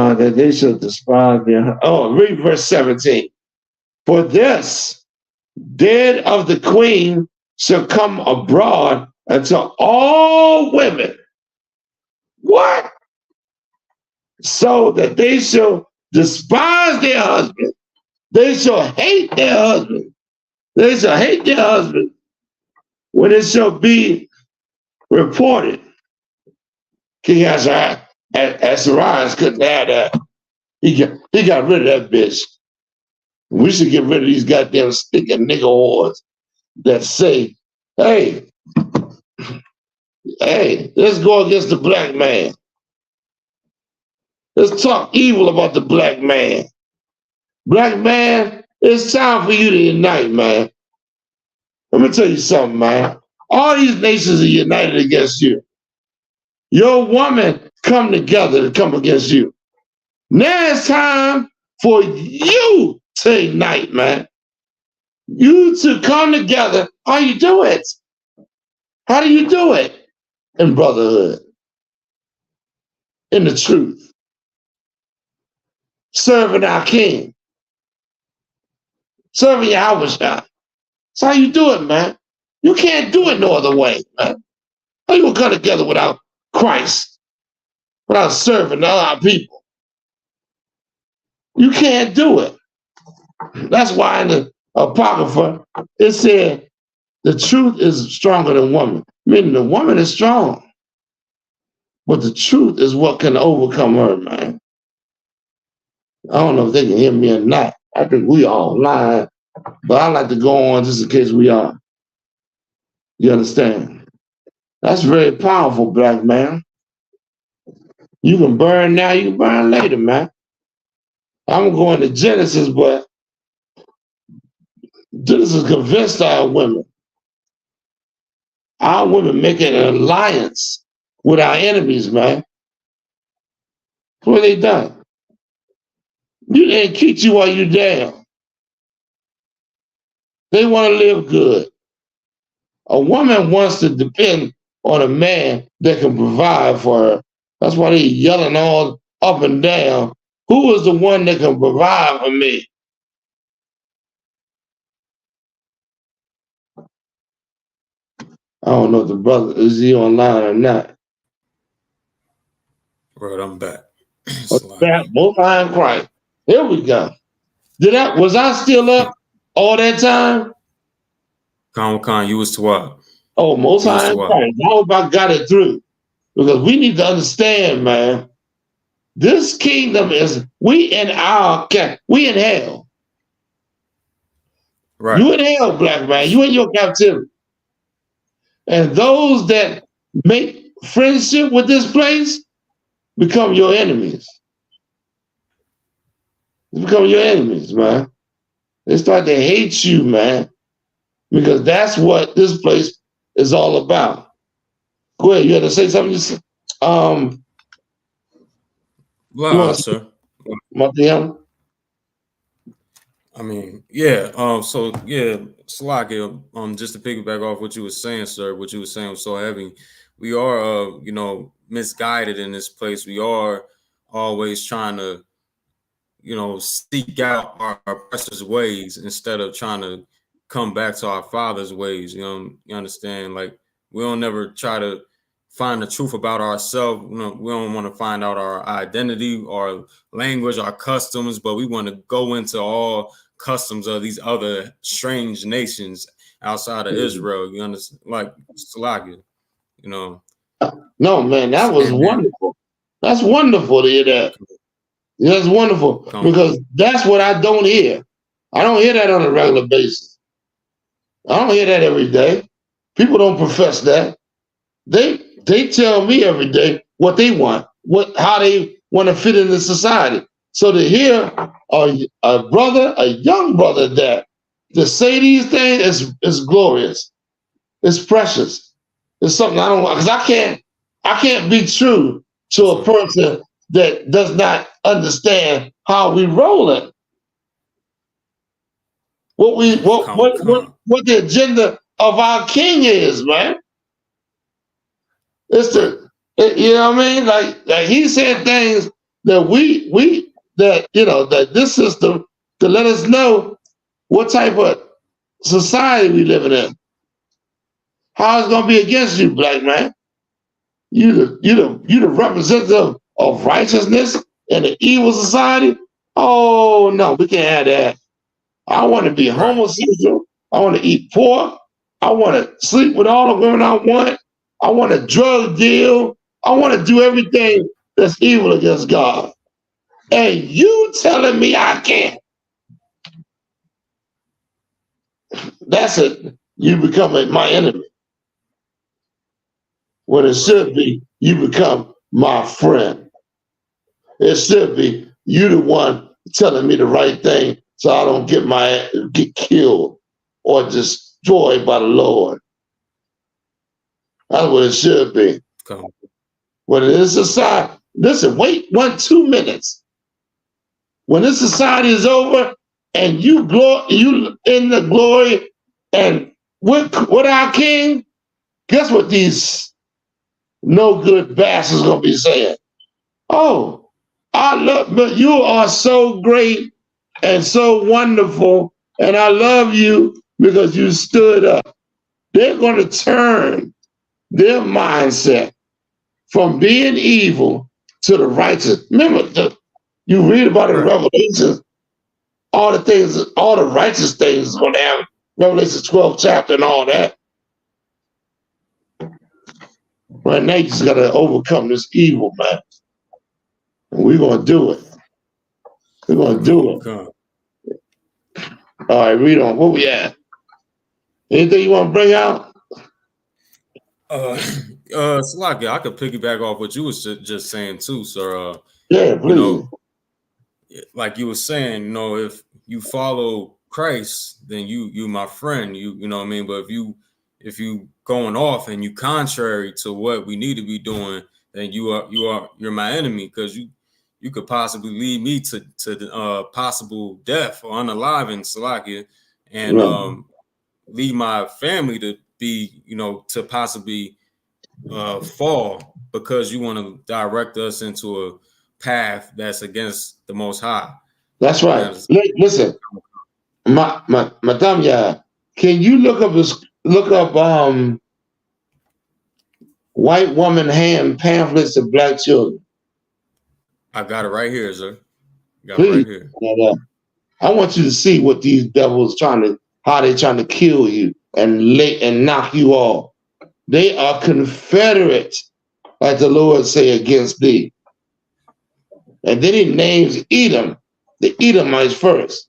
That they shall despise their. Oh, read verse 17. For this dead of the queen shall come abroad unto all women. What? So that they shall despise their husband. They shall hate their husband. They shall hate their husband when it shall be reported. King Azariah couldn't have that. He got rid of that bitch. We should get rid of these goddamn stinking nigga whores that say, hey, let's go against the black man. Let's talk evil about the black man. Black man, it's time for you to unite, man. Let me tell you something, man. All these nations are united against you. Your woman come together to come against you. Now it's time for you to unite, man. You to come together. How you do it? How do you do it? In brotherhood. In the truth. Serving our King. Serving Yahweh. That's how you do it, man. You can't do it no other way, man. How you gonna come together without Christ? Without serving other people? You can't do it. That's why in the Apocrypha, it said the truth is stronger than woman. Meaning the woman is strong. But the truth is what can overcome her, man. I don't know if they can hear me or not. I think we all lying. But I like to go on just in case we are. You understand? That's very powerful, black man. You can burn now, you can burn later, man. I'm going to Genesis, but Genesis convinced our women. Our women making an alliance with our enemies, man. What they done? You didn't keep you while you're down. They want to live good. A woman wants to depend on a man that can provide for her. That's why they yelling all up and down. Who is the one that can provide for me? I don't know if the brother is he online or not. Right, I'm back. Most High in Christ. Here we go. Was I still up all that time? Con, you was to what? Oh, Most High in Christ. I hope I got it through. Because we need to understand, man. This kingdom is we in hell. Right. You in hell, black man. You in your captivity. And those that make friendship with this place become your enemies. They become your enemies, man. They start to hate you, man. Because that's what this place is all about. Go ahead, you had to say something? Sir. I mean, yeah. So yeah, Salakia, just to piggyback off what you were saying, sir, what you were saying was so heavy. We are misguided in this place. We are always trying to, seek out our oppressors' ways instead of trying to come back to our Father's ways. You understand? Like, we don't never try to find the truth about ourselves. We don't want to find out our identity, our language, our customs, but we want to go into all customs of these other strange nations outside of Israel. You understand? Like, Salakia, No, man, that was wonderful. That's wonderful to hear that. That's wonderful because that's what I don't hear. I don't hear that on a regular basis. I don't hear that every day. People don't profess that. They tell me every day what they want. how they want to fit into society. So to hear a young brother that to say these things is glorious. It's precious. It's something I don't want, because I can't be true to a person that does not understand how we rolling. What the agenda of our king is, man. It's you know what I mean? Like he said things that that this system to let us know what type of society we living in. How it's gonna be against you, black man? You the representative of righteousness in an evil society? Oh no, we can't have that. I want to be homosexual. I want to eat pork. I want to sleep with all the women I want. I want a drug deal. I want to do everything that's evil against God. And you telling me I can't? That's it. You become my enemy. When it should be, you become my friend. It should be you the one telling me the right thing so I don't get killed or destroyed by the Lord. That's what it should be. When it is society, listen, wait 2 minutes. When this society is over and you in the glory and with our king, guess what these no good bastards gonna be saying? Oh, but you are so great and so wonderful, and I love you because you stood up. They're gonna turn their mindset from being evil to the righteous. Remember, you read about it in Revelation, all the righteous things is going to have Revelation 12 chapter and all that. Right now, you just got to overcome this evil, man. And we're going to do it. We're going to do it. All right, read on. Where we at? Anything you want to bring out? Slaki, I could piggyback off what you was just saying too, sir. Yeah, please. Like you were saying, if you follow Christ, then you my friend. You know what I mean. But if you going off and you contrary to what we need to be doing, then you're my enemy, because you could possibly lead me to possible death or unaliving, Salakia, and lead my family to be, to possibly fall, because you want to direct us into a path that's against the Most High. That's right. Listen, Madam Yah, can you look up white woman hand pamphlets of black children? I got it right here, sir. Please. It right here. I want you to see what these devils how they trying to kill you and knock you off. They are Confederate, like the Lord say, against thee. And then he names Edom, the Edomites first.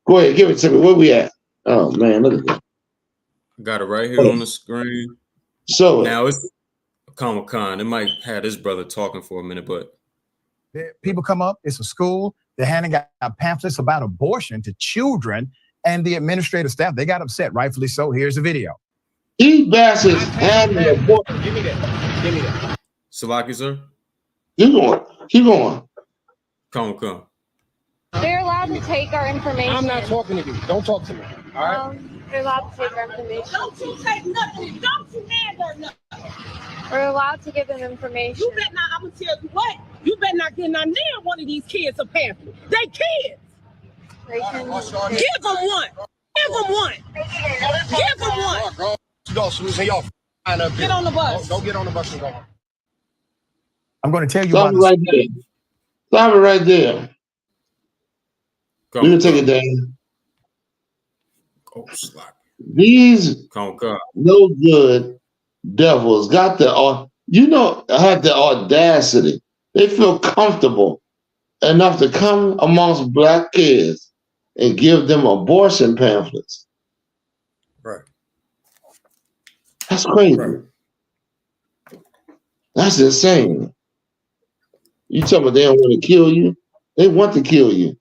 Go ahead, give it to me. Where we at? Oh man, look at that. Got it right here on the screen. So now it's Comic-Con. It might have this brother talking for a minute, but people come up. It's a school. They're handing out pamphlets about abortion to children, and the administrative staff, they got upset, rightfully so. Here's a video. These bastards handing abortion. Give me that. Salaki, sir. Keep going. Come. They're allowed to take our information. I'm not talking to you. Don't talk to me. All right. They're allowed to take our information. Don't you take nothing. Don't you handle nothing. We're allowed to give them information. You better not. I'm gonna tell you what. You better not get near one of these kids a pamphlet. They kids. They can give them one. Give them one. Give them one. Get on the bus. Don't get on the bus and go home. I'm going to tell you Stop it right there. Stop it right there. You can take it down. These no good devils got had the audacity. They feel comfortable enough to come amongst black kids and give them abortion pamphlets. Right. That's crazy. Right. That's insane. You tell me they don't want to kill you? They want to kill you.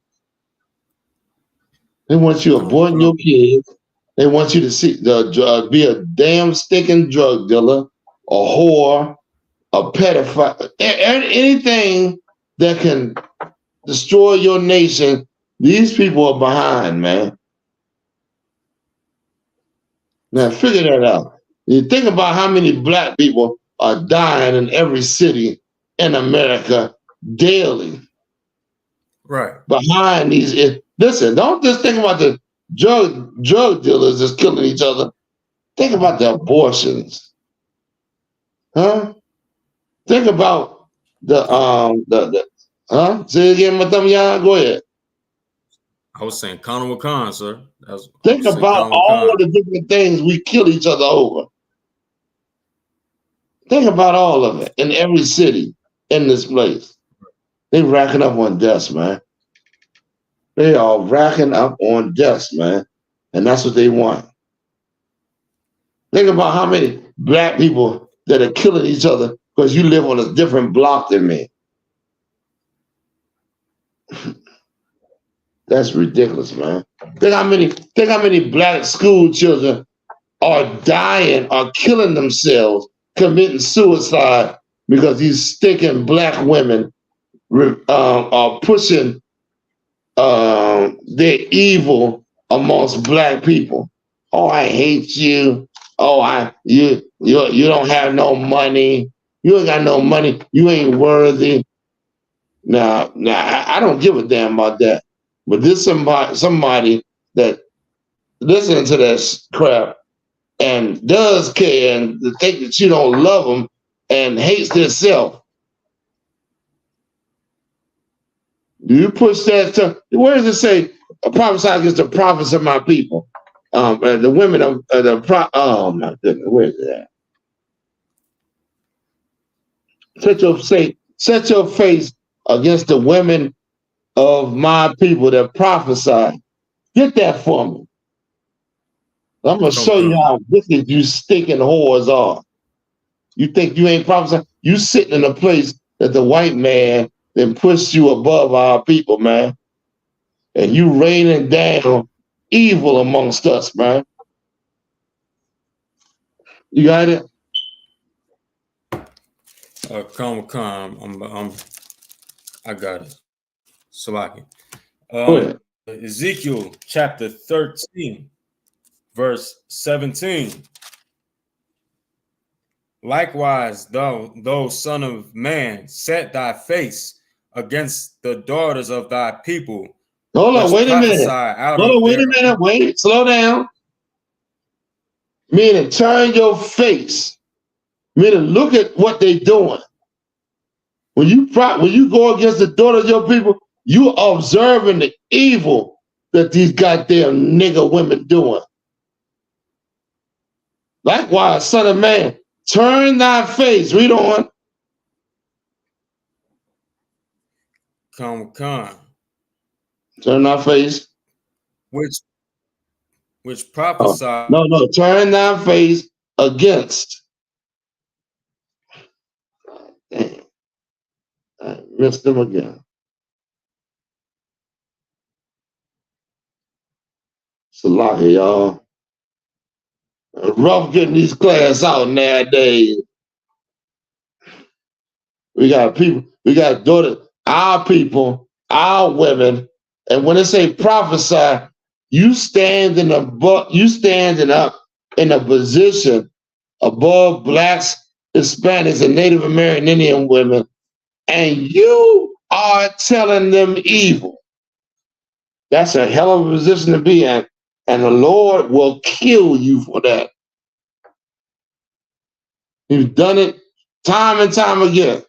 They want you aborting your kids. They want you to be a damn stinking drug dealer, a whore, a pedophile, anything that can destroy your nation. These people are behind, man. Now figure that out. You think about how many black people are dying in every city in America daily. Right. Behind these, listen, don't just think about the drug dealers that's killing each other. Think about the abortions, huh? Think about the Say it again, Madam Yan. Go ahead. I was saying Conor Khan, sir. Think about all the different things we kill each other over. Think about all of it in every city in this place. They racking up on deaths, man. They are racking up on deaths, man. And that's what they want. Think about how many black people that are killing each other because you live on a different block than me. That's ridiculous, man. Think how many black school children are dying or killing themselves, committing suicide because these stinking black women are pushing their evil amongst black people. Oh, I hate you. Oh, you don't have no money. You ain't got no money. You ain't worthy. Now, I don't give a damn about that. But this somebody that listens to that crap and does care and think that you don't love them and hates themselves. Do you push that to, where does it say, prophesy against the prophets of my people? The women of oh my goodness, where is that? Set your face against the women of my people that prophesy. Get that for me. I'm gonna show you how wicked you stinking whores are. You think you ain't prophesying? You sitting in a place that the white man then pushed you above our people, man. And you raining down evil amongst us, man. You got it? I got it. Salaki. Ezekiel chapter 13, verse 17. Likewise, thou son of man, set thy face against the daughters of thy people. Hold on, wait a minute. Wait, slow down. Meaning turn your face. Meaning look at what they doing. When you go against the daughter of your people, you observing the evil that these goddamn nigger women doing. Likewise, son of man, turn thy face. Read on. Come. Turn thy face. Which prophesy. No, turn thy face against. Damn. I missed them again. Salaki, y'all. Rough getting these class out nowadays. We got daughters, our people, our women, and when they say prophesy, you standing up in a position above blacks, Hispanics, and Native American Indian women, and you are telling them evil. That's a hell of a position to be in, and the Lord will kill you for that. He's done it time and time again.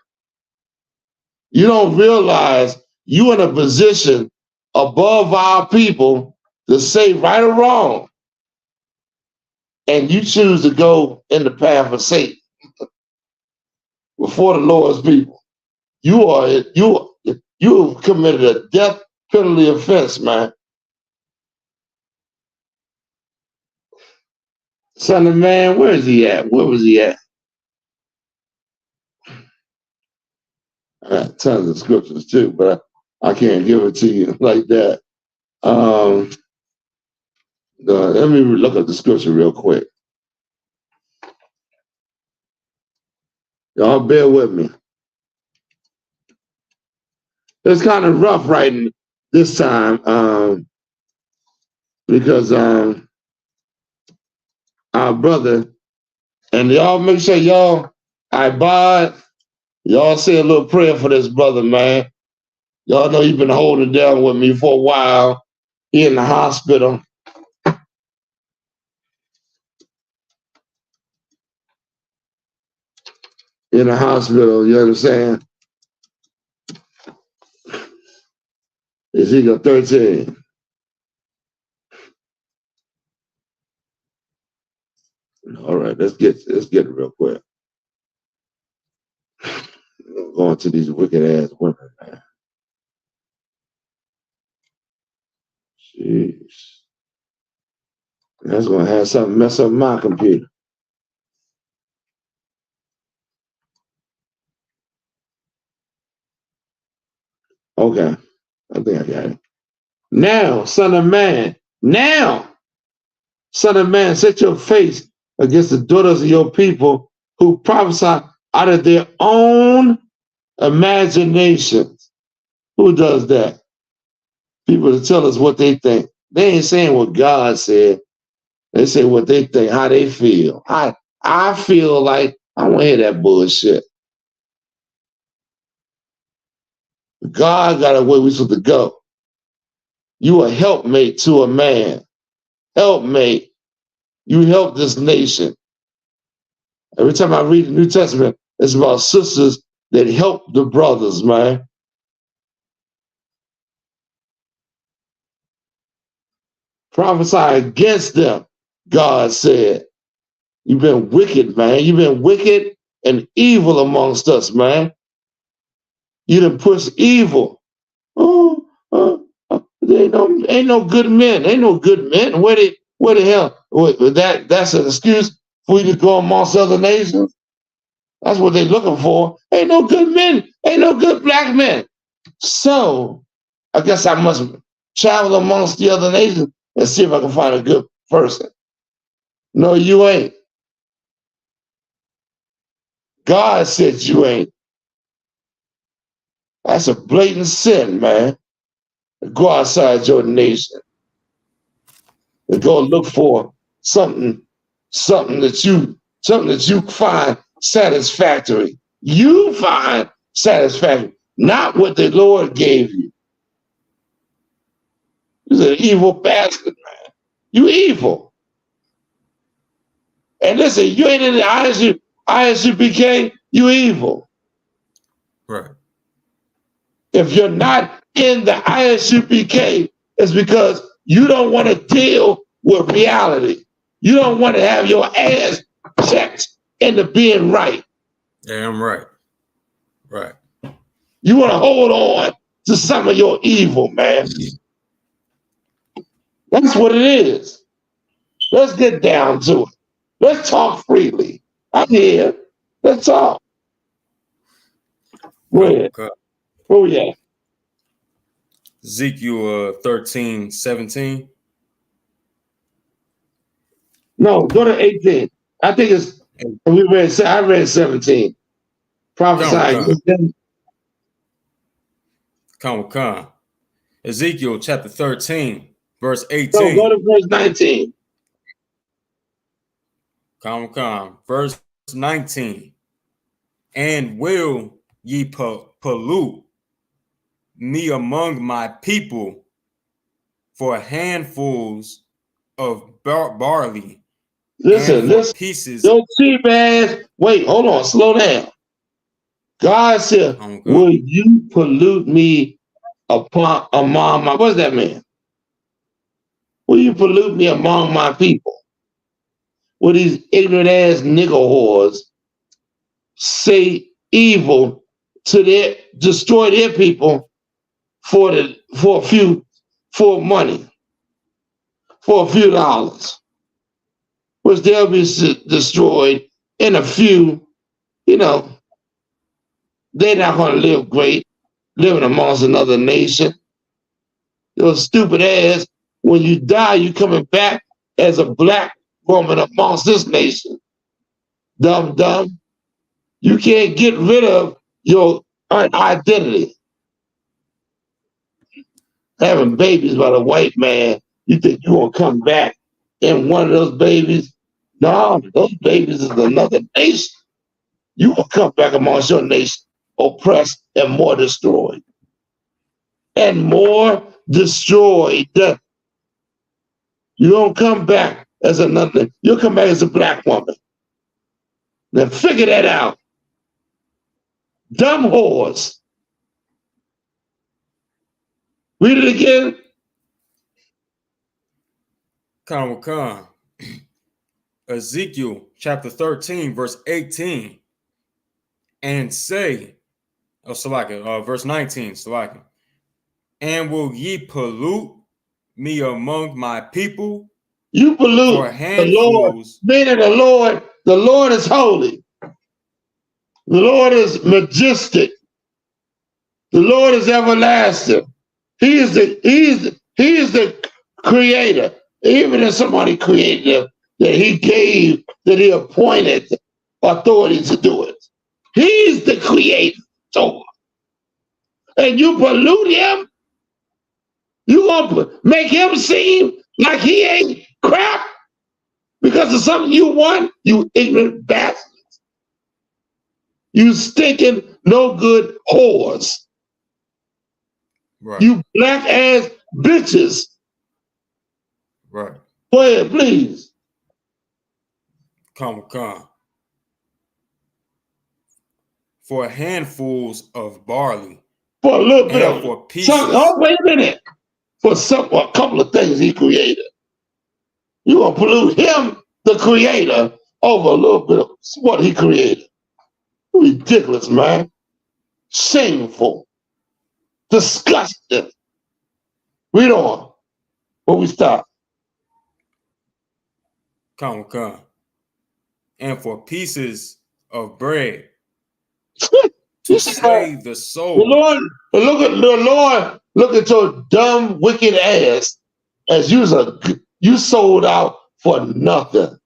You don't realize you're in a position above our people to say right or wrong, and you choose to go in the path of Satan before the Lord's people. You committed a death penalty offense, man. Son of man, where is he at? Where was he at? I got tons of scriptures too, but I can't give it to you like that. Let me look up the scripture real quick. Y'all bear with me. It's kind of rough writing this time because our brother, and y'all make sure y'all y'all say a little prayer for this brother, man. Y'all know he's been holding down with me for a while. He in the hospital. In the hospital, you understand? Ezekiel 13. All right, let's get it real quick. Going to these wicked ass women, man. Jeez. That's gonna have something mess up my computer. Okay, I think I got it. Now, son of man, set your face against the daughters of your people who prophesy out of their own imaginations. Who does that? People that tell us what they think. They ain't saying what God said. They say what they think, how they feel. I feel like I don't want to hear that bullshit. God got a way we're supposed to go. You a helpmate to a man. Helpmate. You help this nation. Every time I read the New Testament, it's about sisters that help the brothers, man. Prophesy against them, God said. You've been wicked, man. You've been wicked and evil amongst us, man. You done push evil. Ain't no good men. Ain't no good men. Where the hell? That's an excuse for you to go amongst other nations? That's what they're looking for. Ain't no good men. Ain't no good black men. So I guess I must travel amongst the other nations and see if I can find a good person. No, you ain't. God said you ain't. That's a blatant sin, man. Go outside your nation and go look for something that you find satisfactory. You find satisfactory, not what the Lord gave you. You're an evil bastard, man. You evil. And listen, you ain't in the ISUPK, you evil. Right. If you're not in the ISUPK, it's because you don't want to deal with reality. You don't want to have your ass checked into being right. Yeah, I'm right. Right. You want to hold on to some of your evil, man. That's what it is. Let's get down to it. Let's talk freely. I'm here. Let's talk. Where? Where we at? Ezekiel 13:17. No, go to 18. I think it's I read 17. Prophesying. Come. Ezekiel chapter 13, verse 18. No, go to verse 19. Come. Verse 19. And will ye pollute me among my people for handfuls of barley? Listen. Pieces. Your cheap ass. Wait, hold on. Slow down. God said, will you pollute me among my, what does that mean? Will you pollute me among my people? Will these ignorant ass nigger whores say evil to destroy their people for money, for a few dollars, which they'll be destroyed in a few, they're not going to live great, living amongst another nation. Your stupid ass, when you die, you coming back as a black woman amongst this nation. Dumb. You can't get rid of your identity. Having babies by a white man, you think you're going to come back and one of those babies? No, those babies is another nation. You will come back amongst your nation, oppressed and more destroyed. And more destroyed. You don't come back as another, you'll come back as a black woman. Now figure that out. Dumb whores. Read it again. Khan. Ezekiel chapter 13, verse 18. And say, verse 19, Salaki. And will ye pollute me among my people? You pollute the Lord, meaning the Lord is holy. The Lord is majestic. The Lord is everlasting. He is the creator. Even if somebody created him, that he appointed authority to do it. He's the creator. And you pollute him, you gonna make him seem like he ain't crap because of something you want, you ignorant bastards. You stinking no good whores. Right. You black ass bitches. Right. Go ahead, please. Come. For handfuls of barley. For a little bit of for pieces. wait a minute. For a couple of things he created. You gonna pollute him, the creator, over a little bit of what he created. Ridiculous, man. Shameful. Disgusting. Read on. Where we stop. Come. And for pieces of bread to slay the soul. The Lord, look at your dumb, wicked ass as you sold out for nothing.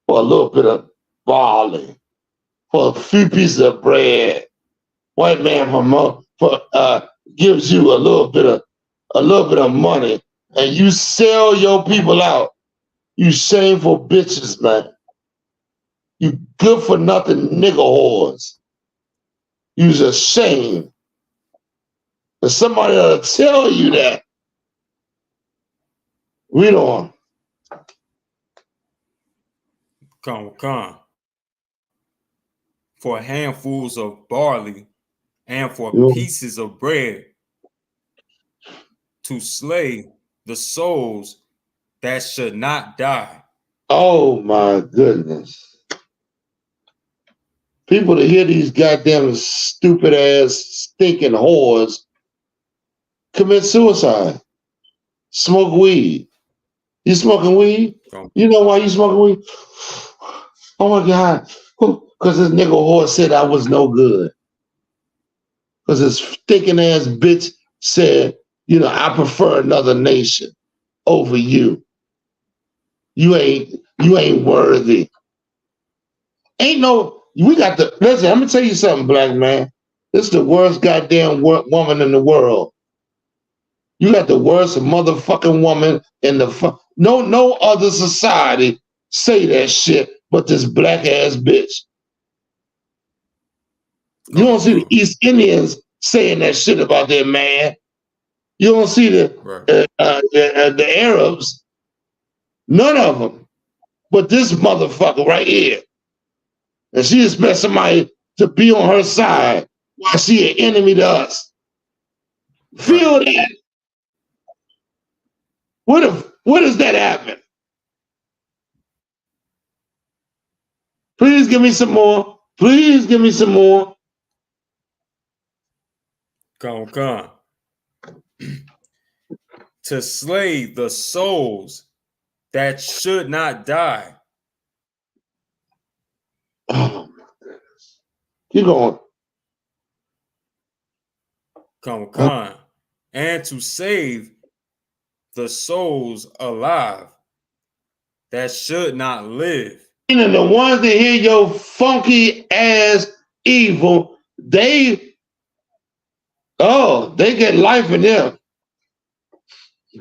For a little bit of barley. For a few pieces of bread. White man gives you a little bit of money and you sell your people out. You shameful bitches, man. You good for nothing nigger whores. You's a shame. And somebody will tell you that. Read on. Come. For handfuls of barley and for pieces of bread to slay the souls that should not die. Oh my goodness. People to hear these goddamn stupid ass stinking whores commit suicide. Smoke weed. You smoking weed? You know why you smoking weed? Oh my God. Because this nigga whore said I was no good. Because this stinking ass bitch said, I prefer another nation over you. You ain't worthy. Listen, I'm gonna tell you something, black man. This is the worst goddamn woman in the world. You got the worst motherfucking woman in the no other society say that shit but this black ass bitch. You don't see the East Indians saying that shit about their man. You don't see the Arabs. None of them. But this motherfucker right here. And she expects somebody to be on her side while she an enemy to us. Feel that. What does that happen? Please give me some more. Please give me some more. Come. To slay the souls that should not die. Oh my goodness. Keep going. and to save the souls alive that should not live. And the ones that hear your funky ass evil, they get life in them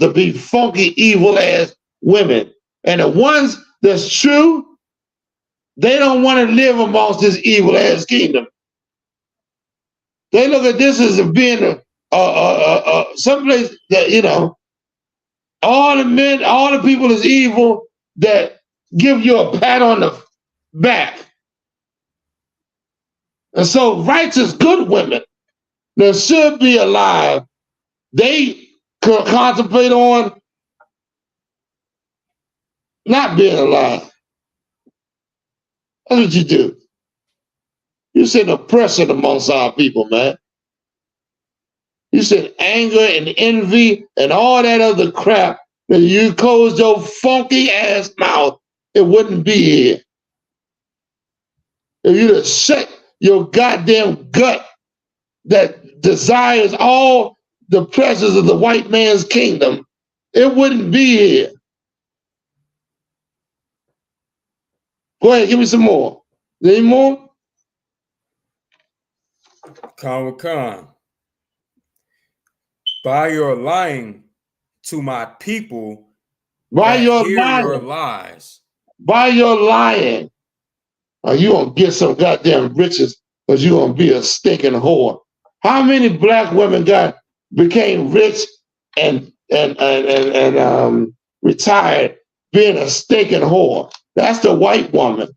to be funky evil ass women. And the ones that's true, they don't want to live amongst this evil ass kingdom. They look at this as being someplace that, you know, all the men, all the people is evil that give you a pat on the back. And so righteous, good women that should be alive, they could contemplate on not being alive. That's what you do. You send oppression amongst our people, man. You send anger and envy and all that other crap that you close your funky ass mouth, it wouldn't be here. If you just shut your goddamn gut that desires all the pleasures of the white man's kingdom, it wouldn't be here. Go ahead, give me some more. Any more? Khan. By your lying to my people, by your hear lying, your lies. By your lying, you gonna get some goddamn riches because you gonna be a stinking whore. How many black women became rich and retired being a stinking whore? That's the white woman.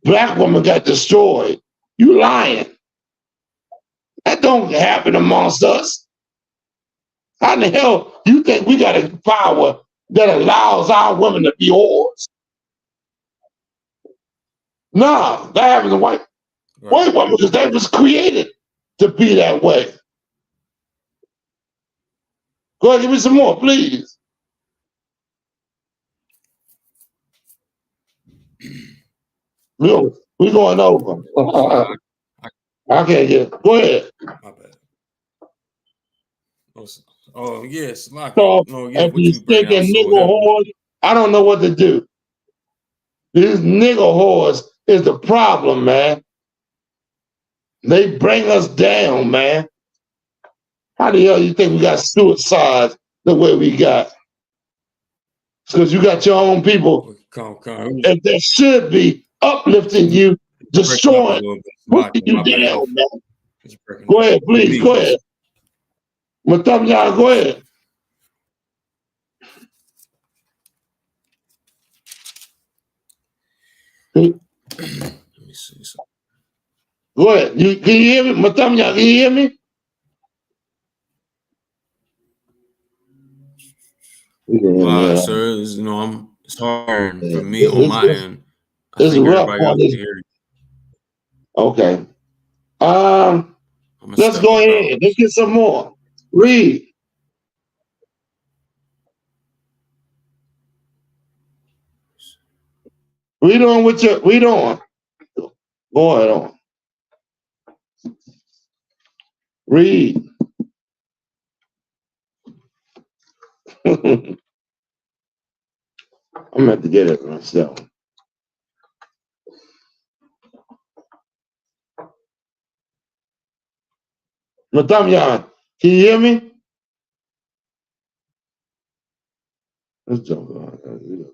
Black woman got destroyed. You lying. That don't happen amongst us. How in the hell you think we got a power that allows our women to be whores? No, that happens to white women because they was created to be that way. Go ahead, give me some more, please. We going over. I can't get it. Go ahead. My bad. Oh yes, So if you thinking nigga whores, I don't know what to do. These nigga whores is the problem, man. They bring us down, man. How the hell you think we got suicides the way we got? Because you got your own people and that should be uplifting you, destroying, putting you down, man. Go ahead, please, go ahead. Matamya, go ahead. Let me see. Go ahead. Can you hear me? Matamya, can you hear me? Wow, sir, it's hard for me on my end. It's rough on this. Okay. Let's go ahead. Let's get some more. Read. Read on with your read on. Go ahead on. Read. I'm gonna have to get it myself. Matamya, can you hear me? Let's jump on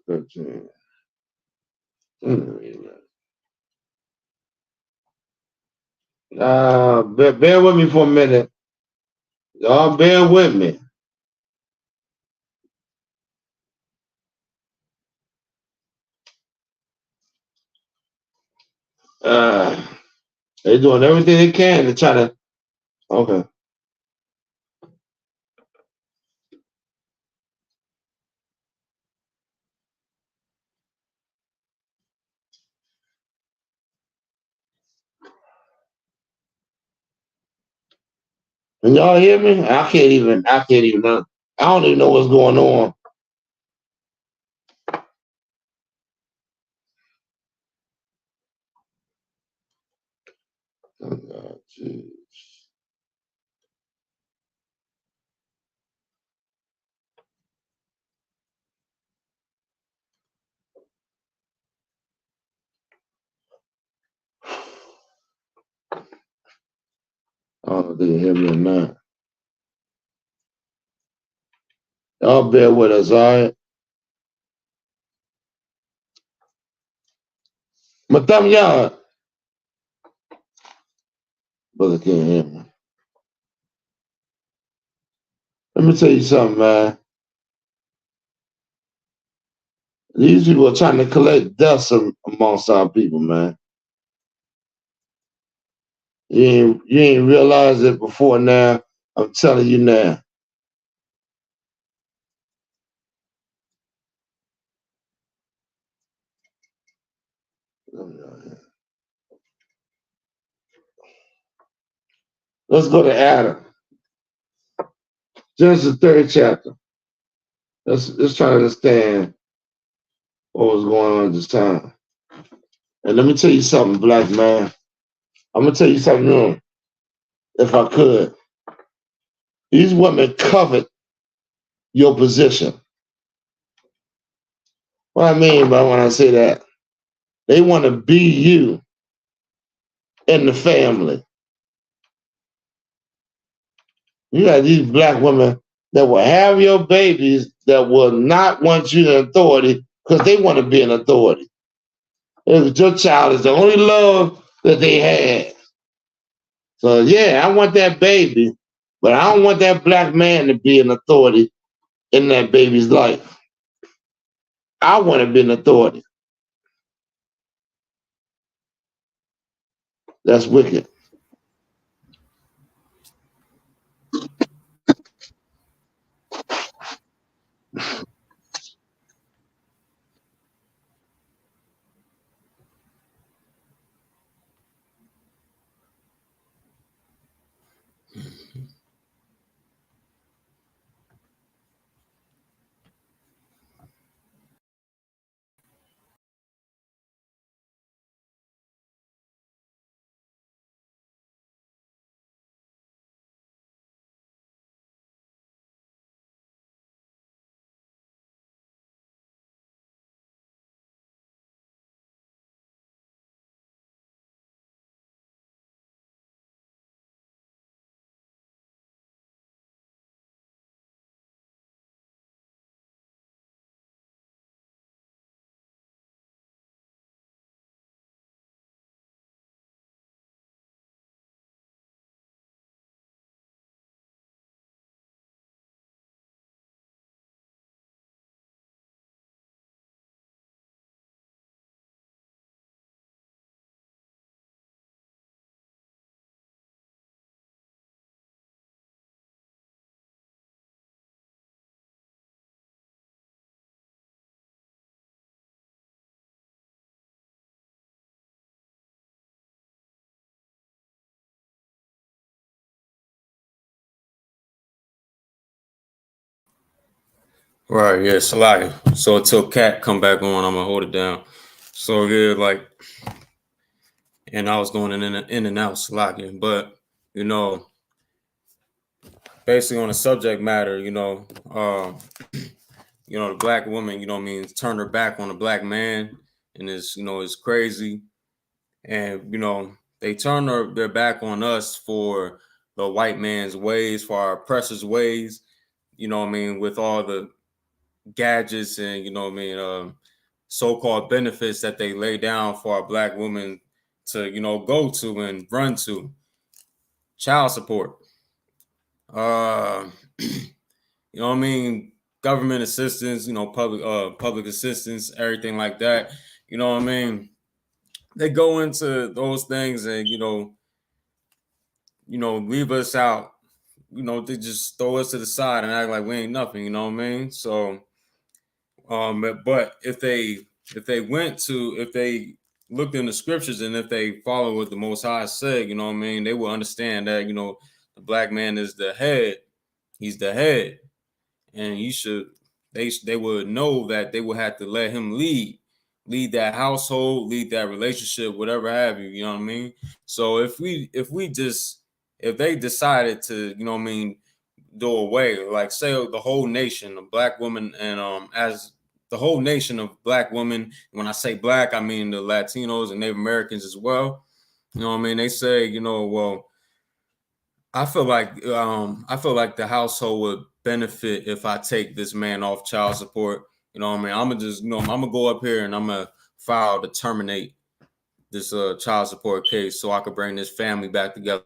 13. Bear with me for a minute. Y'all bear with me. They're doing everything they can to try to. Okay. Can y'all hear me? I can't even know. I don't even know what's going on. Oh, God, don't know if they can hear me or not. Y'all bear with us, all right? Madam Yard. Brother can't hear me. Let me tell you something, man. These people are trying to collect dust amongst our people, man. You ain't realized it before now. I'm telling you now. Let's go to Adam. Genesis 3rd chapter. Let's try to understand what was going on at this time. And let me tell you something, black man. I'm gonna tell you something new, if I could. These women covet your position. What I mean by when I say that, they want to be you in the family. You got these black women that will have your babies that will not want you in authority because they want to be in authority. Your child is the only love that they have. So yeah, I want that baby, but I don't want that black man to be an authority in that baby's life. I want to be an authority. That's wicked. Right, yeah, Shalaka. So until Cat come back on, I'm gonna hold it down. So yeah, like, and I was going in and out, Shalaka. But you know, basically on the subject matter, the black woman, turn her back on a black man, and it's crazy. And they turn their back on us for the white man's ways, for our oppressors' ways. With all the gadgets and so-called benefits that they lay down for our black women to go to and run to. Child support, government assistance, public assistance, everything like that. They go into those things and leave us out. They just throw us to the side and act like we ain't nothing. You know what I mean? So but if they looked in the scriptures and if they follow what the Most High said, they will understand that the black man is the head. He's the head, and they would know that they would have to let him lead that household, lead that relationship, whatever have you. You know what I mean? So if they decided to do away, like say the whole nation of black women, and as the whole nation of black women, when I say black, I mean the Latinos and Native Americans as well. They say, well, I feel like the household would benefit if I take this man off child support. You know what I mean? I'm gonna just, I'm gonna go up here and I'm gonna file to terminate this child support case so I could bring this family back together.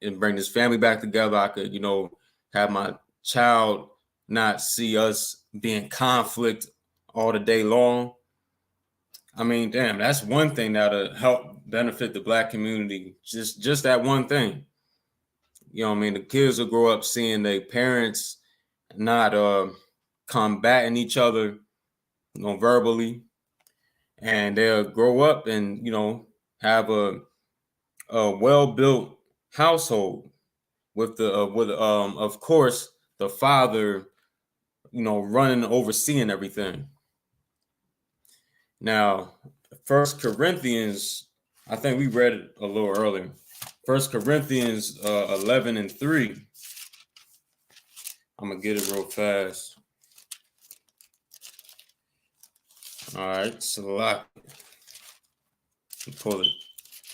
And bring this family back together. I could, have my child not see us be in conflict all the day long. I mean, damn, that's one thing that'll help benefit the Black community. Just that one thing. You know what I mean? The kids will grow up seeing their parents not combating each other, verbally, and they'll grow up and have a well-built household with of course the father running, overseeing everything. Now, First Corinthians, I think we read it a little earlier. First Corinthians 11:3. I'm gonna get it real fast. All right, so pull it.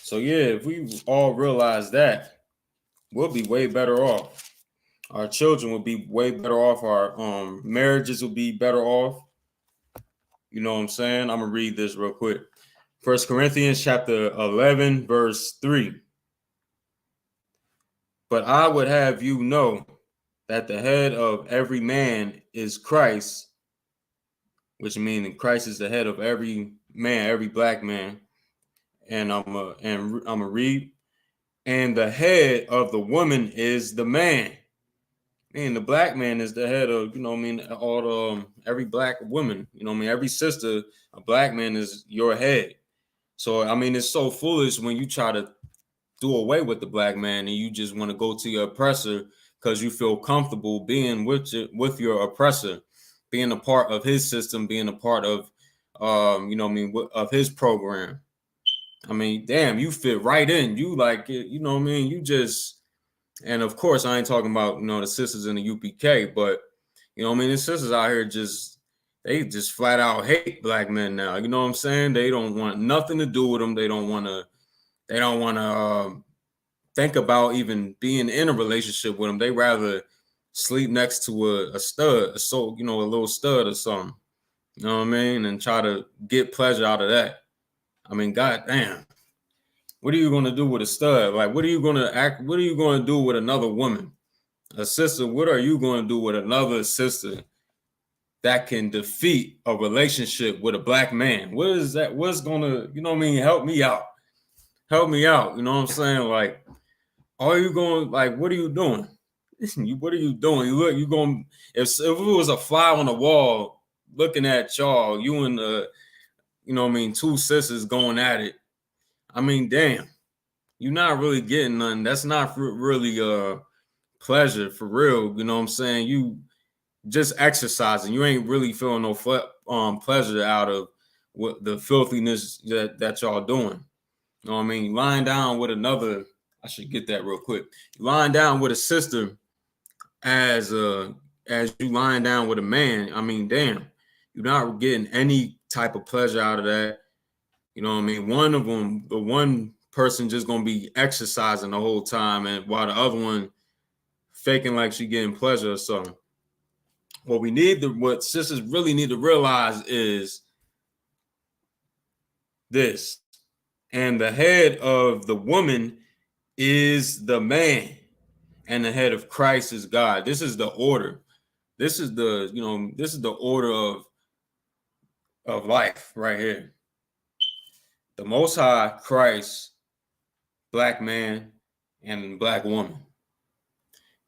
So yeah, if we all realize that, we'll be way better off. Our children will be way better off. Our marriages will be better off. You know what I'm saying? I'm gonna read this real quick. First Corinthians chapter 11, verse 3. But I would have you know that the head of every man is Christ, which means Christ is the head of every man, every black man. And I'm gonna read. And the head of the woman is the man. And the black man is the head of, all the every black woman, every sister, a black man is your head. So it's so foolish when you try to do away with the black man and you just want to go to your oppressor because you feel comfortable being with your oppressor, being a part of his system, being a part of of his program. Damn, you fit right in. You like it, you just. And of course, I ain't talking about, the sisters in the UPK, but, the sisters out here they just flat out hate black men now. You know what I'm saying? They don't want nothing to do with them. They don't want to think about even being in a relationship with them. They rather sleep next to a stud, a little stud or something. You know what I mean? And try to get pleasure out of that. God damn. What are you going to do with a stud? Like, what are you going to do with another woman? A sister, what are you going to do with another sister that can defeat a relationship with a black man? What is that? What's going to, help me out? Help me out. You know what I'm saying? Like, are you going, like, what are you doing? What are you doing? You going, if it was a fly on the wall looking at y'all, you and two sisters going at it. Damn. You're not really getting none. That's not really pleasure for real. You know what I'm saying? You just exercising. You ain't really feeling no pleasure out of what the filthiness that y'all doing. You know what I mean? Lying down with another. I should get that real quick. Lying down with a sister as you lying down with a man. Damn. You're not getting any type of pleasure out of that. You know what I mean? One of them, the one person just gonna be exercising the whole time, and while the other one faking like she getting pleasure or something. What sisters really need to realize is this, and the head of the woman is the man, and the head of Christ is God. This is the order. This is the order of life right here. The Most High, Christ, black man, and black woman.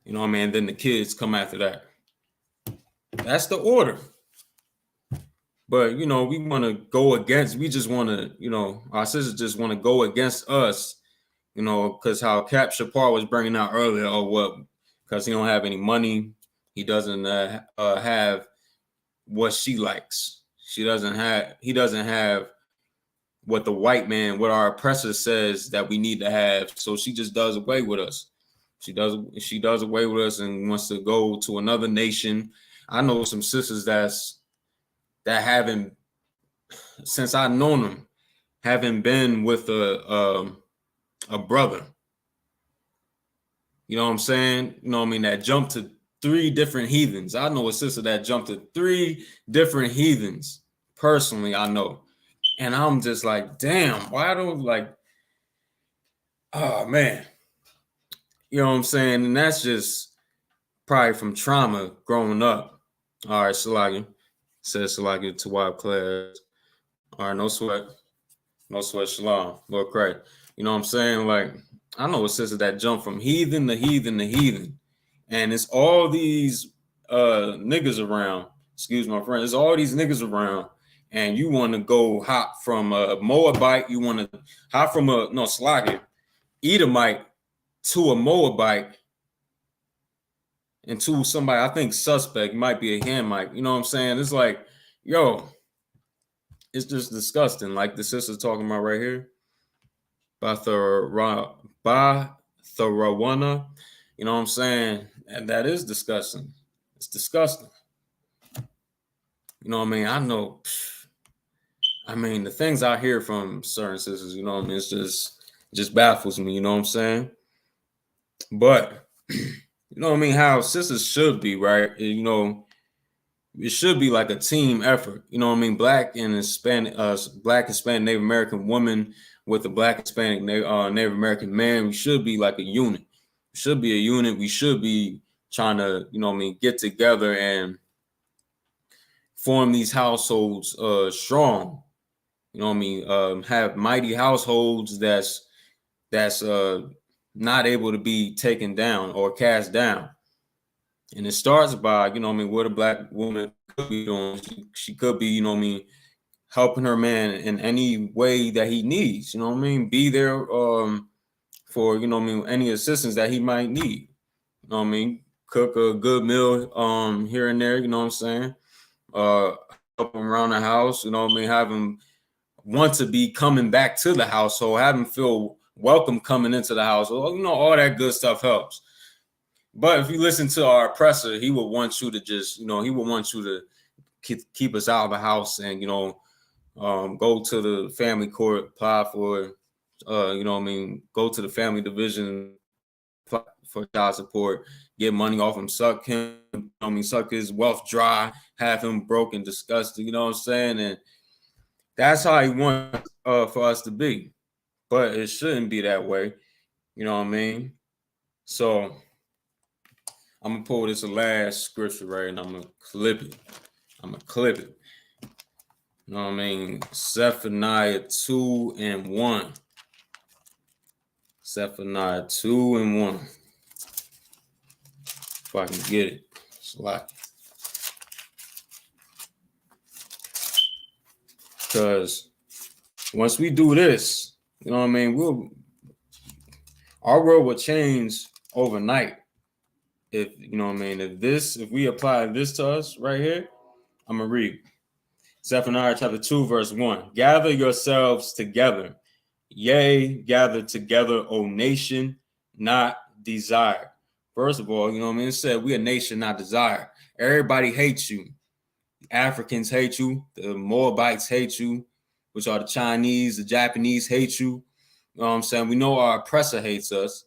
You know what I mean? Then the kids come after that. That's the order. But, we want to go against, we just want to, our sisters just want to go against us, because how Cap Shapar was bringing out earlier, because he don't have any money. He doesn't have what she likes. He doesn't have what the white man, what our oppressor says that we need to have. So she just does away with us. She does away with us and wants to go to another nation. I know some sisters that haven't, since I've known them, haven't been with a brother. You know what I'm saying? You know what I mean? That jumped to 3 different heathens. I know a sister that jumped to 3 different heathens. Personally, I know. And I'm just like, damn, why don't like, oh man. You know what I'm saying? And that's just probably from trauma growing up. All right, Salagi. Says Salagi to wild class. All right, no sweat. No sweat, shalom. Lord Christ. You know what I'm saying? Like, I know a sister that jumped from heathen to heathen to heathen. And it's all these niggas around. Excuse my friend. There's all these niggas around. And you want to go hop from a Moabite. You want to hop from Salagi, Edomite to a Moabite and to somebody, I think suspect, might be a Hamite. You know what I'm saying? It's like, yo, it's just disgusting. Like the sister's talking about right here. Batharawana. You know what I'm saying? And that is disgusting. It's disgusting. You know what I mean? I know. I mean, the things I hear from certain sisters, you know what I mean? It just baffles me, you know what I'm saying? But, you know what I mean? How sisters should be, right? You know, it should be like a team effort. You know what I mean? Black and Hispanic Native American woman with a Black Hispanic Native American man. We should be like a unit. We should be a unit. We should be trying to, you know what I mean, get together and form these households strong. You know what I mean? Have mighty households that's not able to be taken down or cast down. And it starts by, you know what I mean, what a Black woman could be doing. She could be, you know what I mean, helping her man in any way that he needs. You know what I mean? Be there for, you know what I mean, any assistance that he might need. You know what I mean? Cook a good meal here and there, you know what I'm saying? Help him around the house, you know what I mean? Have him want to be coming back to the household, have him feel welcome coming into the household. You know, all that good stuff helps. But if you listen to our oppressor, he would want you to just, you know, he would want you to keep us out of the house and, you know, go to the family court, apply for, you know what I mean, go to the family division for child support, get money off him, suck him, you know what I mean, suck his wealth dry, have him broke and disgusted, you know what I'm saying? And that's how he wants for us to be. But it shouldn't be that way, you know what I mean? So I'm gonna pull this last scripture right, and I'm gonna clip it. You know what I mean? Zephaniah 2:1. Zephaniah 2:1. If I can get it, it's like, because once we do this, you know what I mean, our world will change overnight. If you know what I mean, if we apply this to us right here, I'm gonna read Zephaniah chapter 2, verse 1. Gather yourselves together, yea, gather together, O nation, not desire. First of all, you know what I mean, it said we a nation, not desire. Everybody hates you. The Africans hate you, the Moabites hate you, which are the Chinese, the Japanese hate you. You know what I'm saying? We know our oppressor hates us.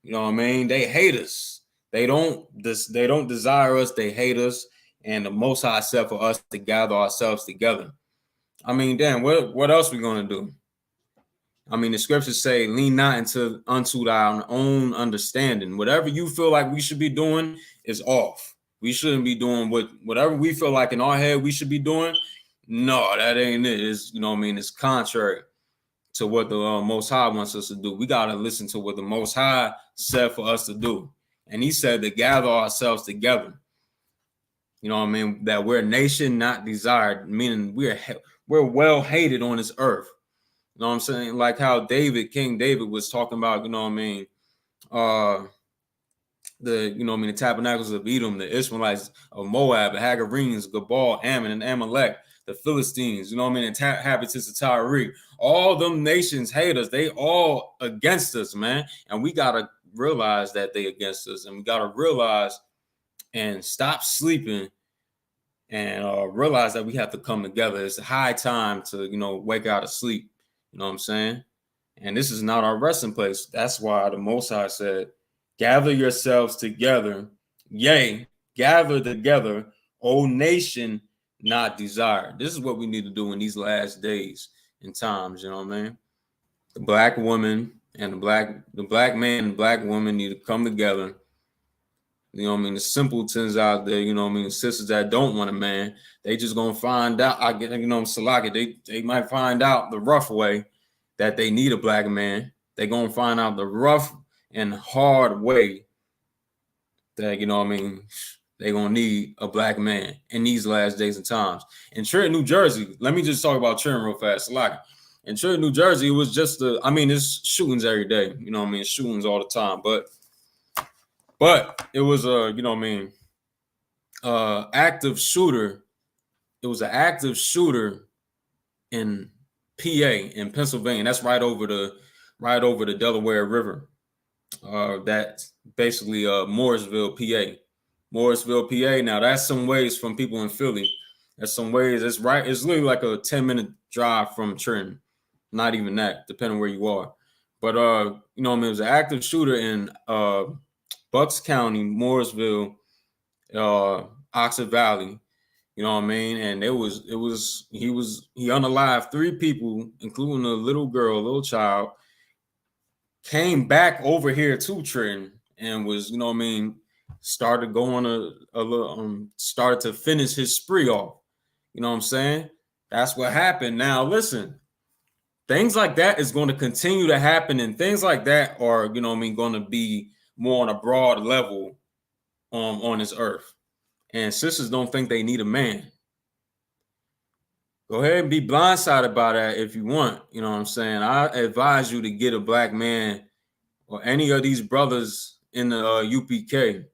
You know what I mean? They hate us. They don't desire us. They hate us. And the Most High said for us to gather ourselves together. I mean, damn, what else we gonna do? I mean, the scriptures say, lean not unto thy own understanding. Whatever you feel like we should be doing is off. We shouldn't be doing whatever we feel like in our head we should be doing. No, that ain't it. It's, you know what I mean? It's contrary to what the Most High wants us to do. We got to listen to what the Most High said for us to do. And he said to gather ourselves together. You know what I mean? That we're a nation not desired, meaning we're well hated on this earth. You know what I'm saying? Like how King David was talking about, you know what I mean? The tabernacles of Edom, the Ishmaelites of Moab, the Hagarenes, Gabal, Ammon, and Amalek, the Philistines, you know what I mean? Inhabitants of Tyre. All them nations hate us. They all against us, man. And we got to realize that they against us. And we got to realize and stop sleeping and realize that we have to come together. It's a high time to, you know, wake out of sleep. You know what I'm saying? And this is not our resting place. That's why the Most High said, Gather yourselves together, yea, gather together, O nation not desired. This is what we need to do in these last days and times, you know what I mean? The black woman and the black man and black woman need to come together. You know what I mean? The simpletons out there, you know what I mean? The sisters that don't want a man, they just gonna find out. I get, you know, Salaki, they might find out the rough way that they need a black man. They gonna find out the rough and hard way that, you know what I mean, they gonna need a black man in these last days and times. In Trenton, New Jersey, let me just talk about Trenton real fast. Salaki. In Trenton, New Jersey, it was just I mean, it's shootings every day, you know what I mean? Shootings all the time, but it was you know what I mean, active shooter. It was an active shooter in PA, in Pennsylvania. That's right over the Delaware River. That's basically Morrisville, PA. Morrisville, PA. Now that's some ways from people in Philly. That's some ways. It's right. It's literally like a 10-minute drive from Trenton. Not even that, depending where you are. But you know what I mean, it was an active shooter in Bucks County, Morrisville, Oxford Valley, you know what I mean? And he unalived 3 people, including a little girl, a little child, came back over here to Trenton and was, you know what I mean, started going a little, started to finish his spree off. You know what I'm saying? That's what happened. Now, listen, things like that is going to continue to happen, and things like that are, you know what I mean, going to be more on a broad level on this earth. And sisters don't think they need a man. Go ahead and be blindsided by that if you want. You know what I'm saying? I advise you to get a black man, or any of these brothers in the UPK,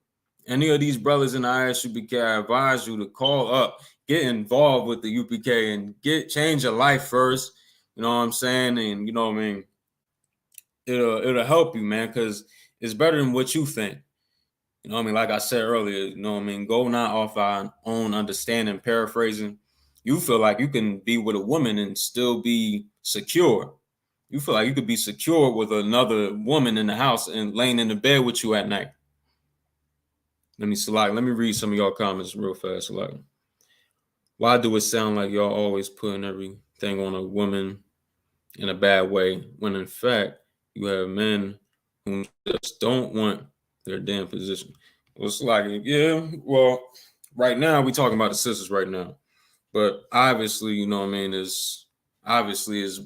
any of these brothers in the I.S.U.P.K, I advise you to call up, get involved with the UPK, and change your life first. You know what I'm saying? And you know what I mean? It'll help you, man, because it's better than what you think. You know what I mean? Like I said earlier, you know what I mean? Go not off our own understanding, paraphrasing. You feel like you can be with a woman and still be secure. You feel like you could be secure with another woman in the house and laying in the bed with you at night. Let me read some of y'all comments real fast. Why do it sound like y'all always putting everything on a woman in a bad way, when in fact you have men who just don't want their damn position? Well, it's like, yeah, well, right now we're talking about the sisters right now. But obviously, you know what I mean, is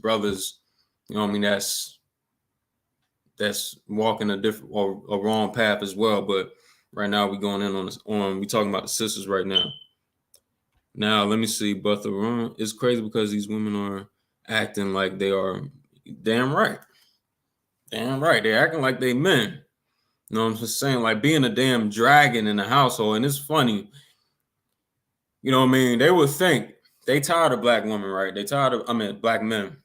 brothers, you know what I mean, that's walking a different or a wrong path as well. But right now we're going in on we talking about the sisters right now. Now let me see, but it's crazy because these women are acting like they are damn right. Damn right. They're acting like they men. You know what I'm just saying? Like being a damn dragon in the household. And it's funny. You know what I mean? They would think they tired of black women, right? They tired of, black men.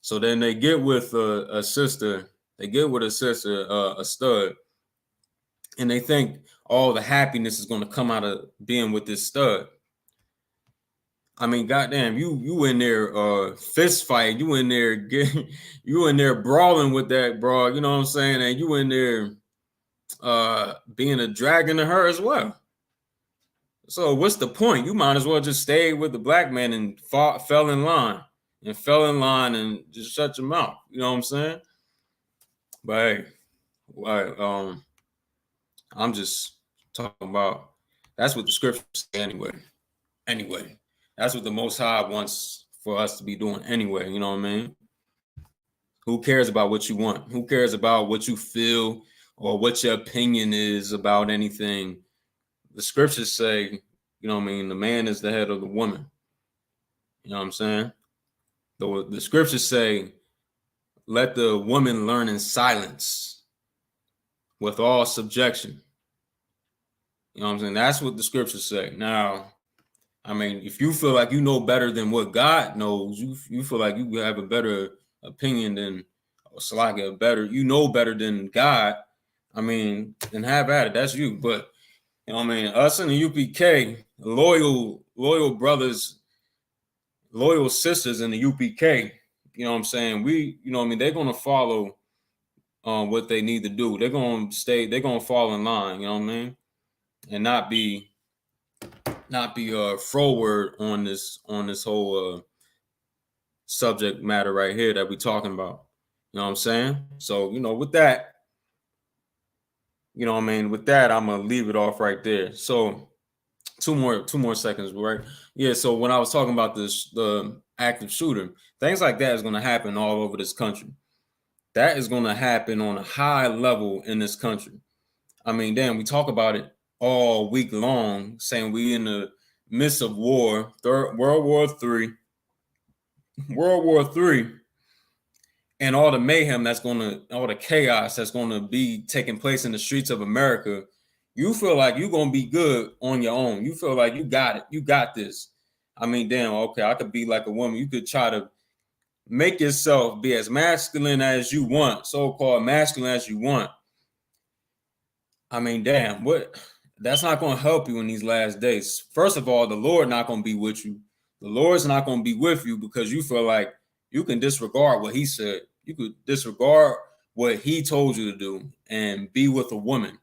So then they get with a sister. They get with a sister, a stud. And they think all the happiness is going to come out of being with this stud. I mean, goddamn, you in there fist fight, you in there brawling with that broad, you know what I'm saying? And you in there being a dragon to her as well. So what's the point? You might as well just stay with the black man and fell in line and just shut your mouth. You know what I'm saying? But hey, I'm just talking about, that's what the scriptures say anyway. Anyway, that's what the Most High wants for us to be doing anyway. You know what I mean? Who cares about what you want? Who cares about what you feel or what your opinion is about anything? The scriptures say, you know what I mean, the man is the head of the woman. You know what I'm saying? The scriptures say, let the woman learn in silence with all subjection. You know what I'm saying? That's what the scriptures say. Now, I mean, if you feel like you know better than what God knows, you feel like you have a better opinion than, you know better than God, I mean, then have at it. That's you. But you know what I mean? Us in the UPK, loyal brothers, loyal sisters in the UPK, you know what I'm saying? You know what I mean? They're going to follow what they need to do. They're gonna fall in line, you know what I mean? And not be forward on this whole subject matter right here that we're talking about. You know what I'm saying? So, with that, with that, I'm gonna leave it off right there. So two more seconds, right? Yeah, so when I was talking about the active shooter, things like that is gonna happen all over this country. That is gonna happen on a high level in this country. I mean, damn, we talk about it all week long, saying we in the midst of war, World War III, and all the mayhem all the chaos that's gonna be taking place in the streets of America. You feel like you're gonna be good on your own. You feel like you got it. You got this. I mean, damn, okay, I could be like a woman. You could try to make yourself be as masculine as you want, so-called masculine as you want. I mean, damn, that's not going to help you in these last days. First of all, the Lord not going to be with you. The Lord's not going to be with you because you feel like you can disregard what he said. You could disregard what he told you to do and be with a woman.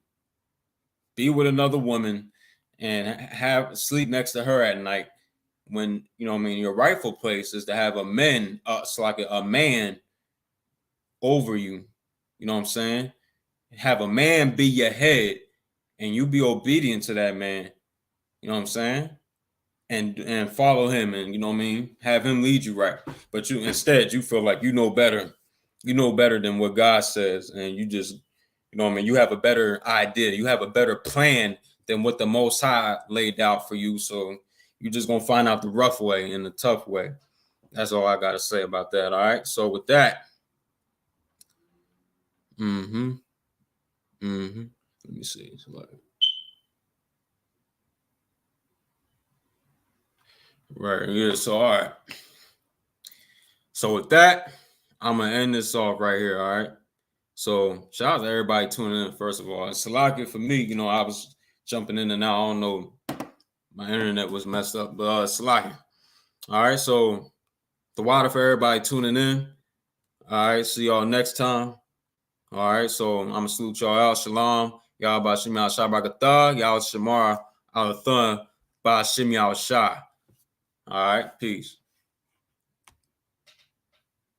Be with another woman and sleep next to her at night. When, your rightful place is to have a man over you. You know what I'm saying? Have a man be your head and you be obedient to that man. You know what I'm saying? And follow him and, have him lead you right. But you feel like you know better than what God says. And you just, you have a better idea. You have a better plan than what the Most High laid out for you. So you're just going to find out the rough way and the tough way. That's all I got to say about that. All right. So with that, let me see. Right. Yeah. So, all right. So with that, I'm going to end this off right here. All right. So shout out to everybody tuning in, first of all. It's lucky for me, I was jumping in and out. I don't know. My internet was messed up, but it's lucky. All right. So the water for everybody tuning in. All right. See y'all next time. All right. So I'm going to salute y'all out. Shalom. Y'all by Shimi al Shabakatah. Y'all Shamar al Thun by Shimi al Shah. All right. Peace.